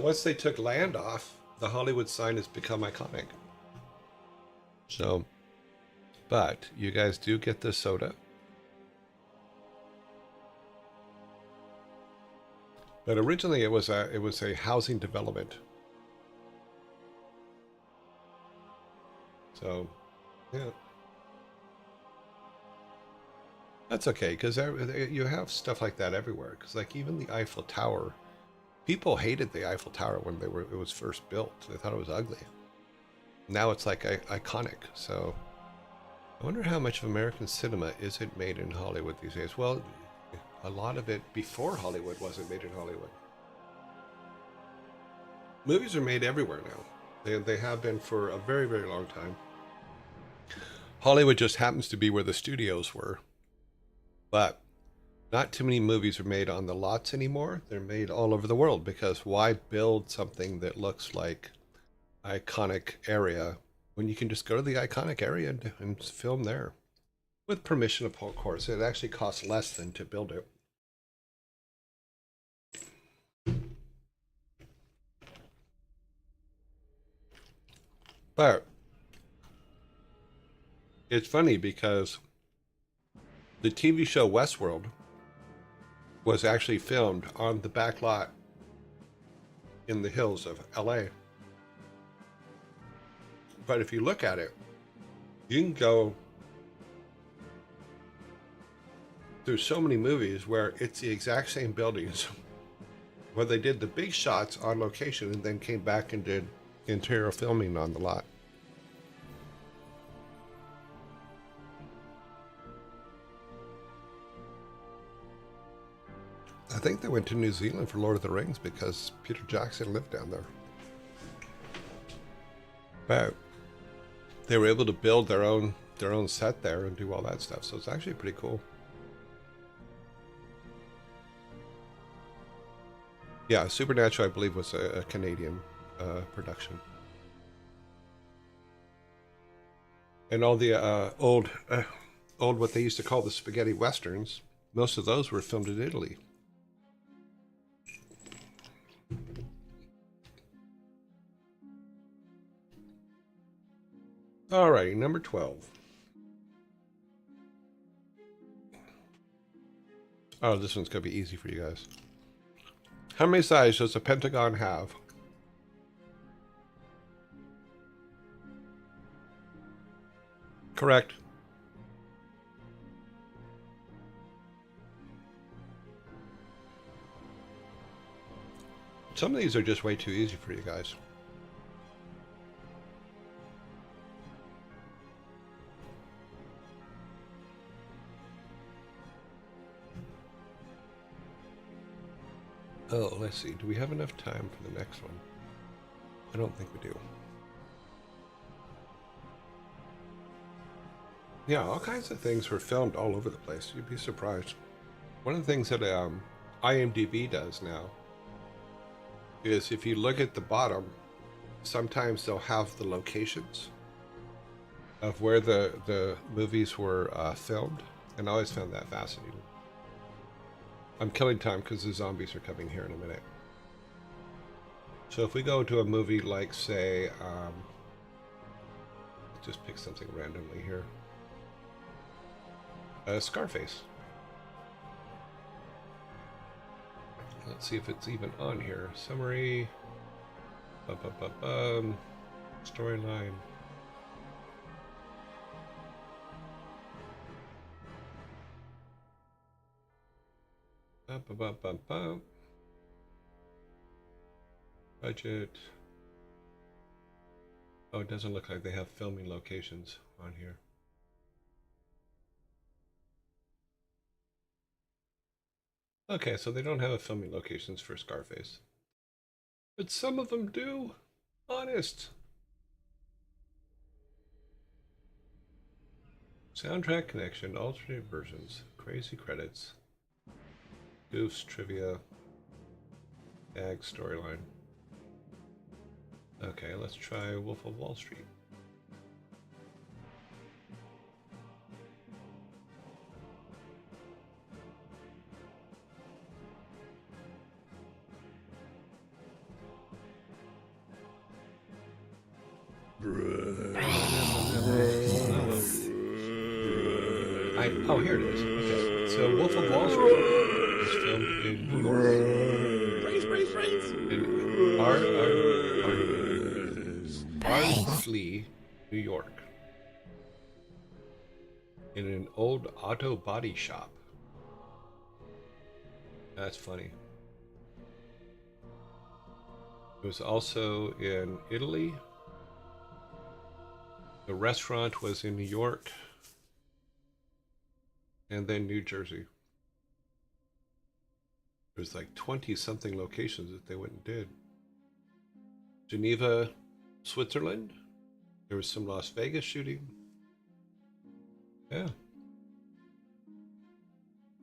once they took land off, the Hollywood sign has become iconic. So, but you guys do get the soda. But originally it was a housing development. So, yeah. That's okay, because you have stuff like that everywhere. Because like even the Eiffel Tower, people hated the Eiffel Tower when it was first built. They thought it was ugly. Now it's like iconic. So I wonder how much of American cinema isn't made in Hollywood these days. Well, a lot of it before Hollywood wasn't made in Hollywood. Movies are made everywhere now. They have been for a very, very long time. Hollywood just happens to be where the studios were. But not too many movies are made on the lots anymore. They're made all over the world, because why build something that looks like iconic area when you can just go to the iconic area and film there? With permission, of course. It actually costs less than to build it. But it's funny because the TV show Westworld was actually filmed on the back lot in the hills of LA. But if you look at it, you can go through so many movies where it's the exact same buildings, where they did the big shots on location and then came back and did interior filming on the lot. I think they went to New Zealand for Lord of the Rings because Peter Jackson lived down there. But they were able to build their own set there and do all that stuff. So it's actually pretty cool. Yeah, Supernatural, I believe, was a Canadian production. And all the old what they used to call the spaghetti westerns, most of those were filmed in Italy. Alrighty, number 12. Oh, this one's going to be easy for you guys. How many sides does a pentagon have? Correct. Some of these are just way too easy for you guys. Oh, let's see. Do we have enough time for the next one? I don't think we do. Yeah, all kinds of things were filmed all over the place. You'd be surprised. One of the things that IMDb does now is if you look at the bottom, sometimes they'll have the locations of where the movies were filmed, and I always found that fascinating. I'm killing time because the zombies are coming here in a minute. So if we go to a movie like, say, just pick something randomly here. Scarface. Let's see if it's even on here. Summary. Storyline. Budget. Oh, it doesn't look like they have filming locations on here. Okay, so they don't have filming locations for Scarface. But some of them do. Honest. Soundtrack connection, alternate versions, crazy credits, goofs, trivia, gag, storyline. Okay, let's try Wolf of Wall Street. Oh, here it is. Okay, so Wolf of Wall Street was filmed in New York. In Ardsley, New York. In an old auto body shop. That's funny. It was also in Italy. The restaurant was in New York. And then New Jersey. There's like 20-something locations that they went and did. Geneva, Switzerland. There was some Las Vegas shooting. Yeah.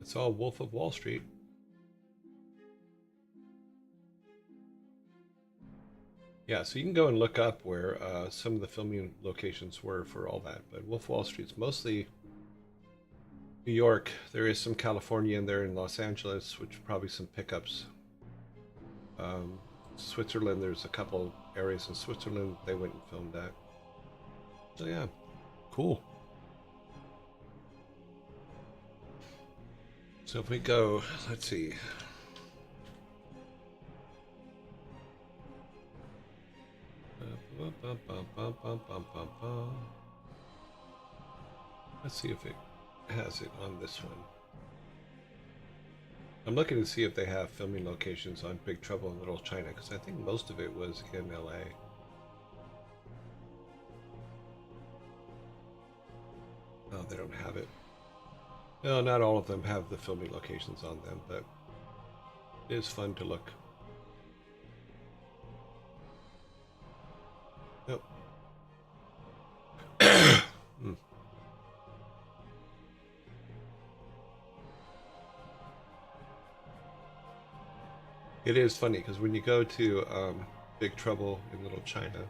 It's all Wolf of Wall Street. Yeah, so you can go and look up where some of the filming locations were for all that. But Wolf of Wall Street's mostly New York. There is some California in there, in Los Angeles, which probably some pickups. Switzerland, there's a couple areas in Switzerland they went and filmed that. So yeah, cool. So if we go, let's see. Let's see if it has it on this one. I'm looking to see if they have filming locations on Big Trouble in Little China, because I think most of it was in LA. Oh, they don't have it. No, not all of them have the filming locations on them, but It is fun to look. Yep. Mm. It is funny because when you go to Big Trouble in Little China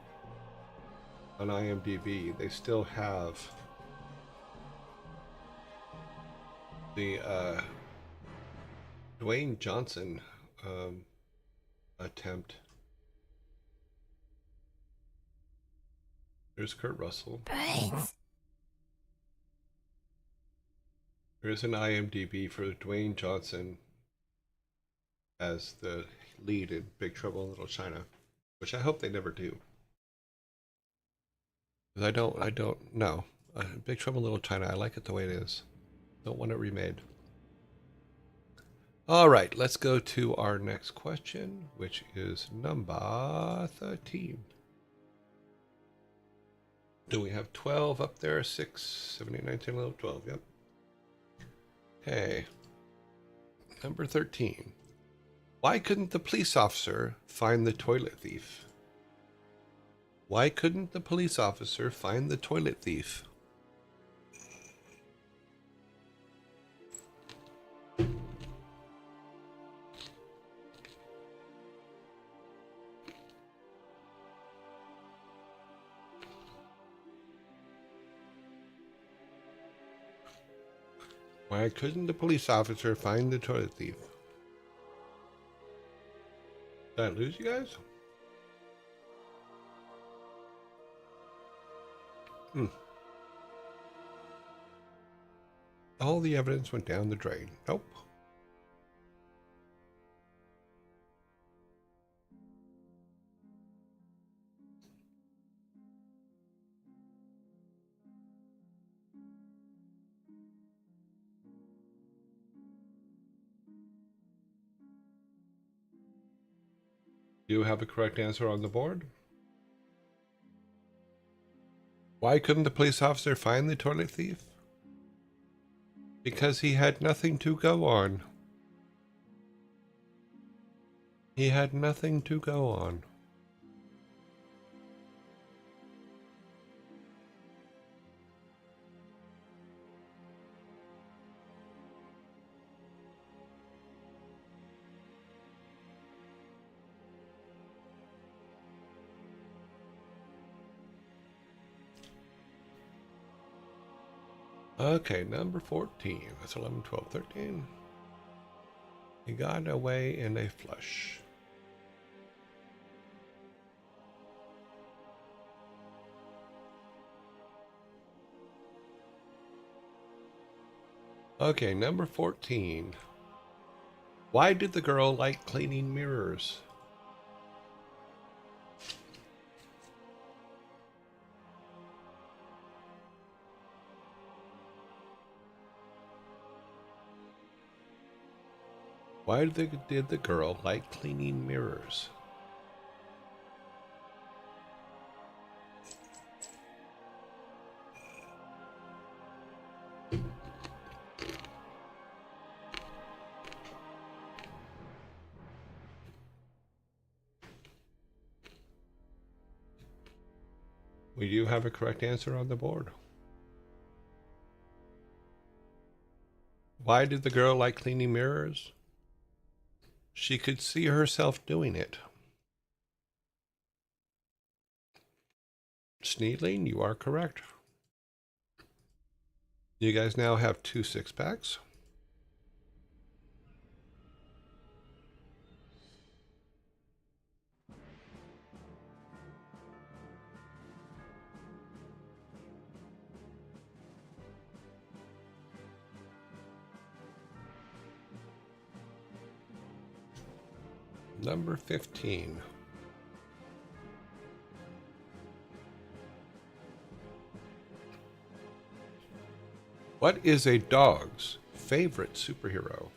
on IMDb, they still have the Dwayne Johnson attempt. There's Kurt Russell. There's an IMDb for Dwayne Johnson as the lead in Big Trouble in Little China, which I hope they never do. Because I don't know. Big Trouble in Little China, I like it the way it is. Don't want it remade. All right, let's go to our next question, which is number 13. Do we have 12 up there? 6, 7, 8, 9, 10, 11, 12. Yep. Okay. Number 13. Why couldn't the police officer find the toilet thief? Why couldn't the police officer find the toilet thief? Why couldn't the police officer find the toilet thief? Did I lose you guys? All the evidence went down the drain. Nope. Do you have a correct answer on the board? Why couldn't the police officer find the toilet thief? Because he had nothing to go on. He had nothing to go on. Okay, number 14. That's 11, 12, 13. He got away in a flush. Okay, number 14. Why did the girl like cleaning mirrors? Why did the girl like cleaning mirrors? We do have a correct answer on the board. Why did the girl like cleaning mirrors? She could see herself doing it. Sneedling, you are correct. You guys now have 2 6-packs. Number 15. What is a dog's favorite superhero?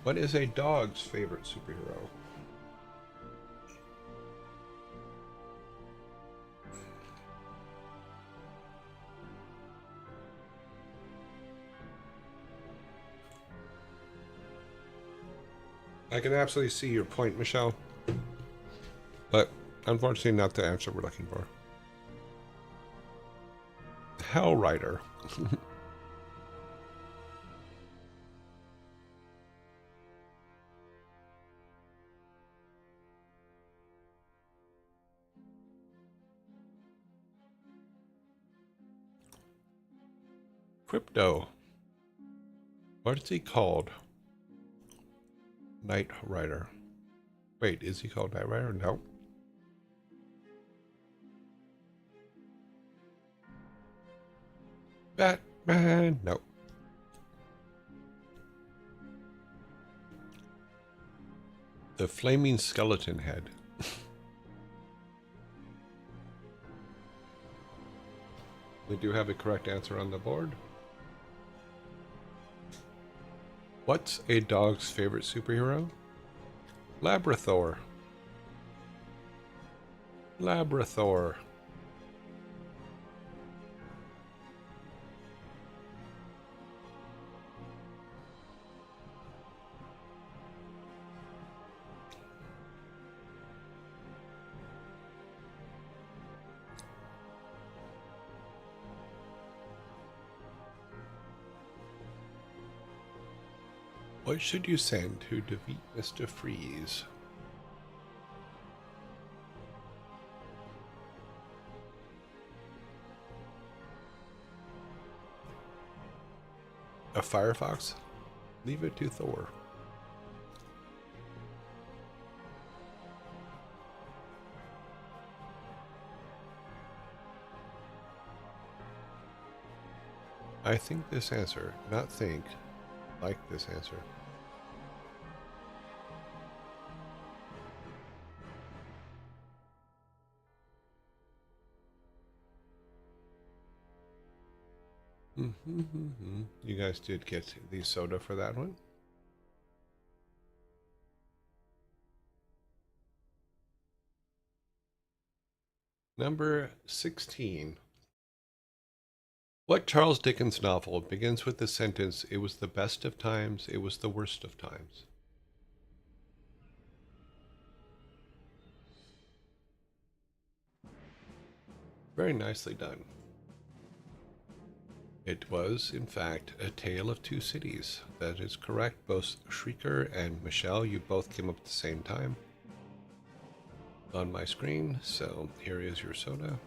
What is a dog's favorite superhero? I can absolutely see your point, Michelle. But unfortunately not the answer we're looking for. Hell Rider. Crypto. What is he called? Knight Rider. Wait, is he called Knight Rider? No. Batman. No. The Flaming Skeleton Head. We do have a correct answer on the board. What's a dog's favorite superhero? Labrathor. Labrathor. What should you send to defeat Mr. Freeze? A Firefox? Leave it to Thor. I think this answer, not think, like this answer. You guys did get the soda for that one. Number 16. What Charles Dickens novel begins with the sentence, "It was the best of times, it was the worst of times"? Very nicely done. It was, in fact, A Tale of Two Cities. That is correct. Both Shrieker and Michelle, you both came up at the same time on my screen. So here is your soda.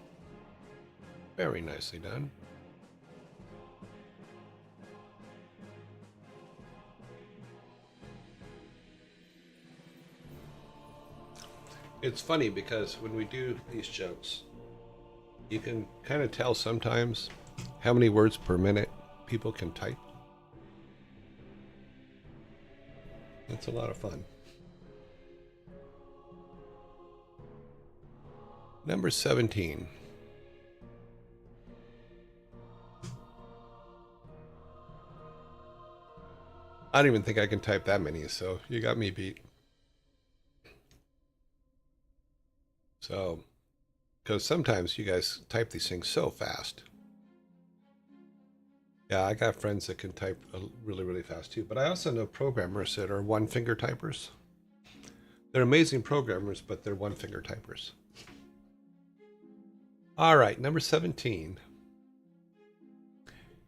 Very nicely done. It's funny because when we do these jokes, you can kind of tell sometimes how many words per minute people can type. It's a lot of fun. Number 17. I don't even think I can type that many, so you got me beat. So, because sometimes you guys type these things so fast. Yeah, I got friends that can type really, really fast too. But I also know programmers that are one-finger typers. They're amazing programmers, but they're one-finger typers. All right, number 17.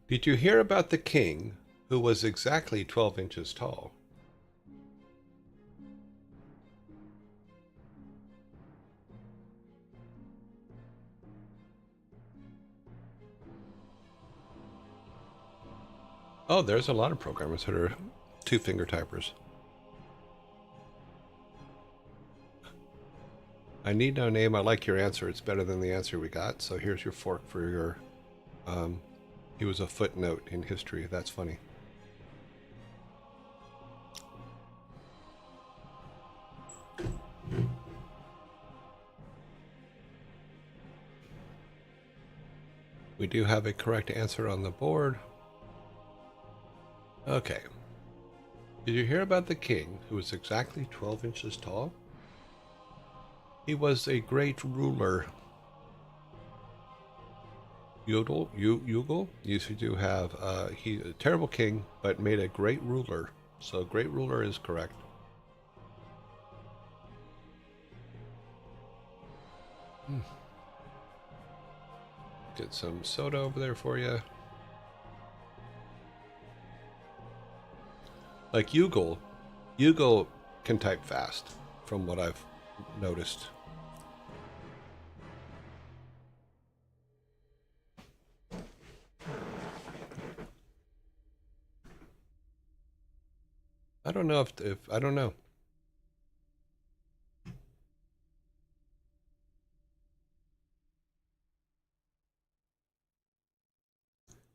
Did you hear about the king who was exactly 12 inches tall? Oh, there's a lot of programmers that are two-finger typers. I need no name. I like your answer. It's better than the answer we got. So here's your fork for your... he was a footnote in history. That's funny. We do have a correct answer on the board. Okay. Did you hear about the king who was exactly 12 inches tall? He was a great ruler. Yodel, Yugel used to have, he a terrible king, but made a great ruler. So great ruler is correct. Get some soda over there for you. Like Yugal can type fast, from what I've noticed. I don't know if I don't know.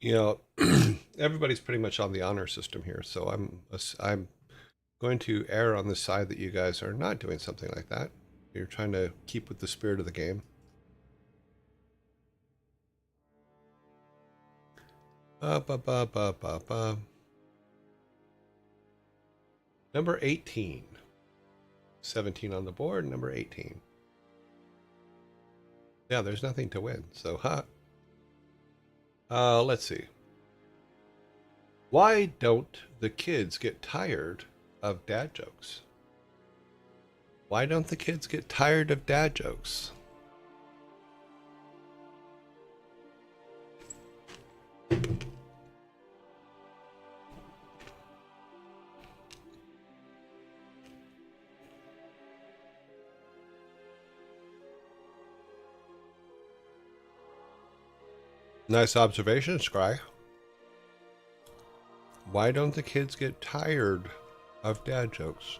You know, everybody's pretty much on the honor system here, so I'm going to err on the side that you guys are not doing something like that. You're trying to keep with the spirit of the game. Number 18. 17 on the board, number 18. Yeah, there's nothing to win, so let's see. Why don't the kids get tired of dad jokes? Why don't the kids get tired of dad jokes? Nice observation, Scry. Why don't the kids get tired of dad jokes?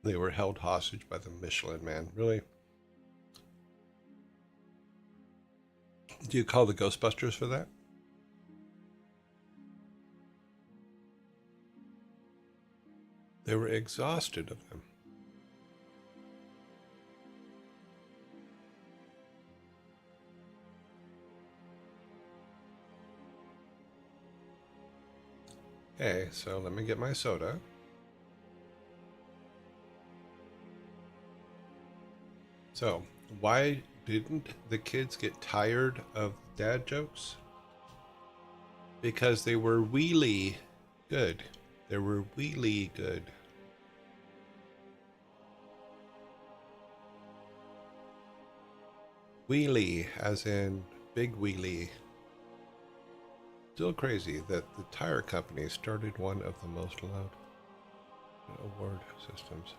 They were held hostage by the Michelin Man. Really? Do you call the Ghostbusters for that? They were exhausted of them. Okay, so let me get my soda. So, why didn't the kids get tired of dad jokes? Because they were really good. They were really good. Wheelie, as in big wheelie. Still crazy that the tire company started one of the most loud award systems.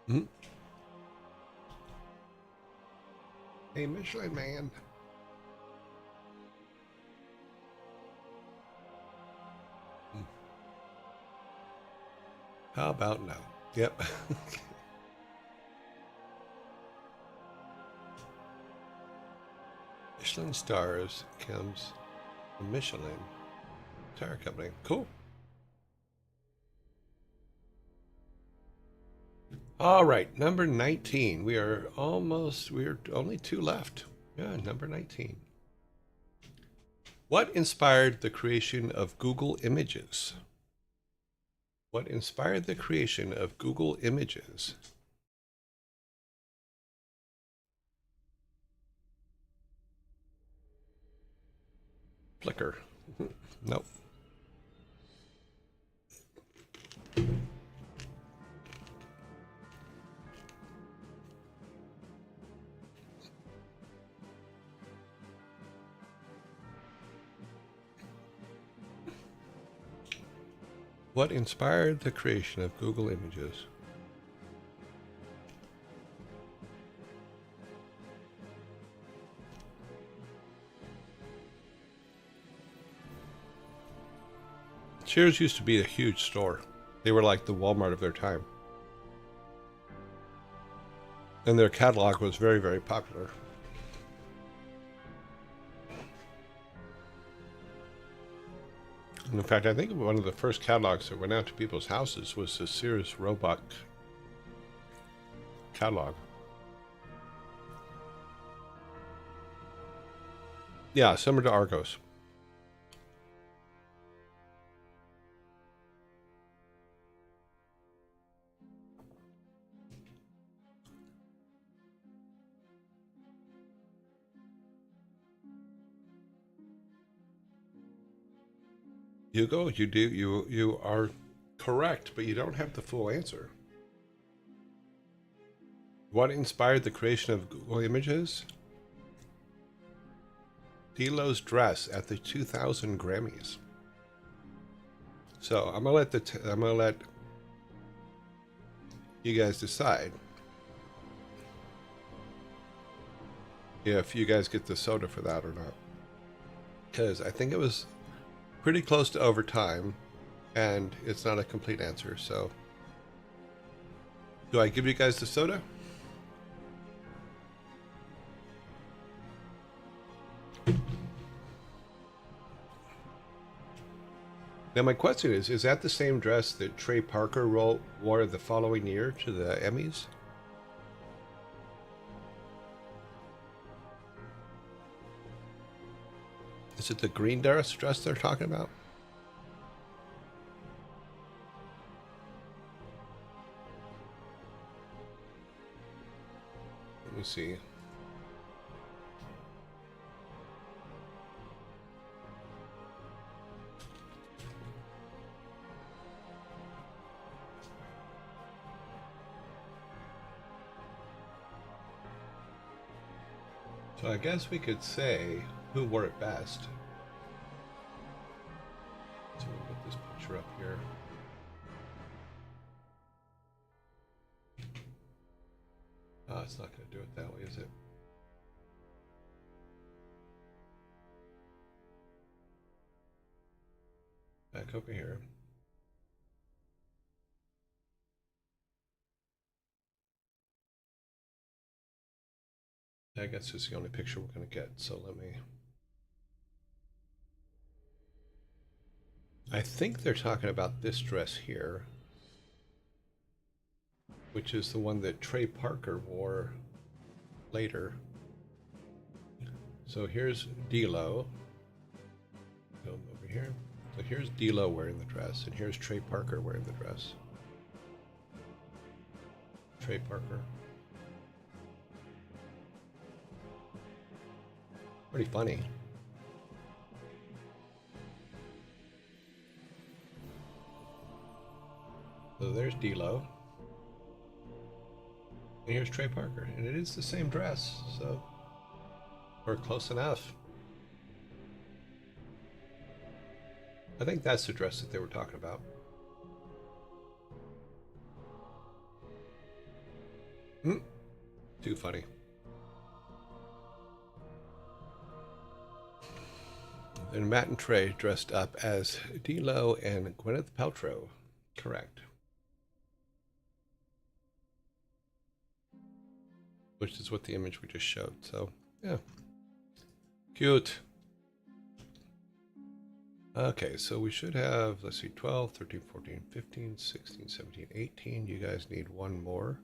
Hmm? Hey, Michelin Man. How about now? Yep. Michelin stars comes from Michelin Tire Company. Cool. All right, number 19. We're only two left. Yeah, number 19. What inspired the creation of Google Images? What inspired the creation of Google Images? Flickr. Nope. What inspired the creation of Google Images? Sears used to be a huge store. They were like the Walmart of their time. And their catalog was very, very popular. And in fact, I think one of the first catalogs that went out to people's houses was the Sears Roebuck catalog. Yeah, similar to Argos. Hugo, you are correct, but you don't have the full answer. What inspired the creation of Google Images? D-Lo's dress at the 2000 Grammys. So I'm gonna let you guys decide if you guys get the soda for that or not, because I think it was pretty close to overtime, and it's not a complete answer. So, do I give you guys the soda? Now my question is that the same dress that Trey Parker wore the following year to the Emmys? Is it the green dress they're talking about? Let me see. So I guess we could say who wore it best. So we'll put this picture up here. Oh, it's not going to do it that way, is it? Back over here. I guess it's the only picture we're going to get, so let me... I think they're talking about this dress here, which is the one that Trey Parker wore later. So here's D-Lo. Go over here. So here's D-Lo wearing the dress, and here's Trey Parker wearing the dress. Trey Parker. Pretty funny. So there's D-Lo. And here's Trey Parker. And it is the same dress, so we're close enough. I think that's the dress that they were talking about. Too funny. And Matt and Trey dressed up as D-Lo and Gwyneth Paltrow. Correct. Which is what the image we just showed. So, yeah. Cute. Okay, so we should have, let's see, 12, 13, 14, 15, 16, 17, 18. You guys need one more.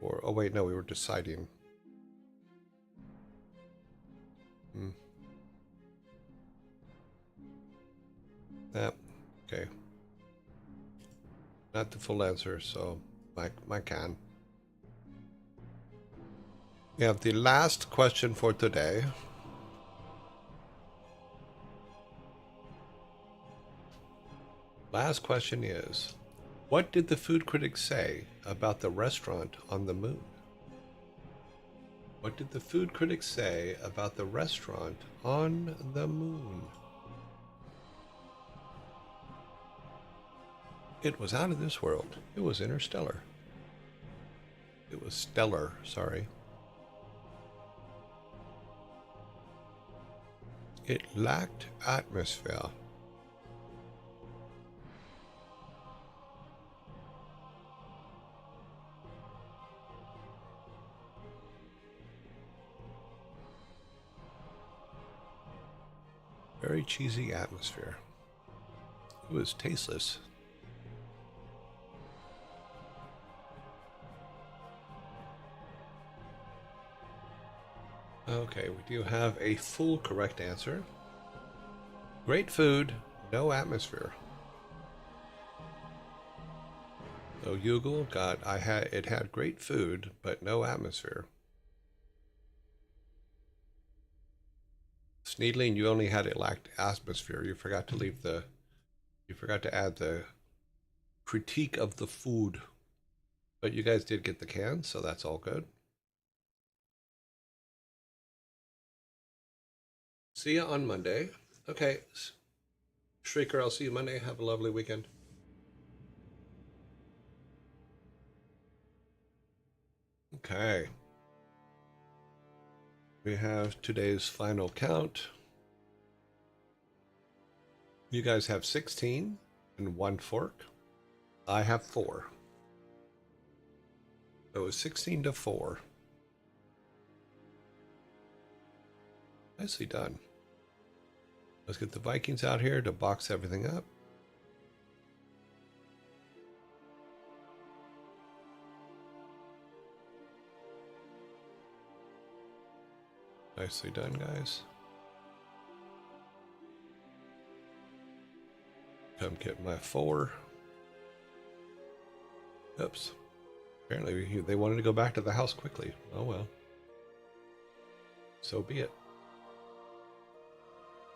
Or, oh wait, no, we were deciding. Okay. Not the full answer, so my can. We have the last question for today. Last question is, what did the food critics say about the restaurant on the moon? What did the food critics say about the restaurant on the moon? It was out of this world. It was interstellar. It was stellar, sorry. It lacked atmosphere. Very cheesy atmosphere. It was tasteless. Okay, we do have a full correct answer. Great food, no atmosphere. So Yugal got it had great food, but no atmosphere. Sneedling, you only had it lacked atmosphere. You forgot to leave the. You forgot to add the critique of the food. But you guys did get the cans, so that's all good. See you on Monday. Okay. Shrieker, I'll see you Monday. Have a lovely weekend. Okay. We have today's final count. You guys have 16 and 1 fork. I have 4. So it was 16 to 4. Nicely done. Let's get the Vikings out here to box everything up. Nicely done, guys. Come get my 4. Oops. Apparently they wanted to go back to the house quickly. Oh well. So be it.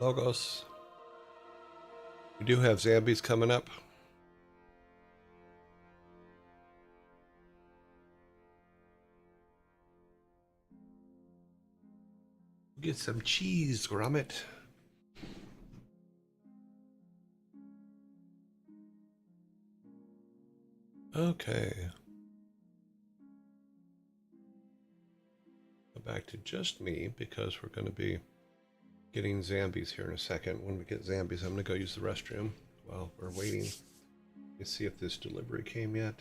Logos. We do have zombies coming up. Get some cheese, Gromit. Okay. Go back to just me because we're going to be getting zombies here in a second. When we get zombies, I'm going to go use the restroom while we're waiting. Let's see if this delivery came yet.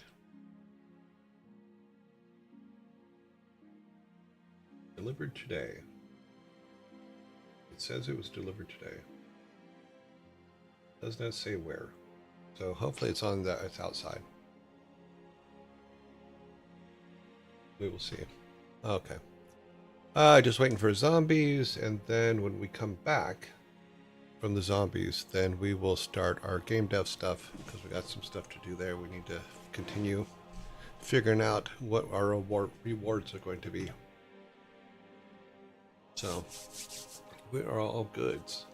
Delivered today. It says it was delivered today. Does not say where. So hopefully it's on the, it's outside. We will see. Okay. Just waiting for zombies, and then when we come back from the zombies, then we will start our game dev stuff, because we got some stuff to do there. We need to continue figuring out what our rewards are going to be. So, we are all goods.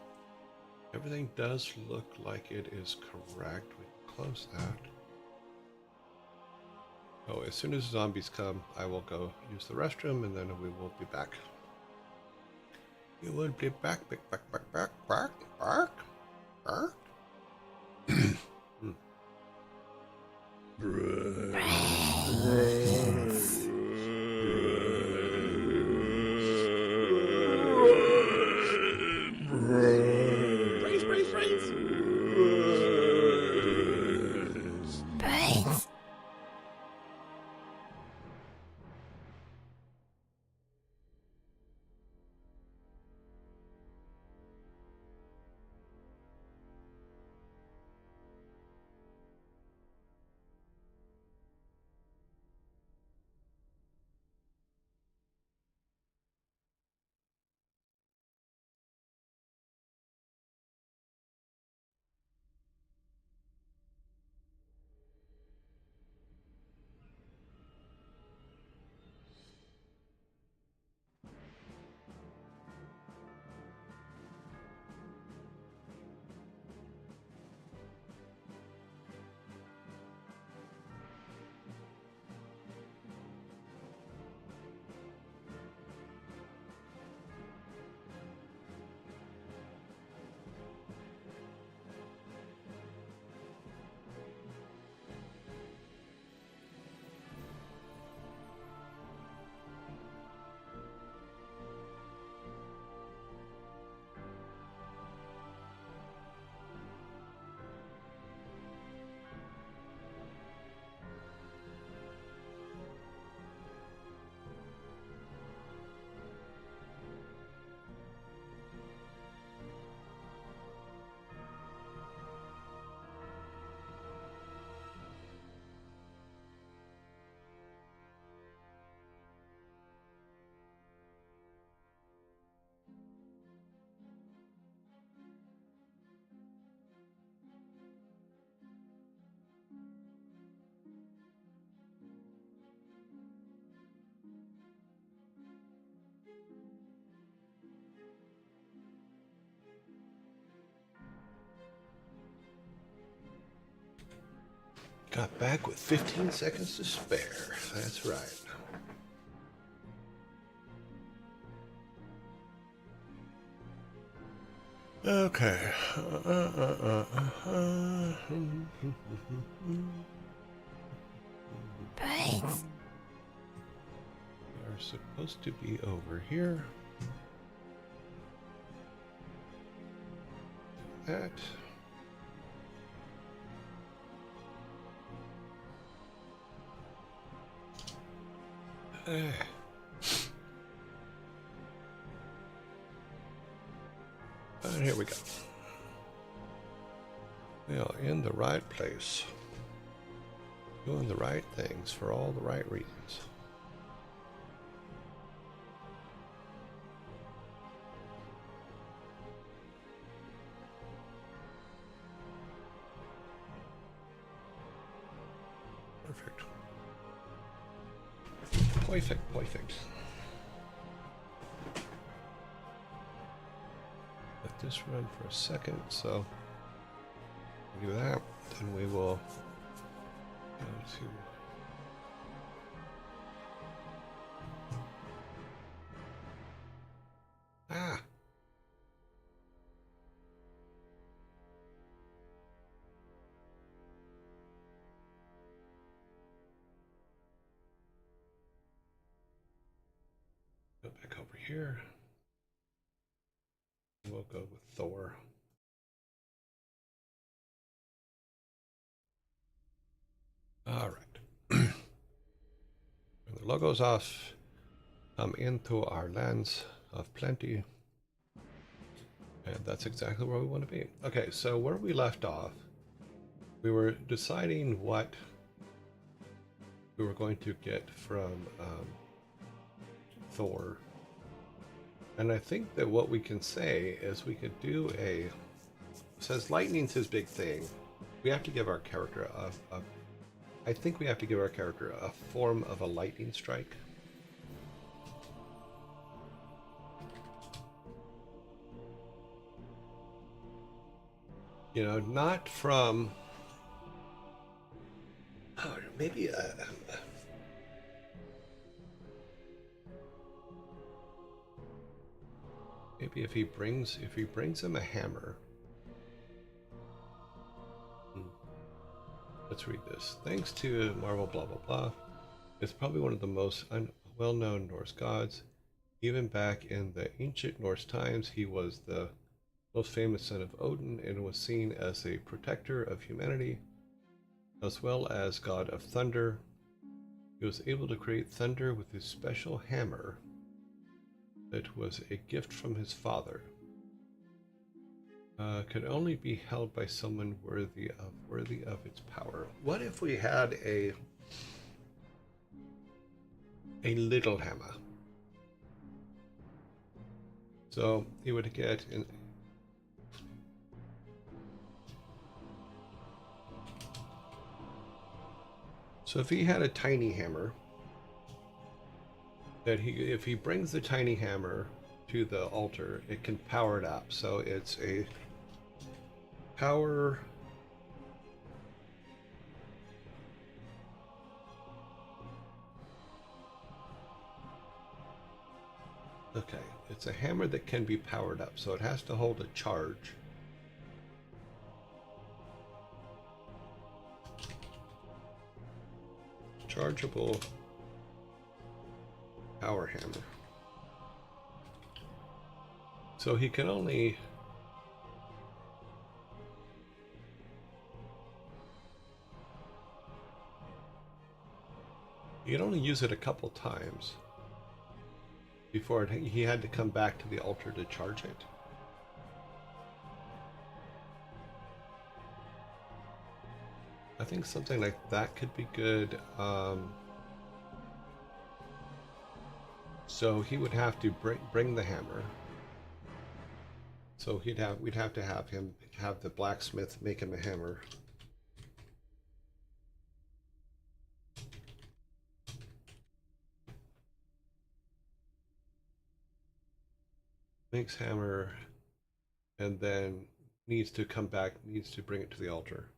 Everything does look like it is correct. We can close that. Oh, as soon as zombies come, I will go use the restroom, and then we will be back. You will be back, back. Got back with 15 seconds to spare. That's right. Okay. Brains. We are supposed to be over here. That. And here we go. We are in the right place. Doing the right things for all the right reasons. Perfect. Perfect, perfect. Let this run for a second, so do that, then we will go to go back over here. We'll go with Thor. All right. When the logo's off, come into our lands of plenty. And that's exactly where we want to be. Okay, so where we left off, we were deciding what we were going to get from Thor. And I think that what we can say is we could do a... Says lightning's his big thing. We have to give our character I think we have to give our character a form of a lightning strike. You know, not from... Oh, maybe maybe if he brings him a hammer. Let's read this. Thanks to Marvel blah blah blah. It's probably one of the most well-known Norse gods. Even back in the ancient Norse times, he was the most famous son of Odin and was seen as a protector of humanity, as well as god of thunder. He was able to create thunder with his special hammer that was a gift from his father. Could only be held by someone worthy of its power. What if we had a little hammer? So he would get in. So if he had a tiny hammer, that if he brings the tiny hammer to the altar, it can power it up. So it's a power. Okay, it's a hammer that can be powered up, so it has to hold a charge. Chargeable power hammer. So he can only... He could only use it a couple times before he had to come back to the altar to charge it. I think something like that could be good. So he would have to bring the hammer. So we'd have to have the blacksmith make him a hammer. Makes hammer, and then needs to come back, needs to bring it to the altar.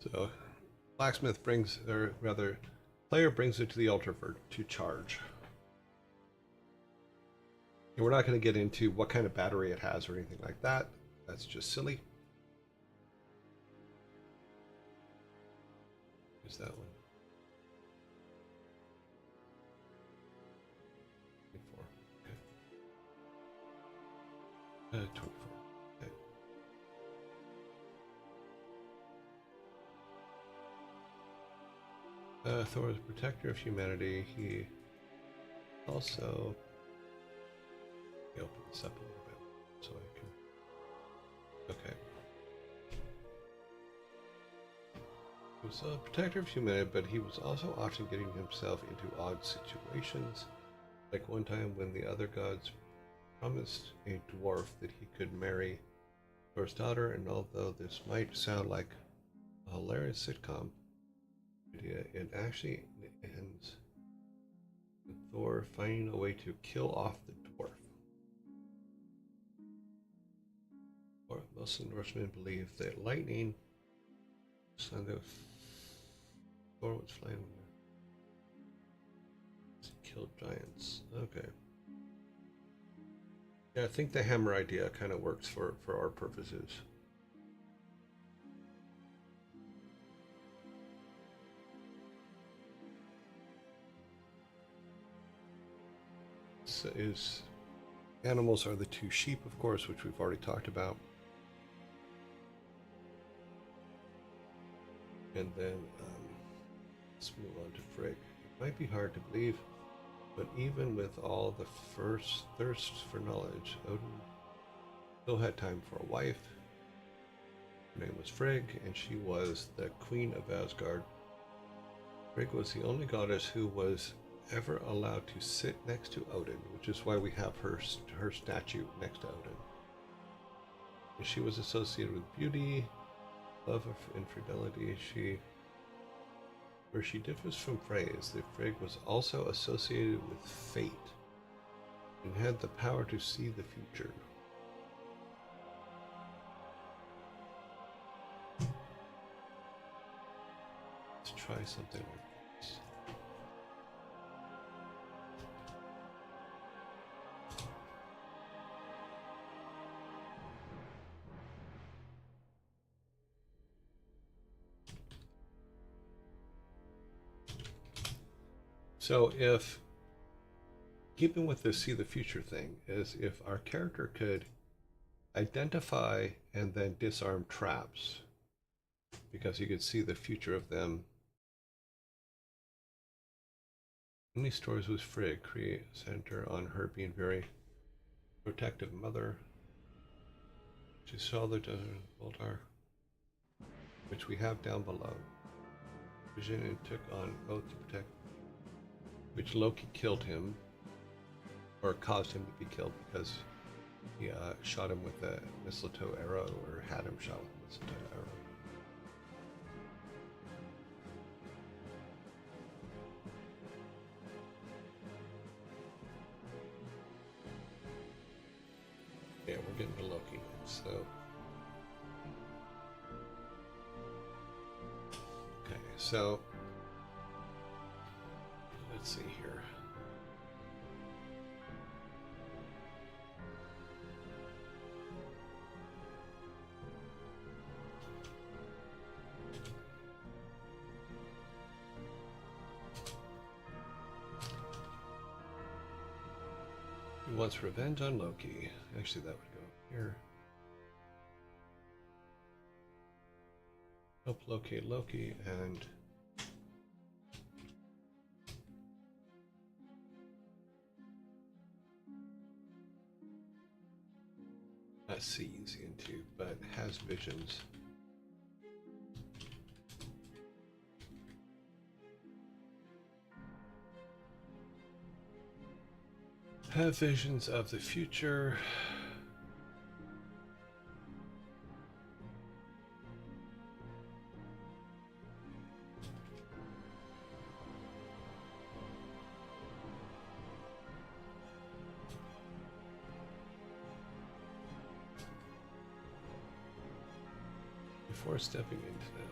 So, blacksmith brings, or rather, player brings it to the altar to charge. And we're not going to get into what kind of battery it has or anything like that. That's just silly. Here's that one. 24. Okay. 24. Okay. Thor is a protector of humanity. He also... Let me open this up a little bit so I can... Okay. He was a protector of humanity, but he was also often getting himself into odd situations. Like one time when the other gods promised a dwarf that he could marry Thor's daughter, and although this might sound like a hilarious sitcom idea, it actually ends with Thor finding a way to kill off the dwarf. Or most Norsemen believe that lightning, son of Thor was flying to kill giants. Okay. Yeah, I think the hammer idea kind of works for our purposes. So animals are the two sheep, of course, which we've already talked about. And then let's move on to Frigg. It might be hard to believe, but even with all the first thirst for knowledge, Odin still had time for a wife. Her name was Frigg, and she was the queen of Asgard. Frigg was the only goddess who was ever allowed to sit next to Odin, which is why we have her statue next to Odin. And she was associated with beauty, love of infidelity. Where she differs from Frey is that Frigg was also associated with fate and had the power to see the future. Let's try something like this. So if, keeping with the see the future thing, is if our character could identify and then disarm traps, because you could see the future of them. Many stories with Frigg center on her being very protective mother. She saw the desert of Voltar, which we have down below. Vision and took on oath to protect, which Loki killed him, or caused him to be killed because he shot him with a mistletoe arrow, or had him shot with a mistletoe arrow. Yeah, we're getting to Loki, so... Okay, so... Let's see here. He wants revenge on Loki. Actually, that would go here. Help locate Loki and... Not sees into, but has visions. Have visions of the future. Before stepping into them.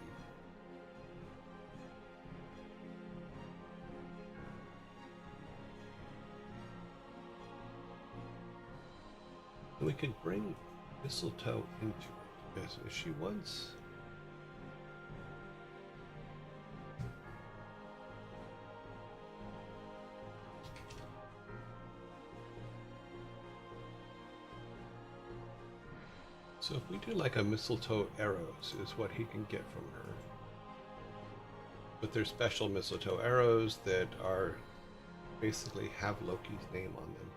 And we could bring Mistletoe into it. Because if she wants... So if we do like a mistletoe arrows is what he can get from her. But they're special mistletoe arrows that are basically have Loki's name on them.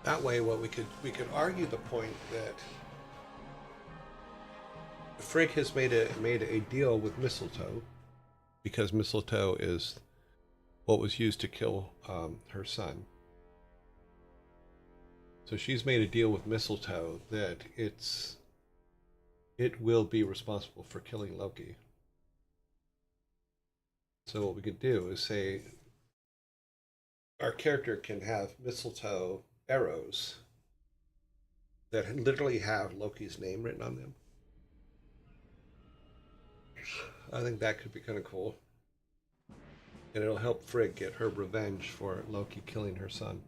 That way, what we could argue the point that Frigg has made a deal with Mistletoe, because Mistletoe is what was used to kill her son. So she's made a deal with Mistletoe that it will be responsible for killing Loki. So what we could do is say our character can have Mistletoe arrows that literally have Loki's name written on them. I think that could be kind of cool. And it'll help Frigg get her revenge for Loki killing her son.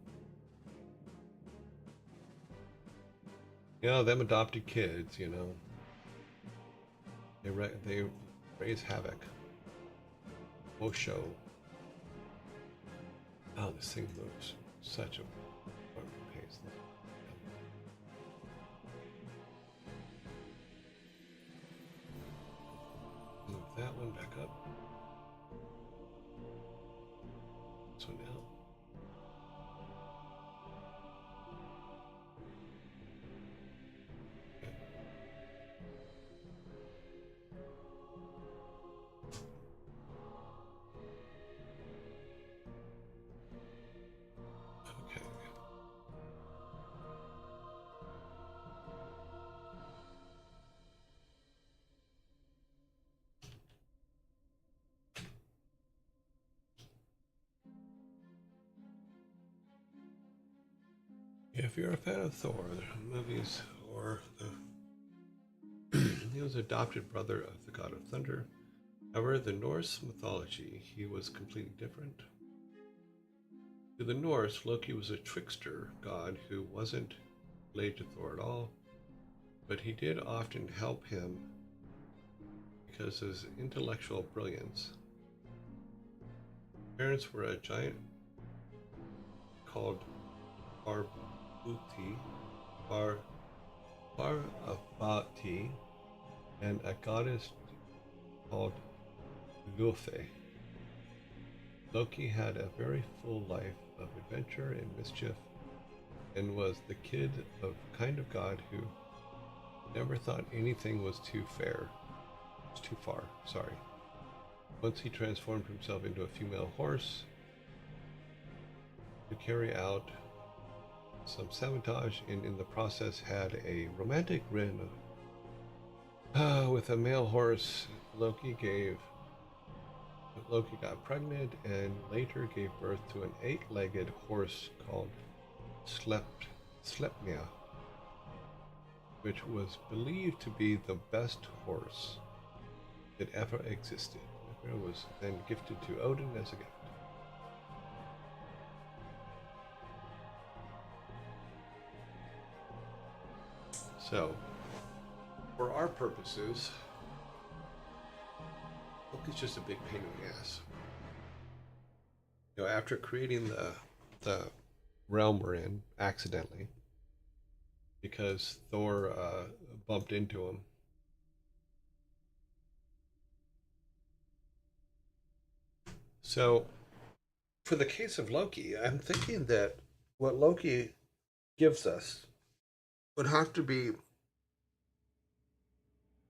You know, them adopted kids, you know. They raise havoc. Osho. Oh, this thing moves such a pace. Move that one back up. So now. Okay. If you're a fan of Thor, the movies, or he was adopted brother of the god of thunder. However, the Norse mythology, he was completely different. To the Norse, Loki was a trickster god who wasn't related to Thor at all, but he did often help him because of his intellectual brilliance. His parents were a giant called Barbati, and a goddess called Lufey. Loki had a very full life of adventure and mischief, and was the kid of kind of god who never thought anything was too far. Once he transformed himself into a female horse to carry out some sabotage, and in the process had a romantic rin with a male horse. Loki got pregnant and later gave birth to an 8-legged horse called Sleipnir, which was believed to be the best horse that ever existed. It was then gifted to Odin as a gift. So, for our purposes, Loki's just a big pain in the ass. You know, after creating the realm we're in accidentally, because Thor bumped into him. So, for the case of Loki, I'm thinking that what Loki gives us would have to be,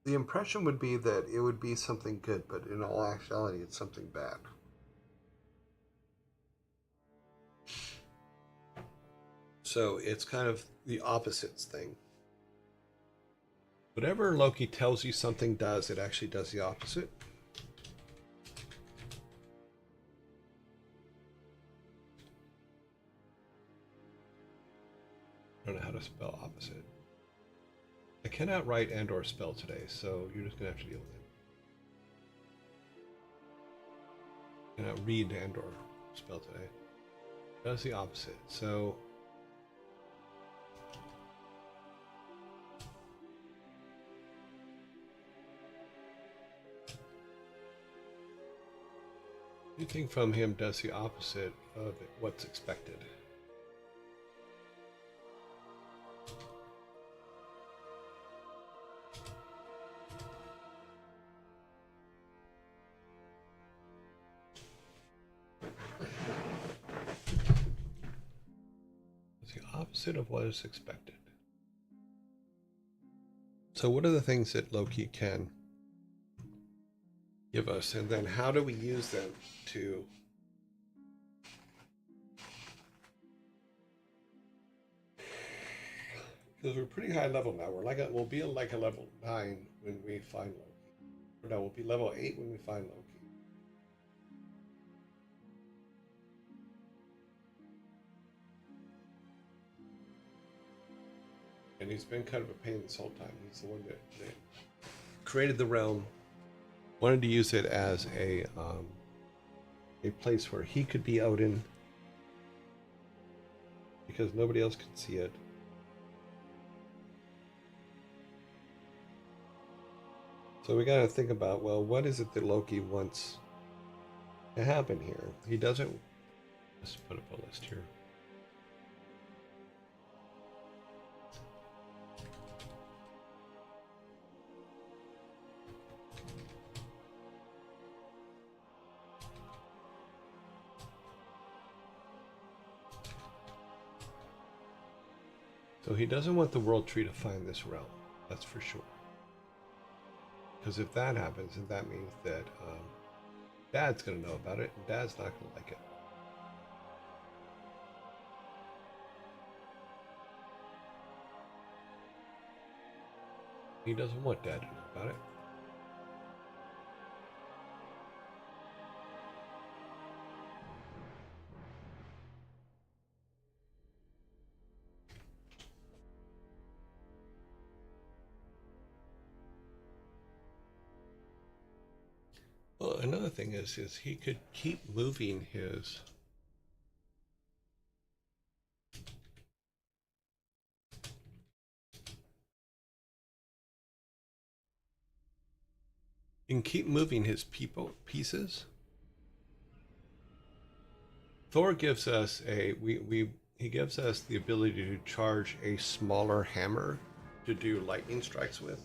the impression would be that it would be something good, but in all actuality, it's something bad. So it's kind of the opposites thing. Whatever Loki tells you something does, it actually does the opposite. I don't know how to spell opposite. I cannot write and/or spell today, so you're just gonna have to deal with it. I cannot read and/or spell today. That's the opposite. So anything from him does the opposite of what's expected. It's the opposite of what is expected. So what are the things that Loki can give us, and then how do we use them to because we're pretty high level now. We'll be like a level 9 when we find Loki. Or no, we'll be level 8 when we find Loki. And he's been kind of a pain this whole time. He's the one that created the realm, wanted to use it as a place where he could be out in, because nobody else could see it. So we got to think about, well, what is it that Loki wants to happen here? He doesn't. Let's put up a list here. So he doesn't want the World Tree to find this realm. That's for sure. Because if that happens, then that means that Dad's going to know about it, and Dad's not going to like it. He doesn't want Dad to know about it. Well, another thing is he could keep moving his pieces. Thor gives us he gives us the ability to charge a smaller hammer to do lightning strikes with.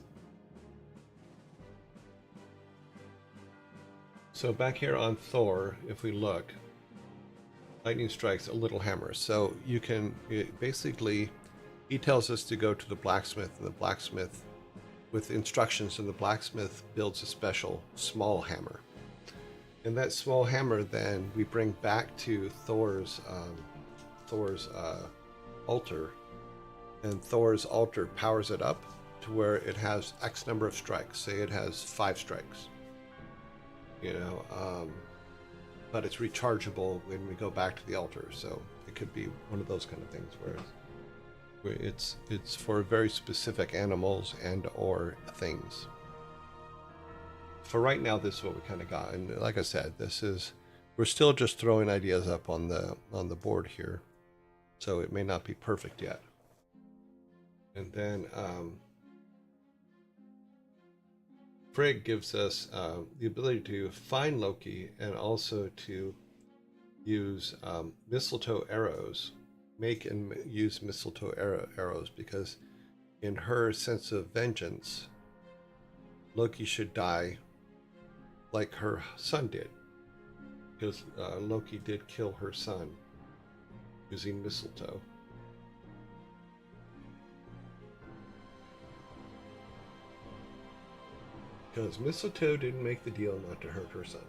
So back here on Thor, if we look, lightning strikes a little hammer. So you can basically, he tells us to go to the blacksmith, and the blacksmith, with instructions, and the blacksmith builds a special small hammer. And that small hammer then we bring back to Thor's altar, and Thor's altar powers it up to where it has X number of strikes. Say it has 5 strikes. But it's rechargeable when we go back to the altar. So it could be one of those kind of things where it's for very specific animals and or things. For right now, this is what we kind of got. And like I said, we're still just throwing ideas up on the board here. So it may not be perfect yet. And then Frigg gives us the ability to find Loki and also to use mistletoe arrows, make and use mistletoe arrows, because in her sense of vengeance, Loki should die like her son did, because Loki did kill her son using mistletoe. Because mistletoe didn't make the deal not to hurt her son.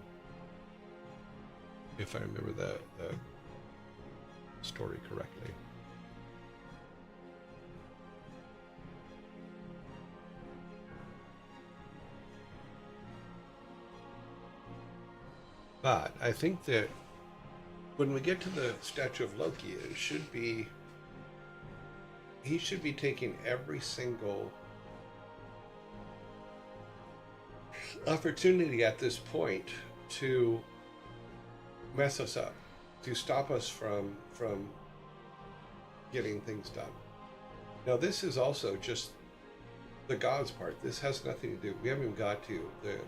If I remember that story correctly. But I think that when we get to the statue of Loki, he should be taking every single opportunity at this point to mess us up, to stop us from getting things done. Now, this is also just the God's part. This has nothing to do. We haven't even got to the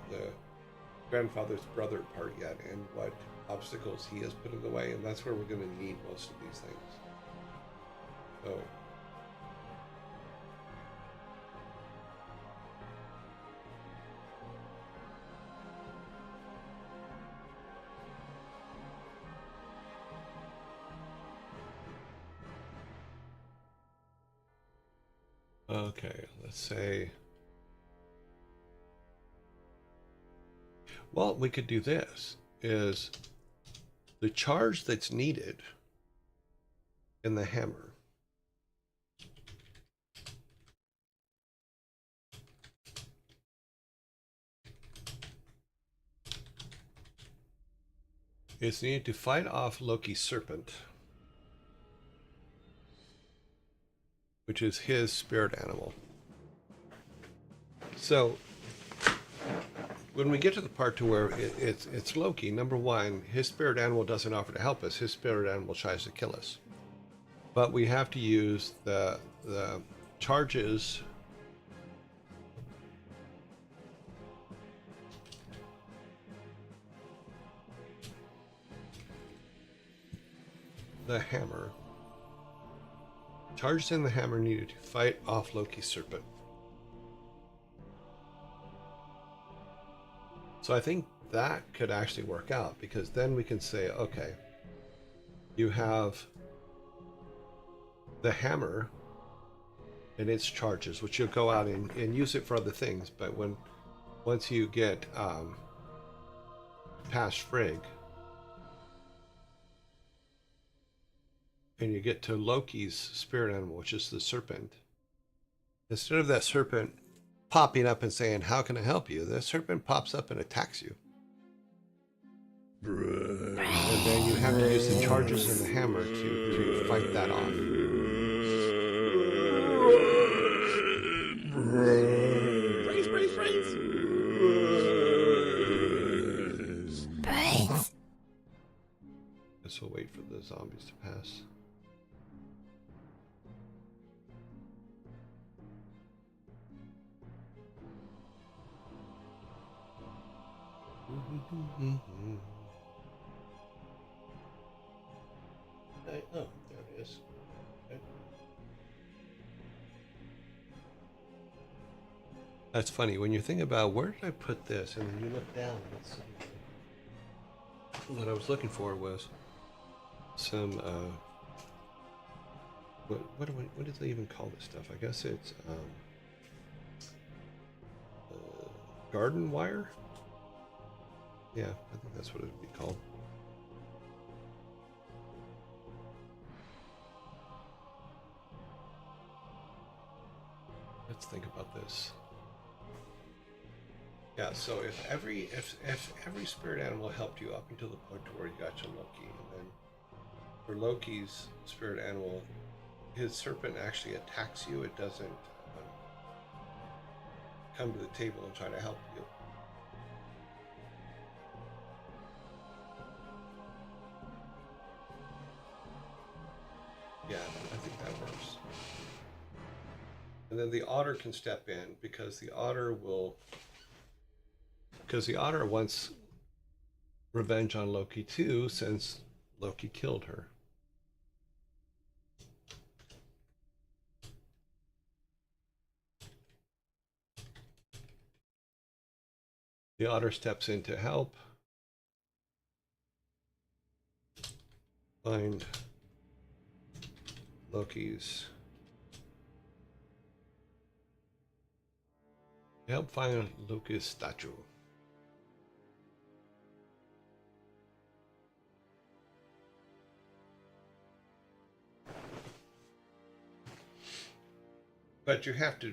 grandfather's brother part yet, and what obstacles he has put in the way, and that's where we're going to need most of these things. So. Okay, let's say, well, we could do this, is the charge that's needed in the hammer is needed to fight off Loki's serpent, which is his spirit animal. So when we get to the part to where it's Loki, number one, his spirit animal doesn't offer to help us. His spirit animal tries to kill us. But we have to use the charges the hammer. Charges in the hammer needed to fight off Loki's serpent. So I think that could actually work out, because then we can say, okay, you have the hammer and its charges, which you'll go out and use it for other things, but once you get past Frigg and you get to Loki's spirit animal, which is the serpent, instead of that serpent popping up and saying, how can I help you? The serpent pops up and attacks you. And then you have to use the charges in the hammer to fight that off. Brains. Guess we'll wait for the zombies to pass. Oh, there it is. Okay. That's funny. When you think about where did I put this, and then you look down, let's see. What I was looking for was some, what do they even call this stuff? I guess it's garden wire? Yeah, I think that's what it would be called. Let's think about this. Yeah, so if every spirit animal helped you up until the point to where you got to Loki, and then for Loki's spirit animal, his serpent actually attacks you. It doesn't come to the table and try to help you. Yeah, I think that works. And then the otter can step in, because the otter wants revenge on Loki too, since Loki killed her. The otter steps in to help find Loki's. Help find Loki's statue. But you have to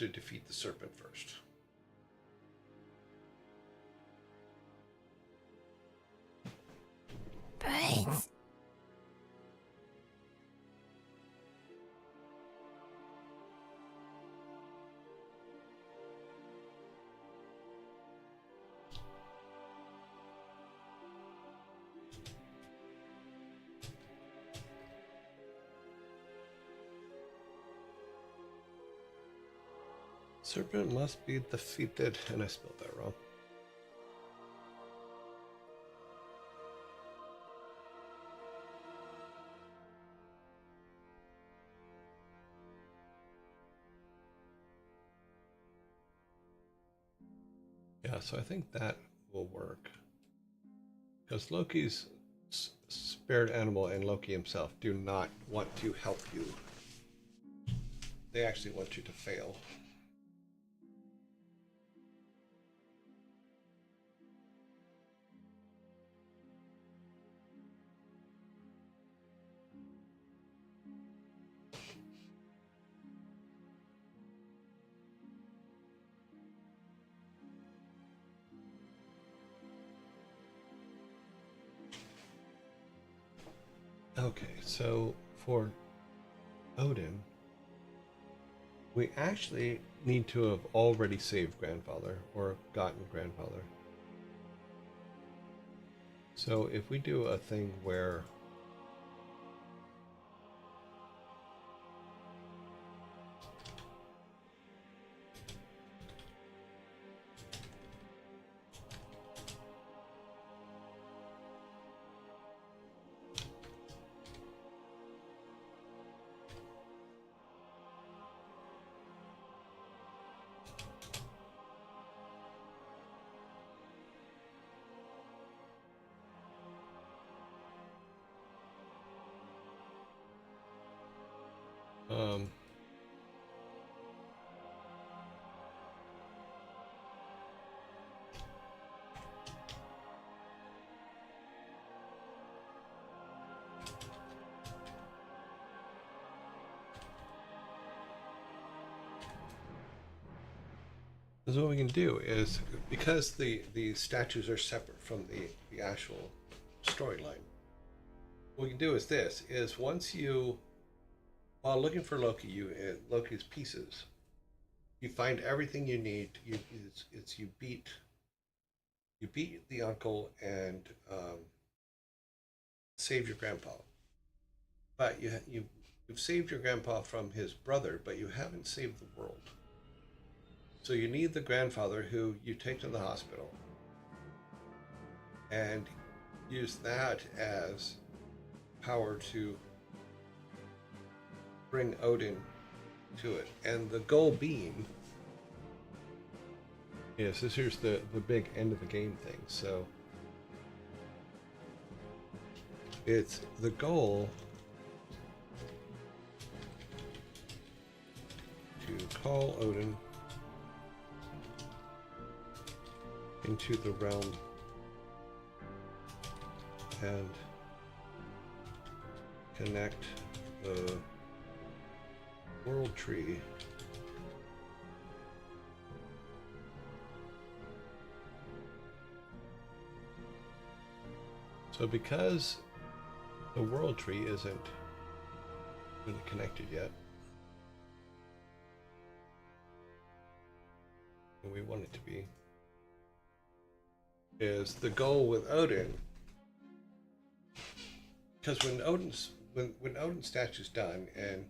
defeat the serpent first. Brains. Serpent must be defeated, and I spelled that wrong. Yeah, so I think that will work. Because Loki's spirit animal and Loki himself do not want to help you. They actually want you to fail. Okay, so for Odin, we actually need to have already saved grandfather or gotten grandfather. So if we do a thing where um, so what we can do is, because the statues are separate from the actual storyline, what we can do is this, is once you, while looking for Loki, Loki's pieces, you find everything you need. You beat the uncle and save your grandpa. But you've saved your grandpa from his brother, but you haven't saved the world. So you need the grandfather, who you take to the hospital and use that as power to bring Odin to it. And the goal being, yes, here's the big end of the game thing. So it's the goal to call Odin into the realm and connect the world tree so because the world tree isn't really connected yet, and we want it to be, is the goal with Odin, because when Odin's statue's done and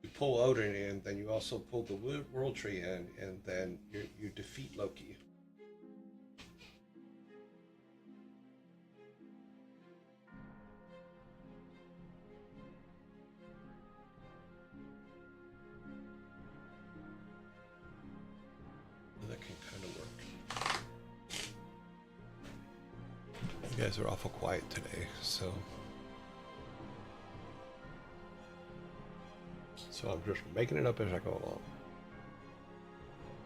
you pull Odin in, then you also pull the world tree in, and then you defeat Loki. That can kind of work. You guys are awful quiet today, so I'm just making it up as I go along.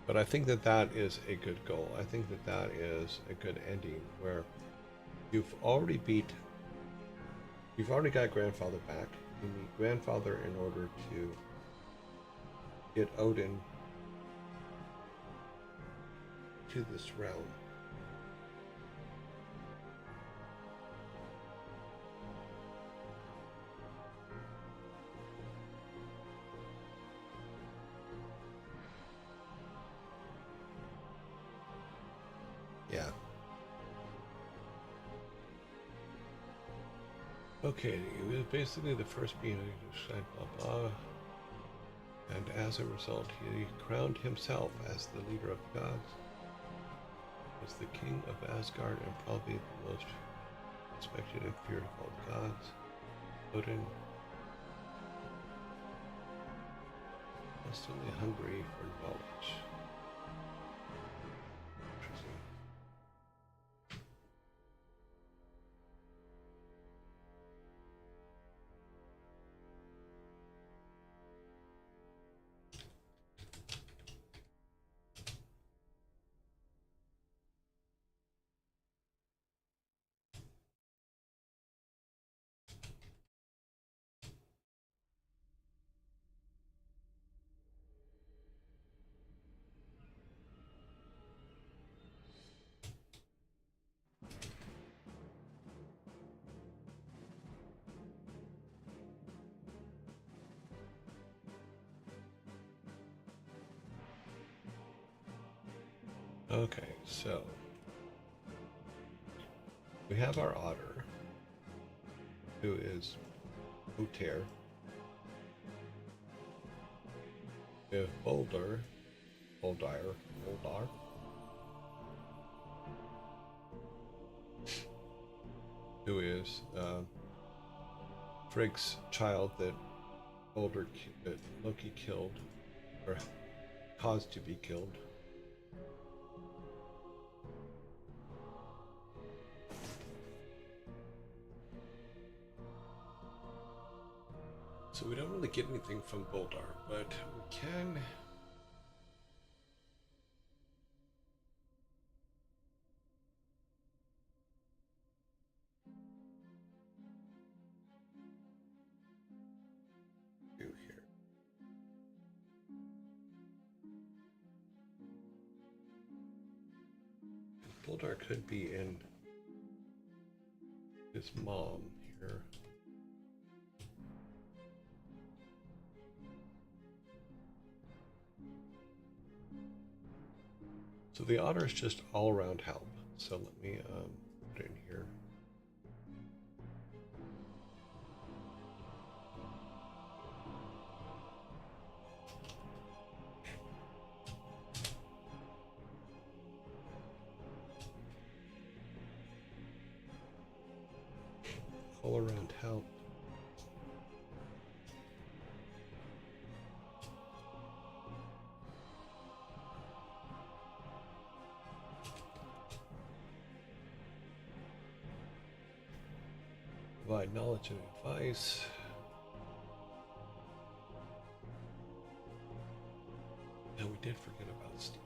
But I think that is a good goal. I think that is a good ending, where you've already got grandfather back. You need grandfather in order to get Odin to this realm. Yeah. Okay, it was basically the first being to decide blah blah. And as a result, he crowned himself as the leader of the gods. He was the king of Asgard and probably the most respected and feared of all the gods. Odin, constantly hungry for knowledge. Interesting. Okay, so we have our otter, who is Oter. We have Boldar, who is Frigg's child that that Loki killed, or caused to be killed. So we don't really get anything from Boldar, but we can do here. Boldar could be in his mom here. So the otter is just all around help. So let me put it in here. All around help. Provide knowledge and advice. No, we did forget about Steve.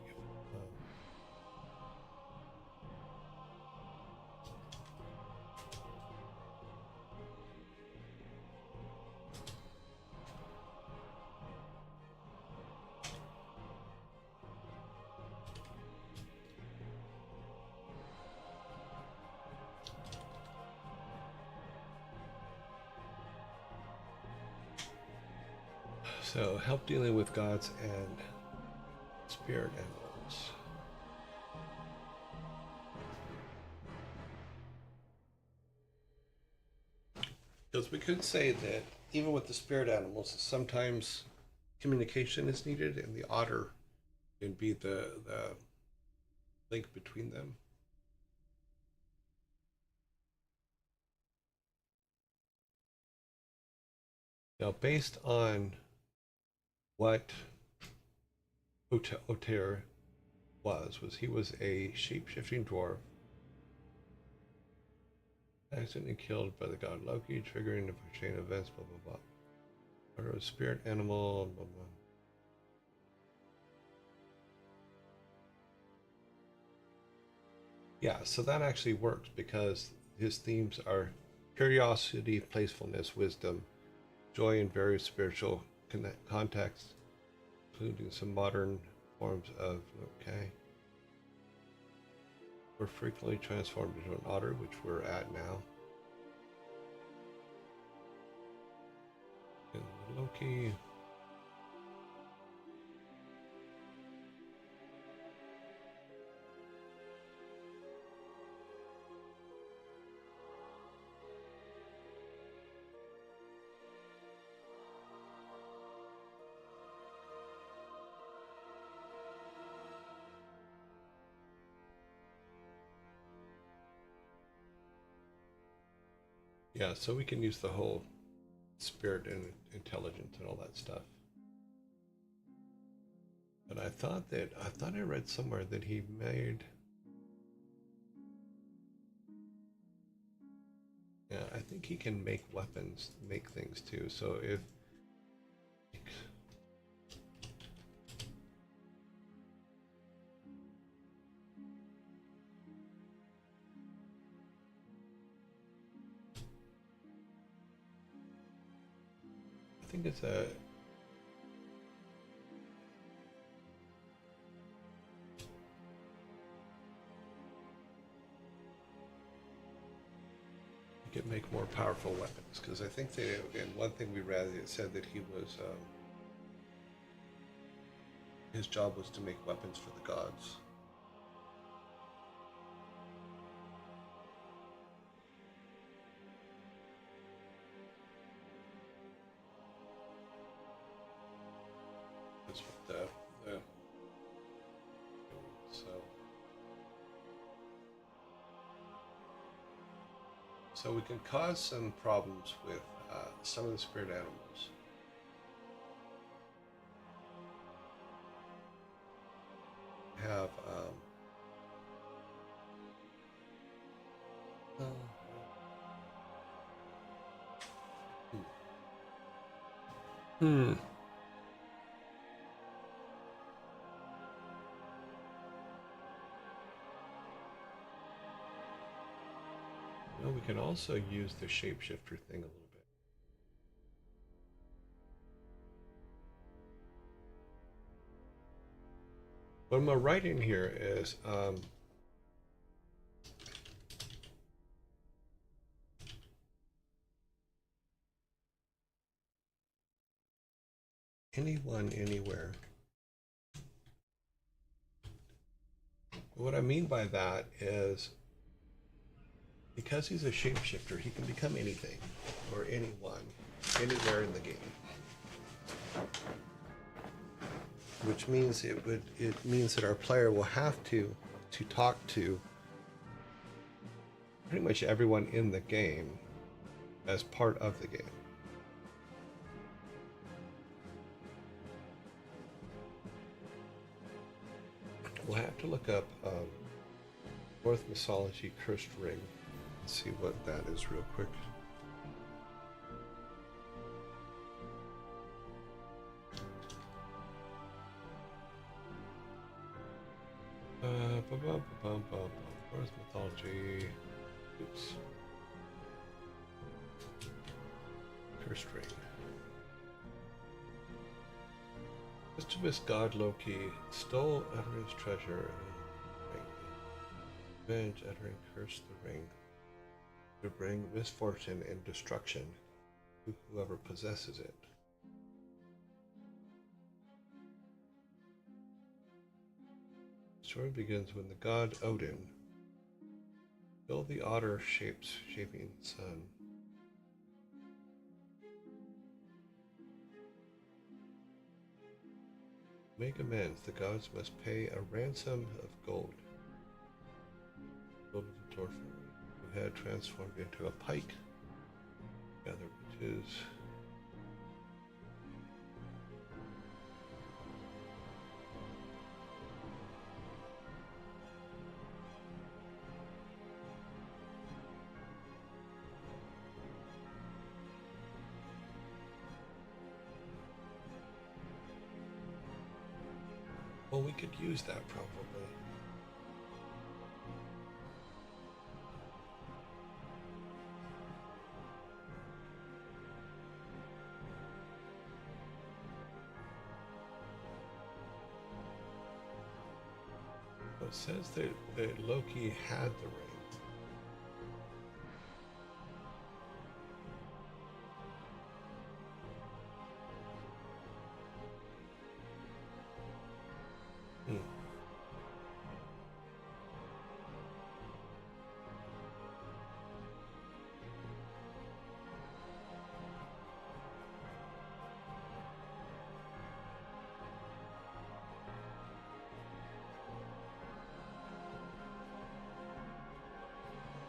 So help dealing with gods and spirit animals. Because we could say that even with the spirit animals, sometimes communication is needed, and the otter can be the link between them. Now, based on what Oter was he was a shape-shifting dwarf, accidentally killed by the god Loki, triggering a chain of events, blah blah blah. Otter was a spirit animal, blah blah. Yeah, so that actually works because his themes are curiosity, playfulness, wisdom, joy in various spiritual contexts, including some modern forms of, okay. We're frequently transformed into an otter, which we're at now. And Loki. Yeah, so we can use the whole spirit and intelligence and all that stuff. But I thought I read somewhere that he made. Yeah, I think he can make weapons, make things too. So if I think it's a can make more powerful weapons, because I think they, and one thing we read, it said that he was his job was to make weapons for the gods. That's what the so we can cause some problems with some of the spirit animals. Have Well, we can also use the shapeshifter thing a little bit. What I'm going to write in here is anyone, anywhere. What I mean by that is, because he's a shapeshifter, he can become anything or anyone, anywhere in the game. Which means it means that our player will have to talk to pretty much everyone in the game as part of the game. We'll have to look up North Mythology Cursed Ring and see what that is real quick. North Mythology. Oops. Cursed Ring. Mischievous god Loki stole Edward's treasure and revenge Edward cursed the ring to bring misfortune and destruction to whoever possesses it. The story begins when the god Odin killed the otter shaping sun. To make amends, the gods must pay a ransom of gold. Gold of the dwarf who had transformed into a pike. Gather riches. Well, we could use that probably. Well, it says that Loki had the ring.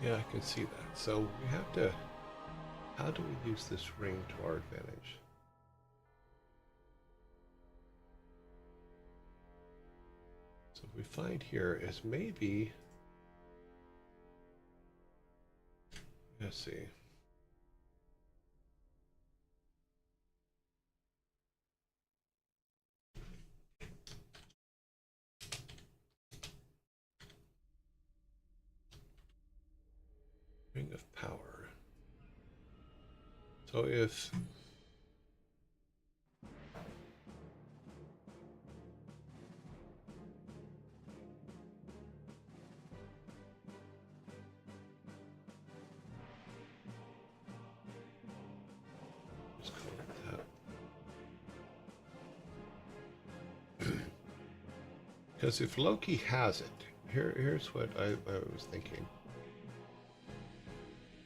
Yeah, I can see that. So we have to how do we use this ring to our advantage? So what we find here is maybe, let's see. Ring of power. So if just call it that. Because if Loki has it, here's what I was thinking.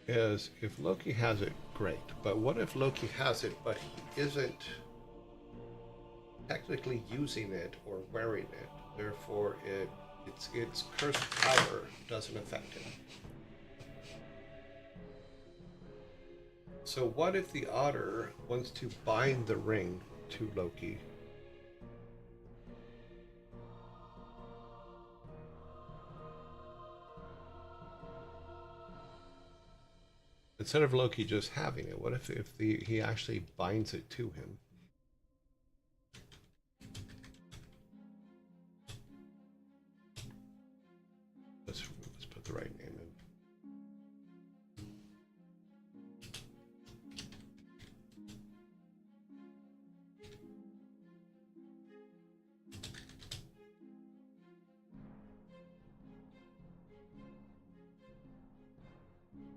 Is if Loki has it, great. But what if Loki has it, but he isn't technically using it or wearing it? Therefore, its cursed power doesn't affect him. So what if the otter wants to bind the ring to Loki? Instead of Loki just having it, what if he actually binds it to him? Let's put the right name in.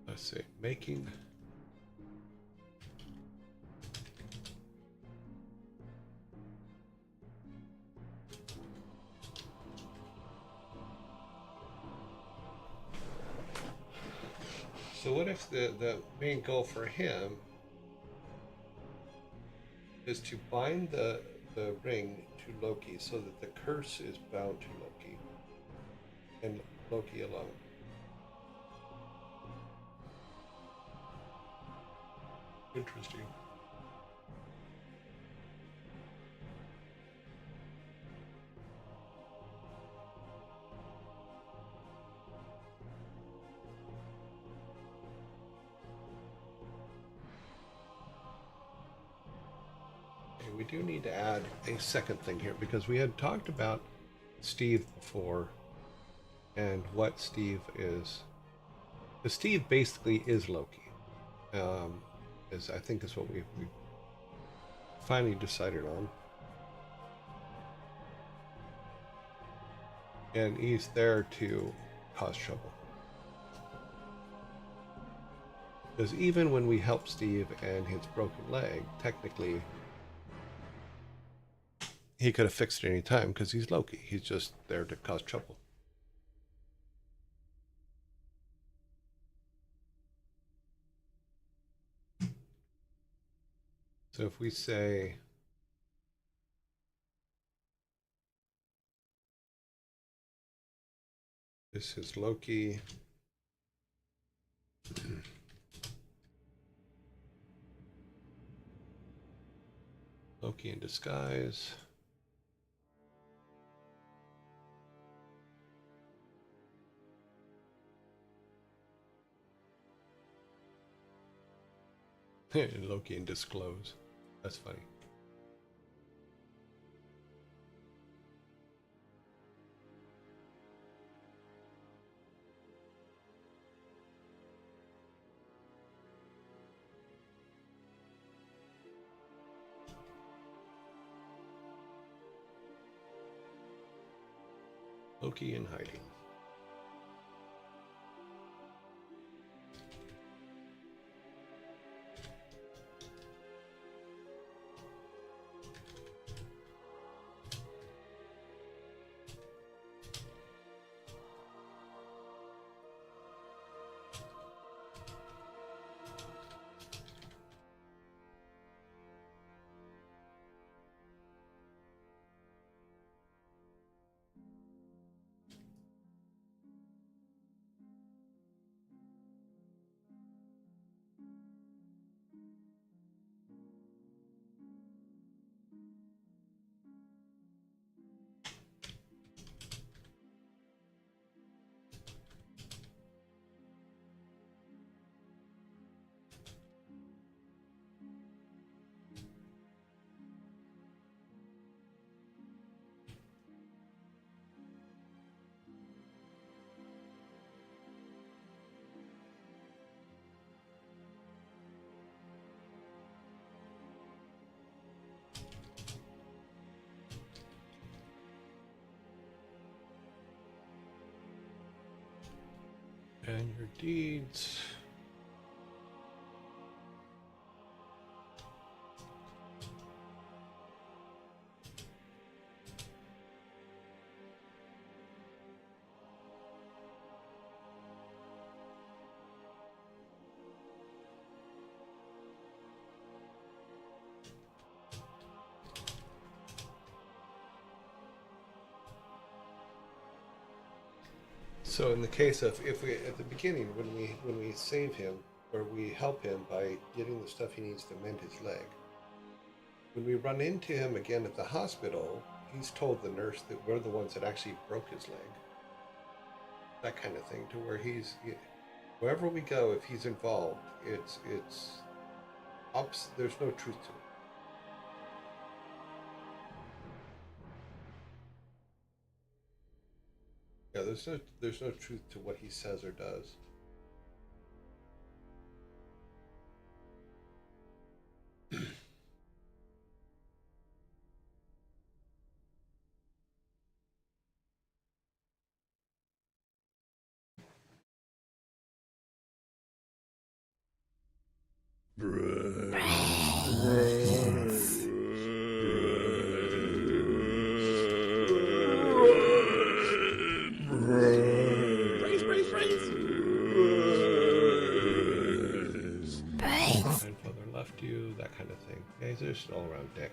Let's see, making. So what if the main goal for him is to bind the ring to Loki so that the curse is bound to Loki and Loki alone? Interesting. Okay, we do need to add a second thing here because we had talked about Steve before and what Steve is. Because Steve basically is Loki. I think is what we finally decided on. And he's there to cause trouble. Because even when we help Steve and his broken leg, technically he could have fixed it any time because he's Loki. He's just there to cause trouble. So if we say this is Loki, Loki in disguise. Loki and disclose. That's funny. Loki in hiding. And your deeds. So in the case of, if we, at the beginning, when we save him, or we help him by getting the stuff he needs to mend his leg, when we run into him again at the hospital, he's told the nurse that we're the ones that actually broke his leg. That kind of thing, to where wherever we go, if he's involved, there's no truth to it. Yeah, there's no truth to what he says or does. Grandfather left you, that kind of thing. Yeah, he's just an all-around dick.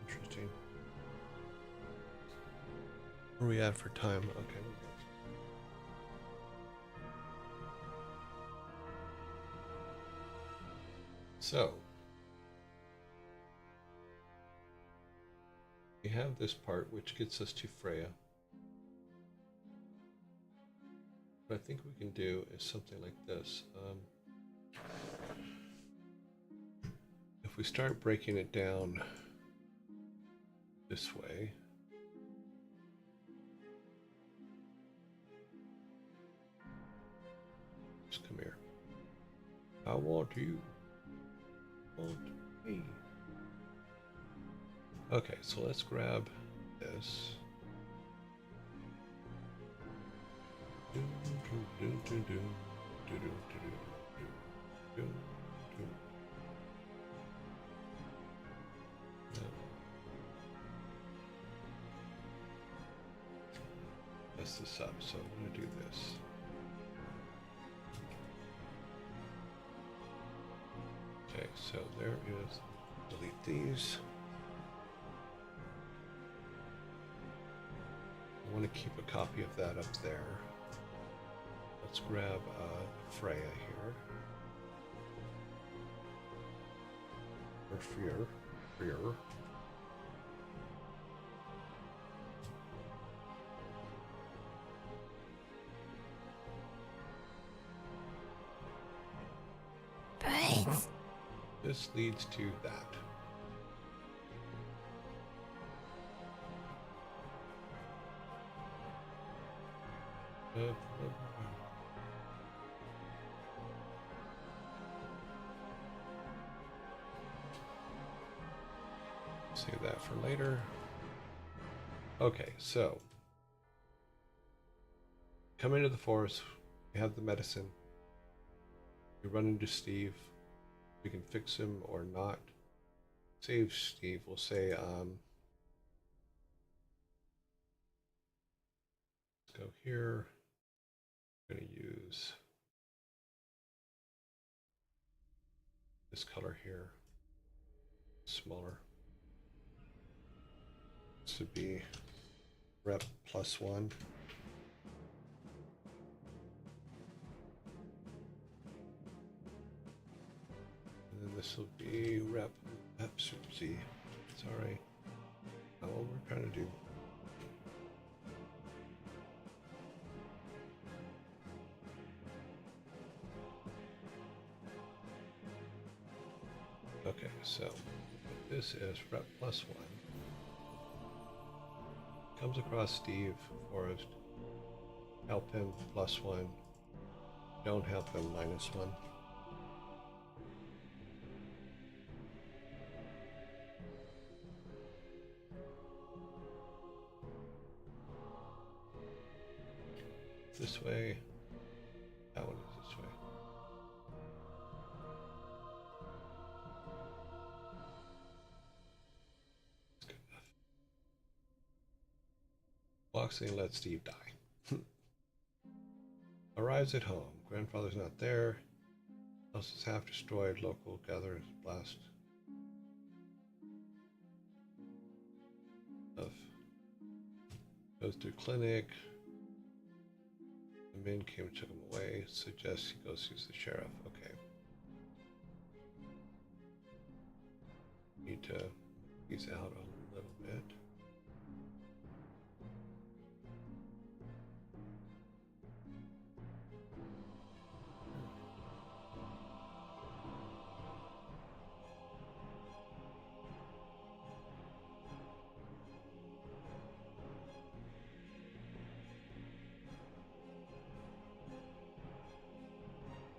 Interesting. Where are we at for time? Okay. So, we have this part which gets us to Freya. What I think we can do is something like this. If we start breaking it down this way, just come here. I want you. Want me. Okay, so let's grab this. Mess this up, so I'm going to do this. Okay, so there is, delete these. I want to keep a copy of that up there. Let's grab Freya here. Or Freer. This leads to that. Save that for later. Okay, so come into the forest. We have the medicine. We run into Steve. We can fix him or not. Save Steve. We'll say, let's go here. I'm going to use this color here. Smaller. This would be rep +1. This will be rep Z. Sorry. Not what we're trying to do. Okay, so this is rep +1. Comes across Steve Forrest. Help him +1. Don't help him -1. This way. That one is this way. That's good enough. Walks in and lets Steve die. Arrives at home. Grandfather's not there. House is half destroyed. Local gathers blast. Stuff. Goes to clinic. The men came and took him away. Suggests he goes use the sheriff. Okay. Need to ease out a little bit.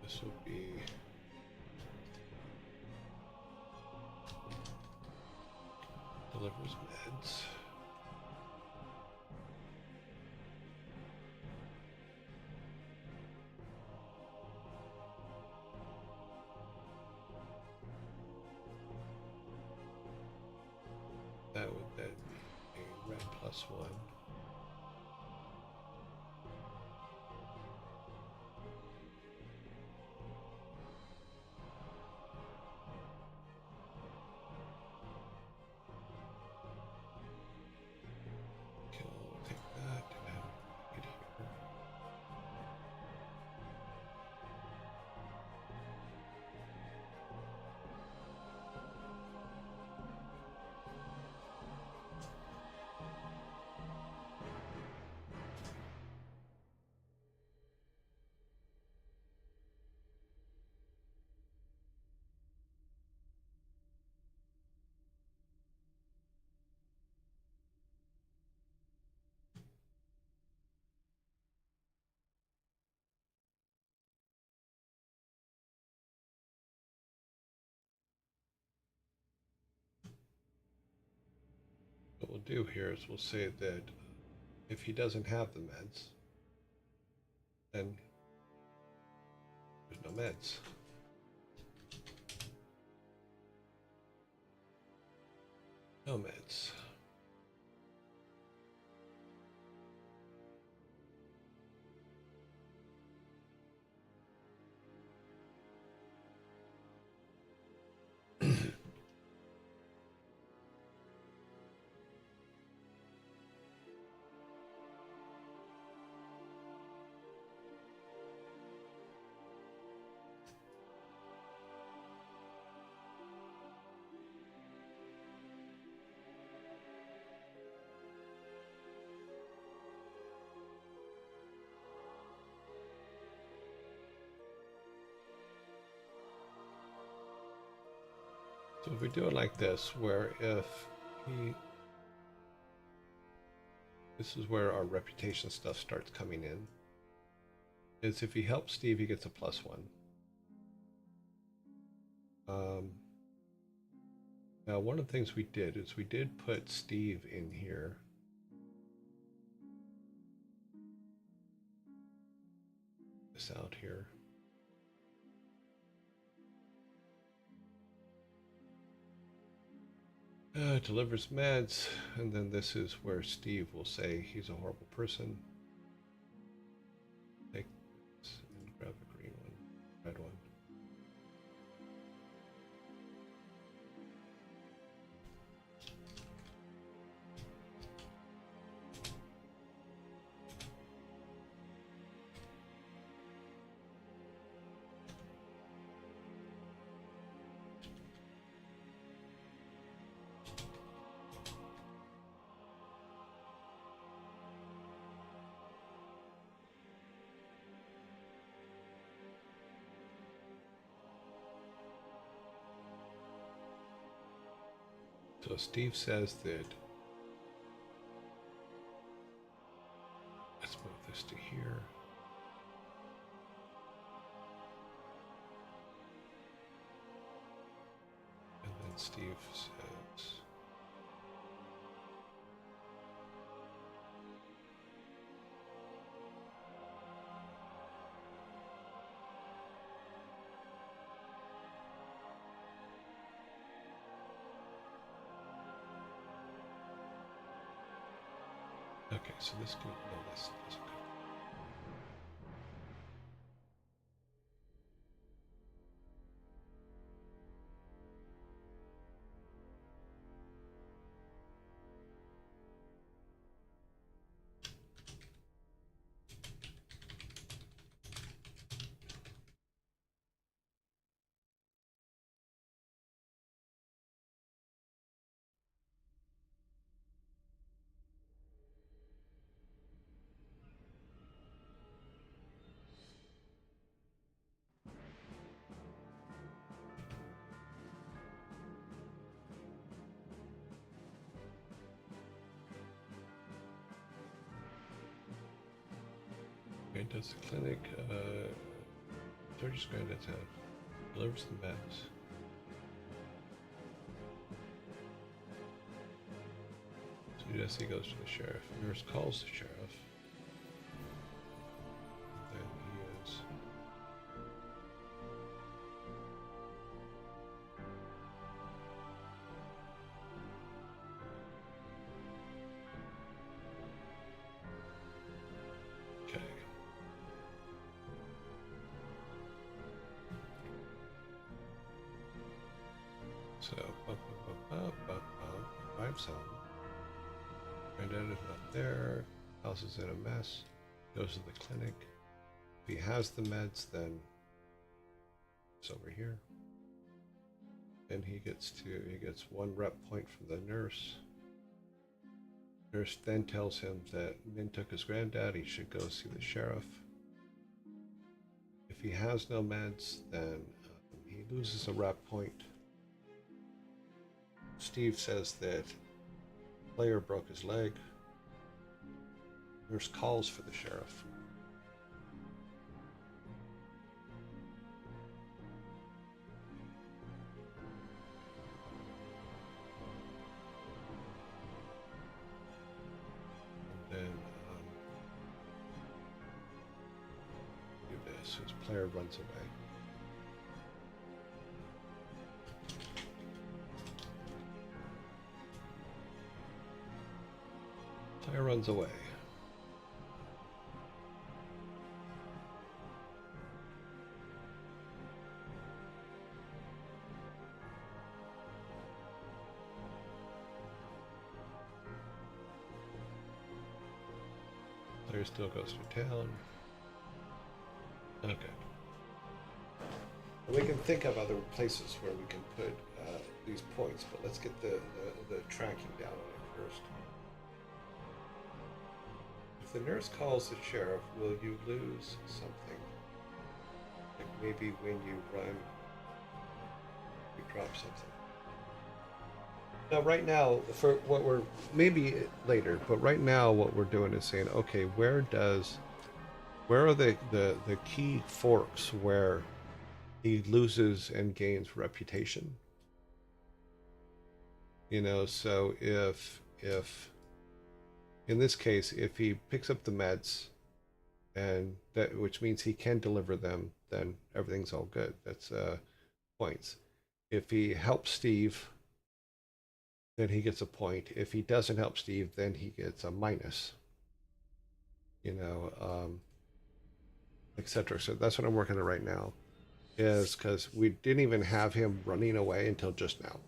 This will be delivers meds. That would then be a red +1. Take that and get here. What we'll do here is we'll say that if he doesn't have the meds, then there's no meds. No meds. So if we do it like this, where if he, this is where our reputation stuff starts coming in, is if he helps Steve, he gets a +1. Now, one of the things we did is we did put Steve in here. This out here. Delivers meds, and then this is where Steve will say he's a horrible person. Take this and grab a green one, red one. So Steve says that, let's move this to here. And then Steve says, okay, so this could, no, this doesn't go. Okay, does the clinic, 30 grand at a time, delivers the meds. So yes, he goes to the sheriff. Nurse calls the sheriff. Then he is. Okay. So, arrives home. Granddad is not there. House is in a mess. Goes to the clinic. If he has the meds, then it's over here. And he gets one rep point from the nurse. Nurse then tells him that Min took his granddad. He should go see the sheriff. If he has no meds, then he loses a rep point. Steve says that player broke his leg. Nurse calls for the sheriff. And then do this. His player runs away. Player runs away. Player still goes to town. Okay. We can think of other places where we can put these points, but let's get the tracking down on it first. If the nurse calls the sheriff, will you lose something? Like maybe when you run, you drop something. Now, right now, for what we're, maybe later, but right now what we're doing is saying, okay, where are the key forks where he loses and gains reputation? You know, so if in this case, if he picks up the meds, and that, which means he can deliver them, then everything's all good. That's points. If he helps Steve, then he gets a point. If he doesn't help Steve, then he gets a minus. You know, etc. So that's what I'm working on right now, is because we didn't even have him running away until just now.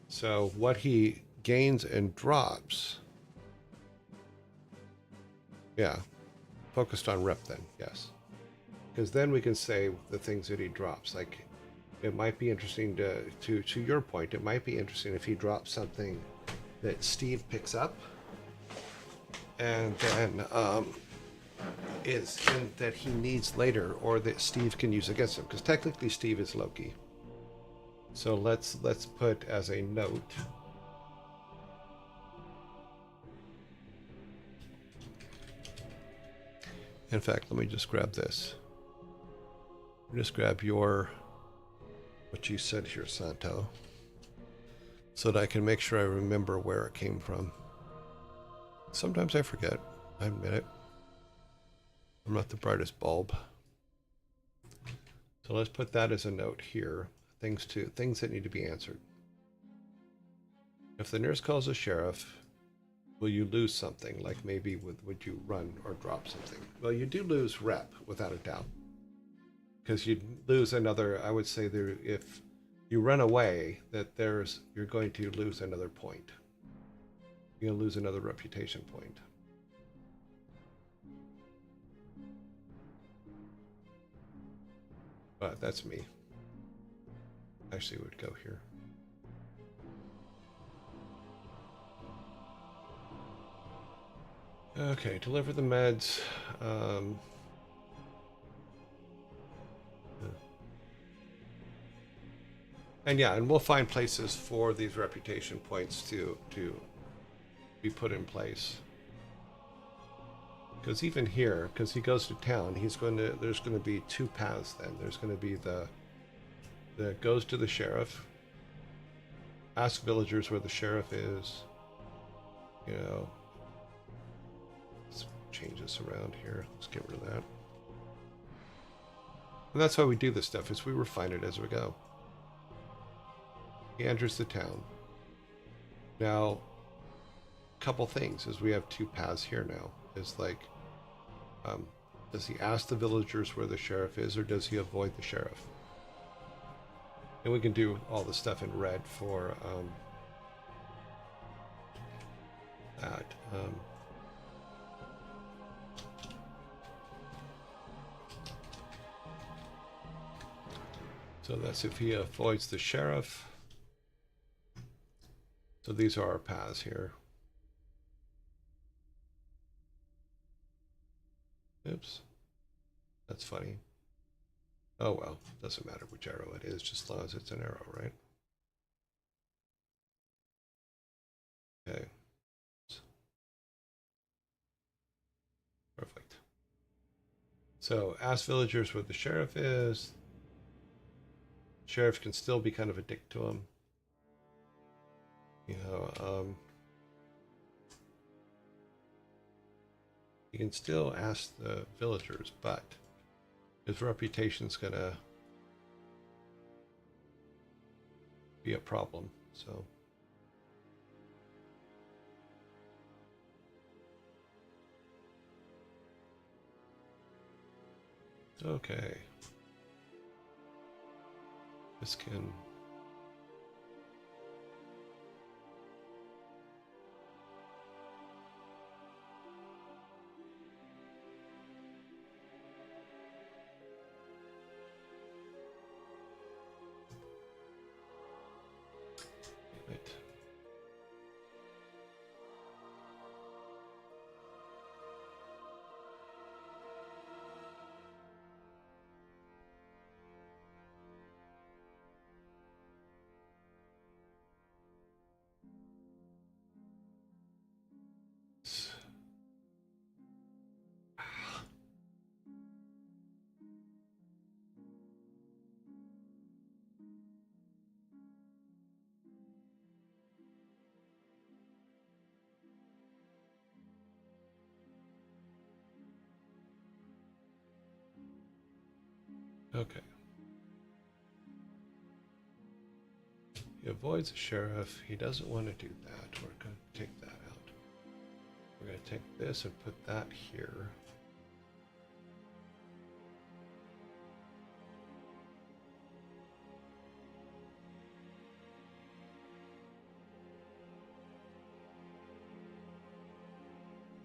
So what he gains and drops. Yeah, focused on rep then, yes. Because then we can say the things that he drops. Like, it might be interesting to your point, it might be interesting if he drops something that Steve picks up and then that he needs later, or that Steve can use against him. Because technically Steve is Loki. So let's put as a note. In fact, let me just grab this. Just grab what you said here, Santo, so that I can make sure I remember where it came from. Sometimes I forget. I admit it. I'm not the brightest bulb. So let's put that as a note here. Things that need to be answered. If the nurse calls the sheriff, will you lose something? Like maybe would you run or drop something? Well, you do lose rep, without a doubt. Because you'd lose another, I would say there, if you run away, you're going to lose another point. You're going to lose another reputation point. But that's me. Actually, it would go here. Okay, deliver the meds. And yeah, and we'll find places for these reputation points to be put in place. Because even here, because he goes to town, there's going to be two paths then. There's going to be the goes to the sheriff, ask villagers where the sheriff is, you know. Let's change this around here. Let's get rid of that. And that's why we do this stuff, is we refine it as we go. He enters the town. Now, a couple things is we have two paths here now. Is like, does he ask the villagers where the sheriff is, or does he avoid the sheriff? And we can do all the stuff in red for that. So that's if he avoids the sheriff. So these are our paths here. Oops. That's funny. Oh well, doesn't matter which arrow it is, just as long as it's an arrow, right? Okay. Perfect. So ask villagers where the sheriff is. Sheriff can still be kind of a dick to him. You know, you can still ask the villagers, but his reputation's gonna be a problem, so. Okay. This can... Right. Okay. He avoids the sheriff. He doesn't want to do that. We're going to take that out. We're going to take this and put that here.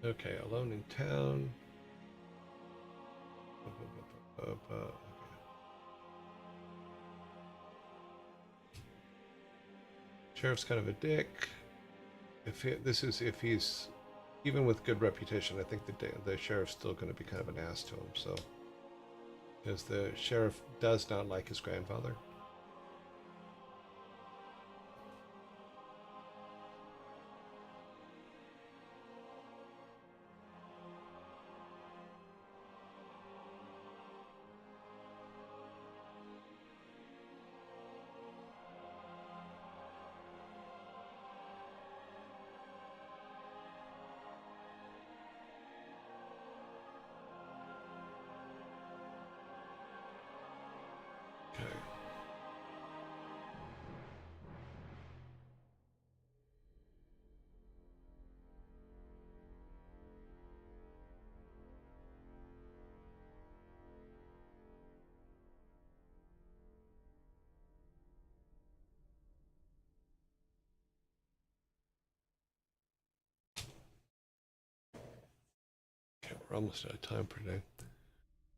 Okay, alone in town. Okay. Sheriff's kind of a dick. If he's even with good reputation, I think the sheriff's still going to be kind of an ass to him. So, because the sheriff does not like his grandfather. We're almost out of time for today.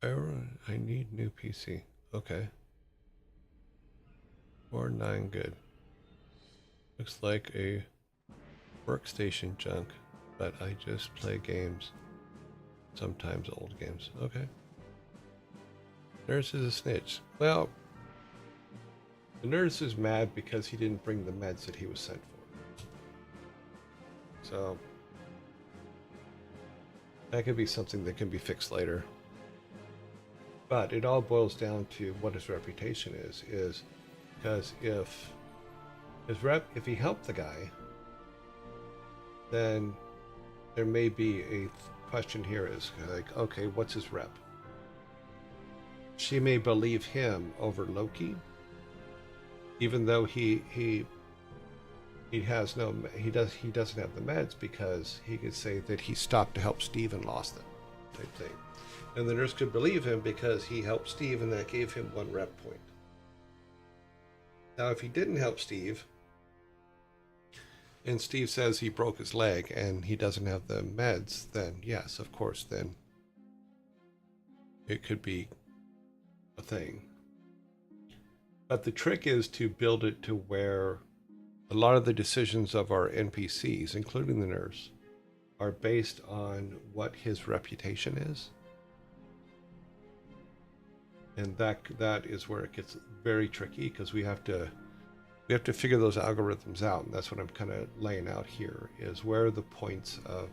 I need new PC. Okay. 4-9 good. Looks like a workstation junk, but I just play games. Sometimes old games. Okay. Nurse is a snitch. Well, the nurse is mad because he didn't bring the meds that he was sent for. So that could be something that can be fixed later. But it all boils down to what his reputation is because if he helped the guy, then there may be a question here is like, okay, what's his rep? She may believe him over Loki, even though he doesn't have the meds, because he could say that he stopped to help Steve and lost them, type thing. And the nurse could believe him because he helped Steve and that gave him 1 rep point. Now, if he didn't help Steve, and Steve says he broke his leg and he doesn't have the meds, then yes, of course, then it could be a thing. But the trick is to build it to where a lot of the decisions of our NPCs, including the nurse, are based on what his reputation is. And that is where it gets very tricky, because we have to figure those algorithms out, and that's what I'm kind of laying out here, is where are the points of,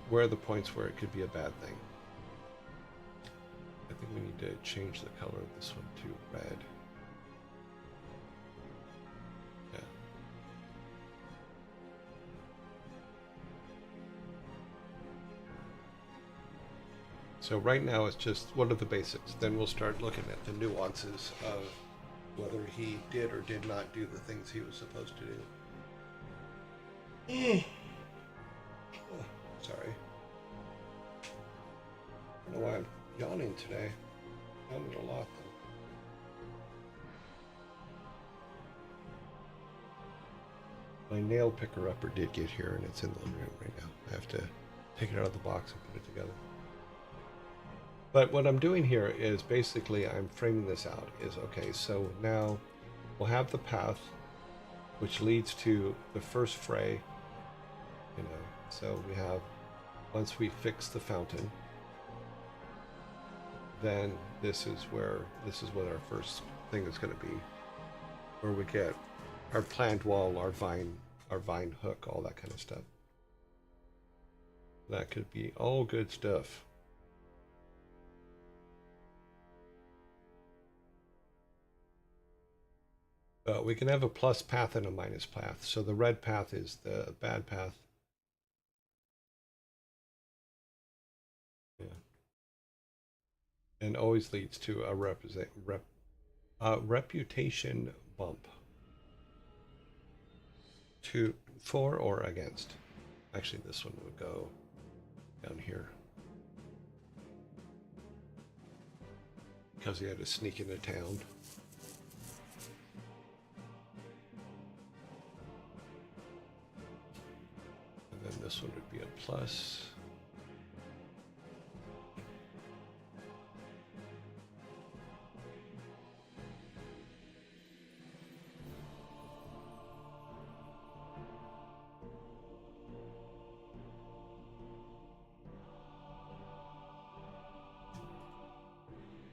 where are the points where it could be a bad thing. I think we need to change the color of this one to red. Yeah. So right now it's just, what are the basics? Then we'll start looking at the nuances of whether he did or did not do the things he was supposed to do. Oh, sorry. I don't know why I'm yawning today. Yawning a lot, though. My nail picker upper did get here, and it's in the living room right now. I have to take it out of the box and put it together. But what I'm doing here is basically I'm framing this out is, okay, so now we'll have the path which leads to the first fray, so we have, once we fix the fountain, then this is what our first thing is going to be, where we get our plant wall, our vine hook, all that kind of stuff. That could be all good stuff. We can have a plus path and a minus path. So the red path is the bad path. Yeah. And always leads to a reputation bump. For or against. Actually, this one would go down here. Because he had to sneak into town. And then this one would be a plus.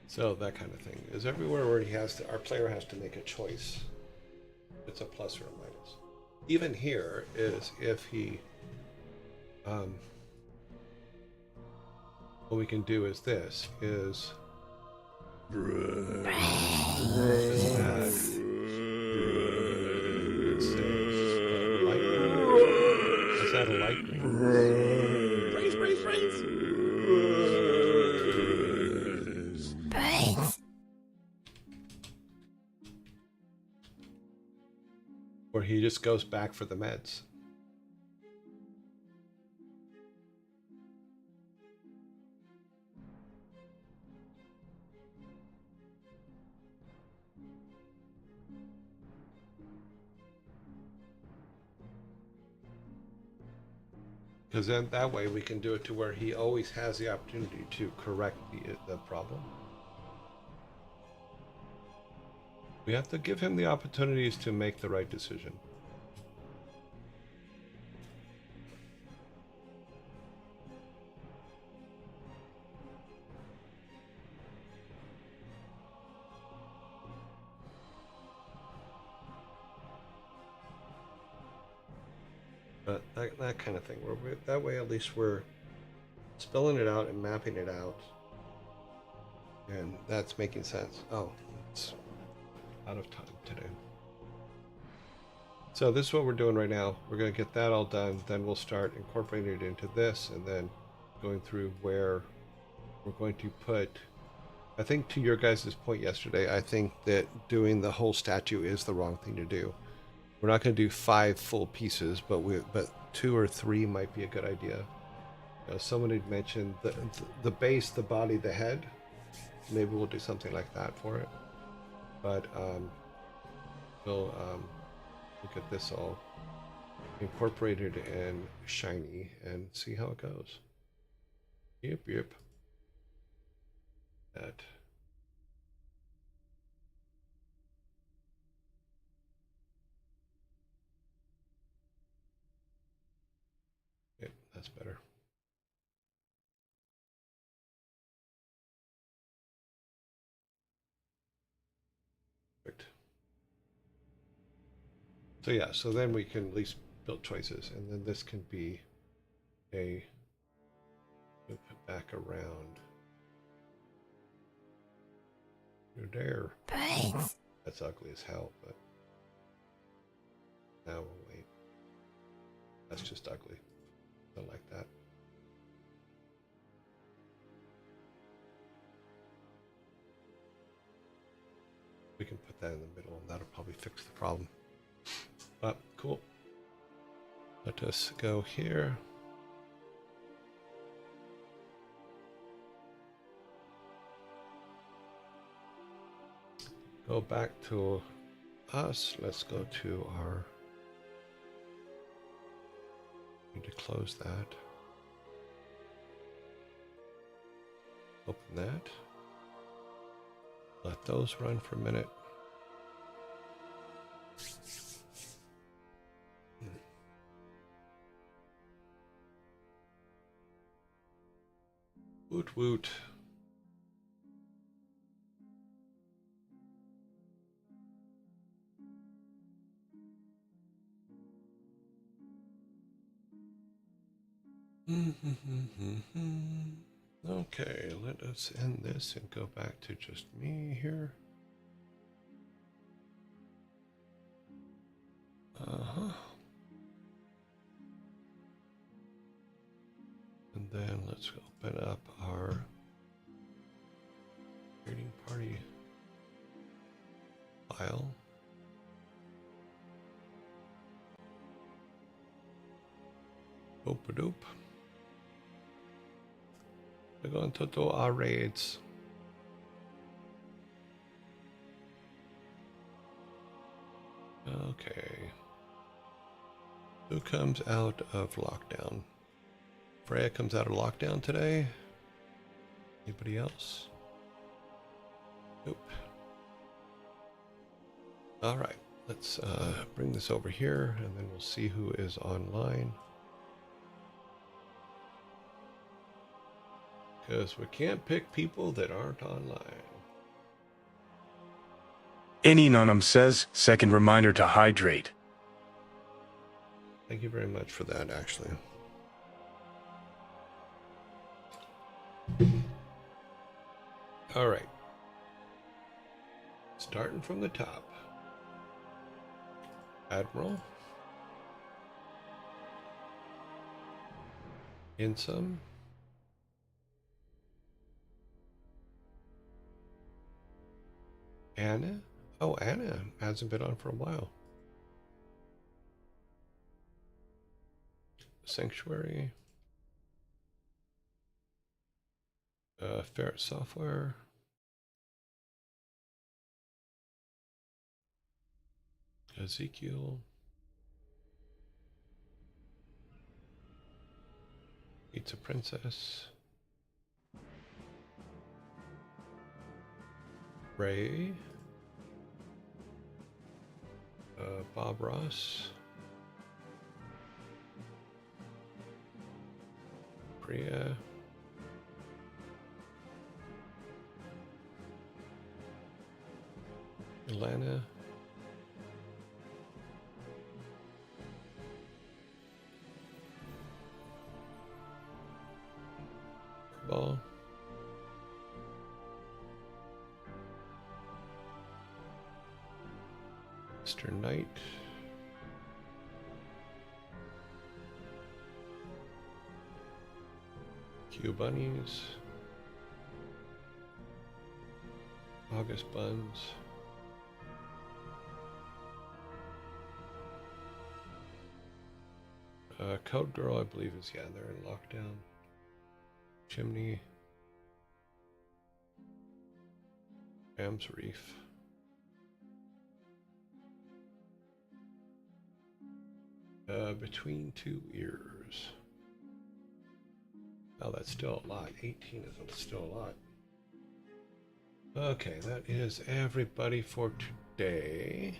So that kind of thing is everywhere where our player has to make a choice. It's a plus or a minus. Even here is if he, what we can do is this is is that a lightning? Brains, brains, brains! Where he just goes back for the meds. Because then that way we can do it to where he always has the opportunity to correct the problem. We have to give him the opportunities to make the right decision. But that kind of thing. That way at least we're spelling it out and mapping it out. And that's making sense. Oh, it's out of time today. So this is what we're doing right now. We're going to get that all done. Then we'll start incorporating it into this and then going through where we're going to put. I think to your guys' point yesterday, I think that doing the whole statue is the wrong thing to do. We're not going to do 5 full pieces, but 2 or 3 might be a good idea. Someone had mentioned the base, the body, the head. Maybe we'll do something like that for it. But we'll get this all incorporated and shiny and see how it goes. Yep. That. Yep, that's better. Perfect. So yeah, so then we can at least build choices, and then this can be a loop back around. You're there. Thanks. That's ugly as hell, but now we'll wait. That's just ugly. Don't like that. We can put that in the middle and that'll probably fix the problem. But cool. Let us go here. Go back to us. Let's go to our. Need to close that. Open that. Let those run for a minute. Woot woot. Okay, let us end this and go back to just me here. And then let's open up our trading party file. Doop-a-doop. We're going to do our raids. Okay. Who comes out of lockdown? Freya comes out of lockdown today. Anybody else? Nope. All right. Let's bring this over here and then we'll see who is online. Because we can't pick people that aren't online. Any Nunum says, second reminder to hydrate. Thank you very much for that, actually. All right. Starting from the top. Admiral. Ensign. Anna? Oh, Anna hasn't been on for a while. Sanctuary. Ferret Software. Ezekiel. Meets a Princess. Ray. Bob Ross. Priya. Atlanta. Ball. Mr. Knight. Q Bunnies. August Buns. Code Girl, I believe, is, yeah, they're in lockdown. Chimney. Rams Reef. Between Two Ears. Oh, that's still a lot. 18 is still a lot. Okay, that is everybody for today.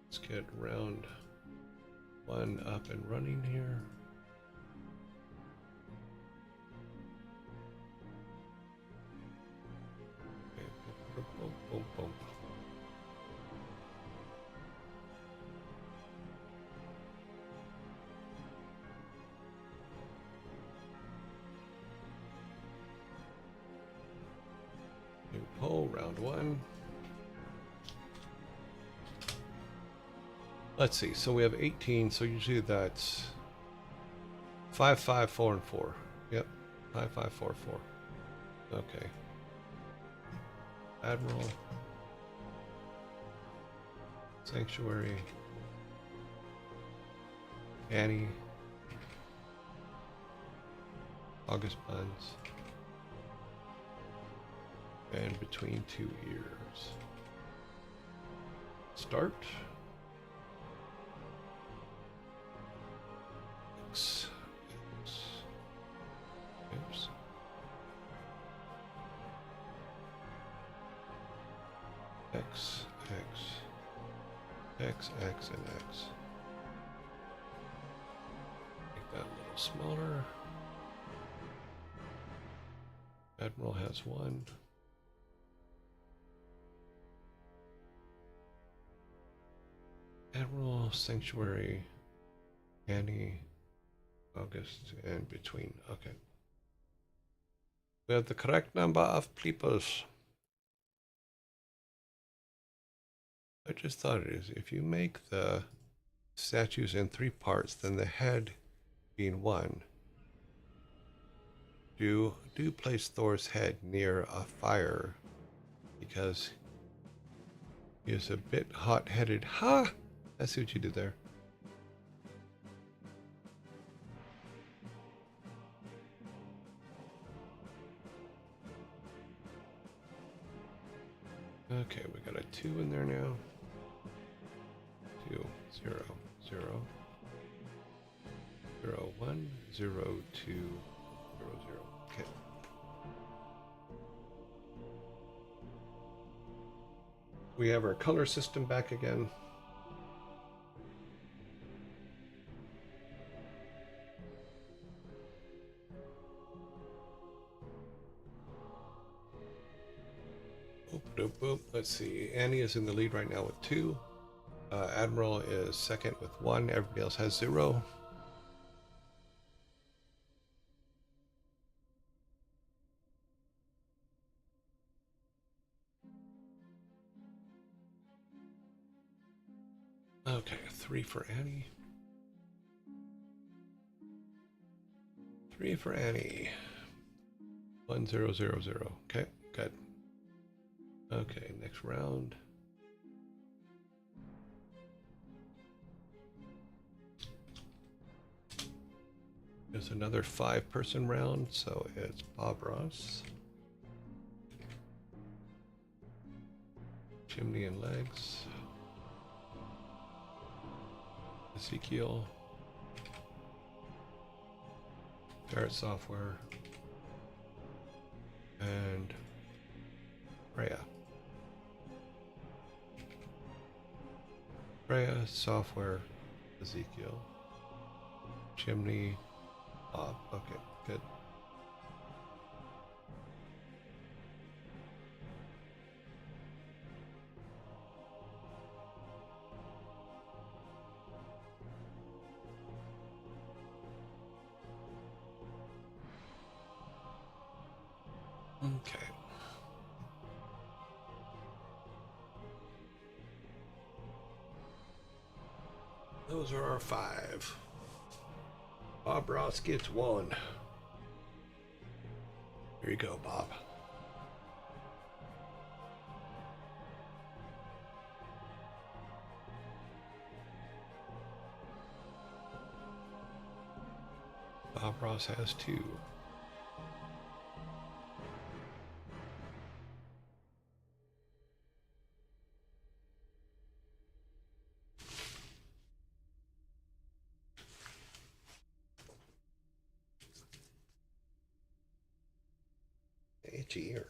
Let's get round 1 up and running here. Okay, boom, boom, boom, boom. New poll, round 1. Let's see, so we have 18, so usually that's 5, 5, 4, and 4. Yep, 5, 5, 4, 4. Okay. Admiral. Sanctuary. Annie. August Buns. And Between Two Ears. Start. X. Oops. X, and X. Make that a little smaller. Admiral has 1. Admiral, Sanctuary, Annie, August, and Between. Okay. We have the correct number of peoples. I just thought it is. If you make the statues in 3 parts, then the head being 1. Do place Thor's head near a fire because he is a bit hot-headed. Ha! I see what you did there. Okay, we got a 2 in there now. 2, 0, 0, 0, 1, 0, 2, 0, 0. Okay. We have our color system back again. Boop, boop, boop. Let's see. Annie is in the lead right now with 2. Admiral is second with 1. Everybody else has 0. Okay, 3 for Annie. 3 for Annie. 1, 0, 0, 0. Okay, good. Okay, next round. There's another 5-person round, so it's Bob Ross, Chimney and Legs, Ezekiel, Ferret Software, and Freya. Freya, Software, Ezekiel, Chimney, Bob. Okay, good. Okay. Those are our 5. Bob Ross gets 1. Here you go, Bob. Bob Ross has 2. Itchy ear.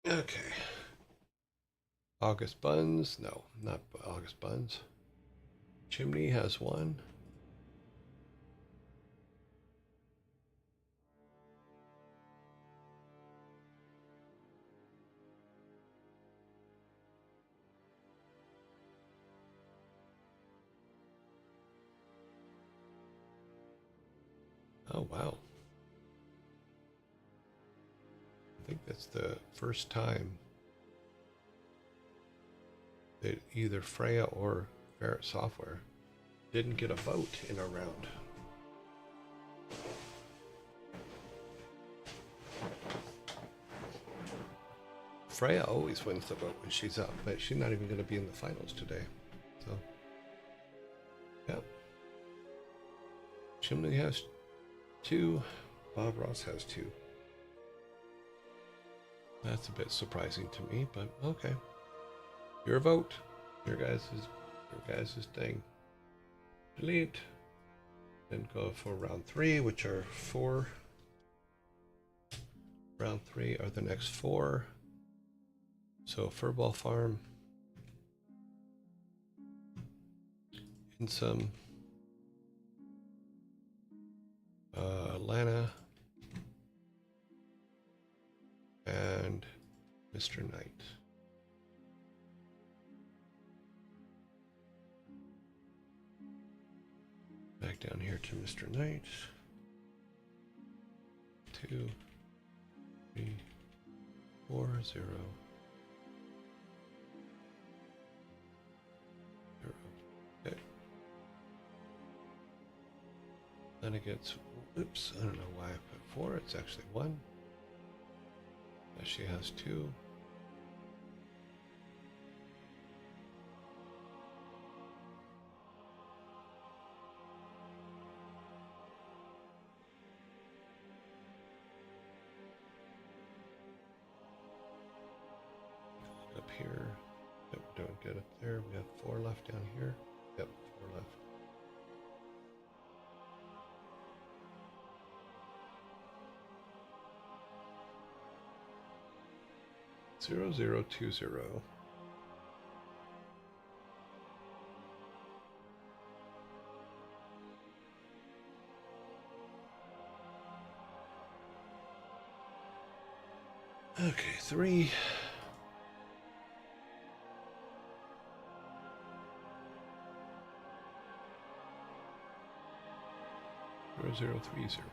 Okay. August Buns. No, not August Buns. Chimney has 1. Oh, wow. I think that's the first time that either Freya or Ferret Software didn't get a vote in a round. Freya always wins the vote when she's up, but she's not even going to be in the finals today. So, yeah. Chimney has 2. Bob Ross has 2. That's a bit surprising to me, but okay. Your vote. Your guys' thing. Delete. Then go for round 3, which are 4. Round 3 are the next 4. So Furball Farm. And some Lana. And Mr. Knight. Back down here to Mr. Knight. 2, 3, 4, 0. 0. Okay. Then it gets, oops, I don't know why I put 4. It's actually 1. She has 2. Up here. Yep, don't get up there. We have 4 left down here. Yep, 4 left. Zero, 0, 2, 0. Okay, 3. 0, 0, 3, 0.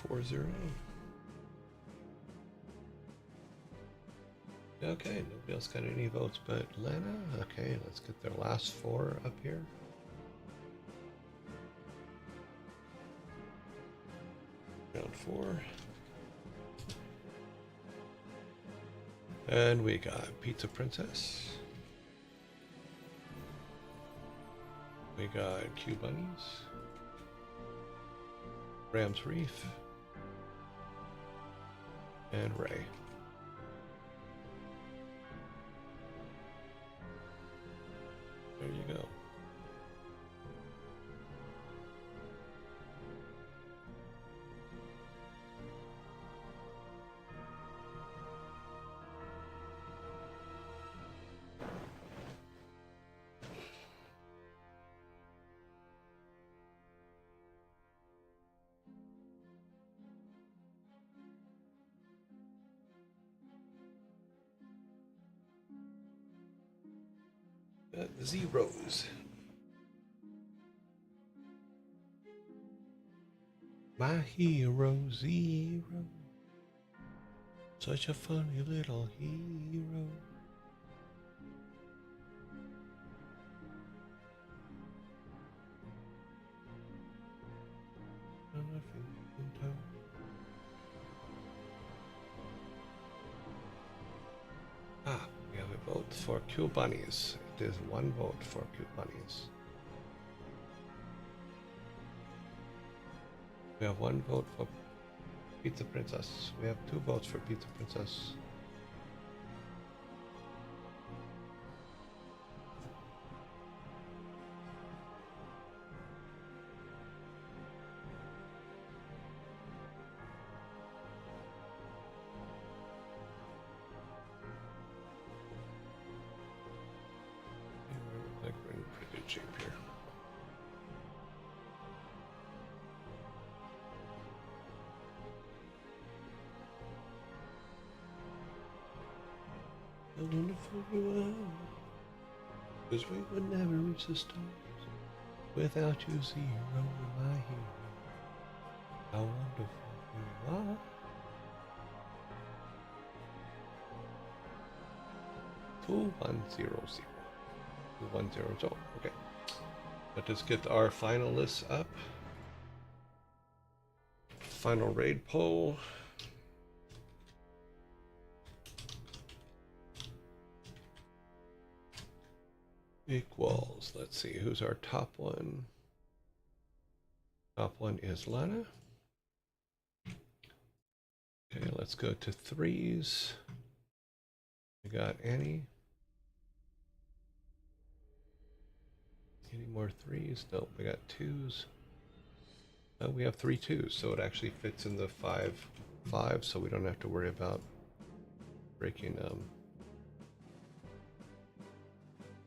Four zero. Okay, nobody else got any votes but Lana. Okay, let's get their last 4 up here. Round 4. And we got Pizza Princess. We got Q Bunnies. Ram's Reef. And Ray. There you go. Zeros. My hero, Zero. Such a funny little hero. Ah, we have a vote for Q Bunnies. It is 1 vote for Q Bunnies. We have 1 vote for Pizza Princess. We have 2 votes for Pizza Princess. I think we're in pretty good shape here. How wonderful you are, 'cause we would never reach the stars without you, Zero, my hero. How wonderful you are. Two 100. 2100. Okay. Let us get our finalists up. Final raid poll. Equals. Let's see who's our top one. Top one is Lana. Okay, let's go to 3s. We got Annie. Any more 3s? Nope, we got 2s. We have 3 2s, so it actually fits in the 5 so we don't have to worry about breaking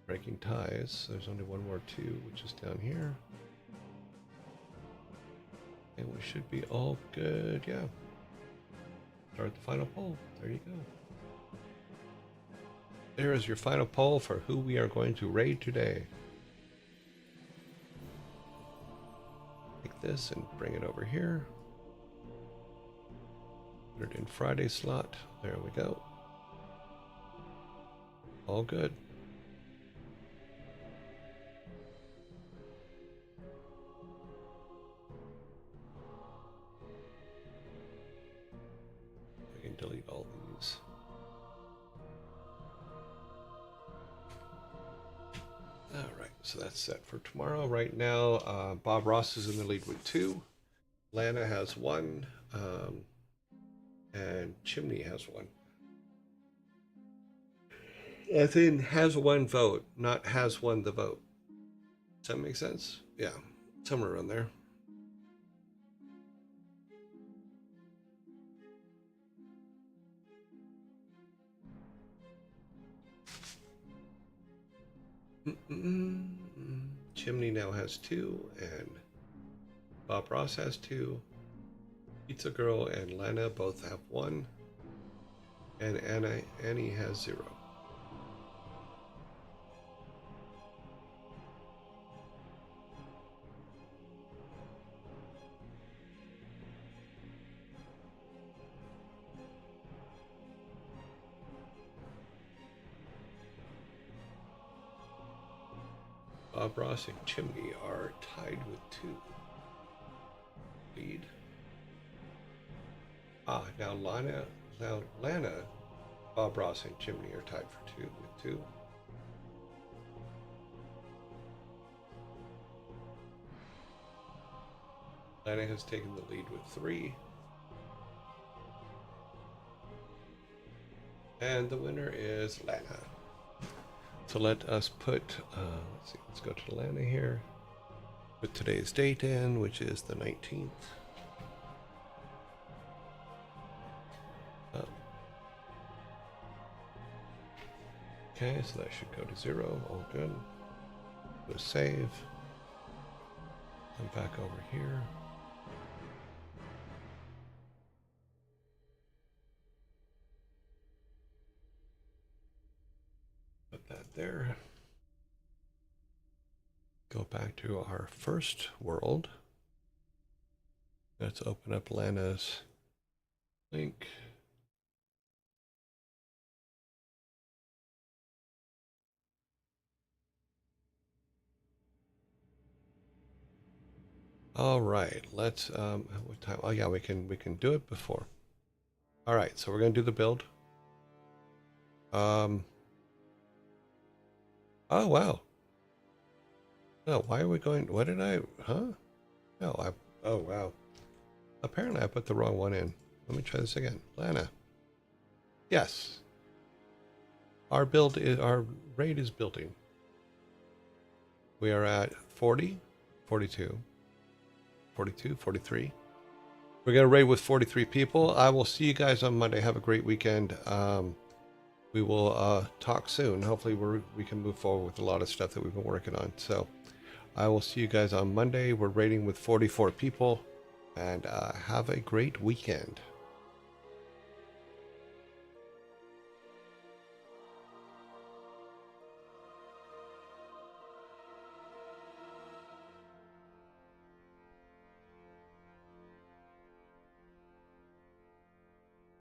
breaking ties. There's only one more 2, which is down here. And we should be all good, yeah. Start the final poll. There you go. There is your final poll for who we are going to raid today. Take this and bring it over here. Put it in Friday slot. There we go. All good. We can delete all these. All right, so that's set for tomorrow. Right now, Bob Ross is in the lead with 2. Lana has 1, and Chimney has 1. I think has 1 vote, not has won the vote. Does that make sense? Yeah, somewhere around there. Chimney now has 2, and Bob Ross has 2. Pizza Girl and Lana both have 1, and Annie has 0. Bob Ross and Chimney are tied with 2. Lead. Now Lana, Bob Ross and Chimney are tied for 2 with 2. Lana has taken the lead with 3. And the winner is Lana. So let us put, let's see, let's go to Lana here. Put today's date in, which is the 19th. Okay, so that should go to 0. All good. Do a save. Come back over here. Put that there. Go back to our first world. Let's open up Lana's link. All right, let's what time? Oh yeah, we can do it before. All right, so we're gonna do the build. Oh wow. No, why are we going? What did I? Huh? No, oh wow. Apparently I put the wrong one in. Let me try this again. Lana. Yes. Our raid is building. We are at 40, 42, 42, 43. We're going to raid with 43 people. I will see you guys on Monday. Have a great weekend. We will talk soon. Hopefully we can move forward with a lot of stuff that we've been working on. So I will see you guys on Monday. We're raiding with 44 people. And have a great weekend.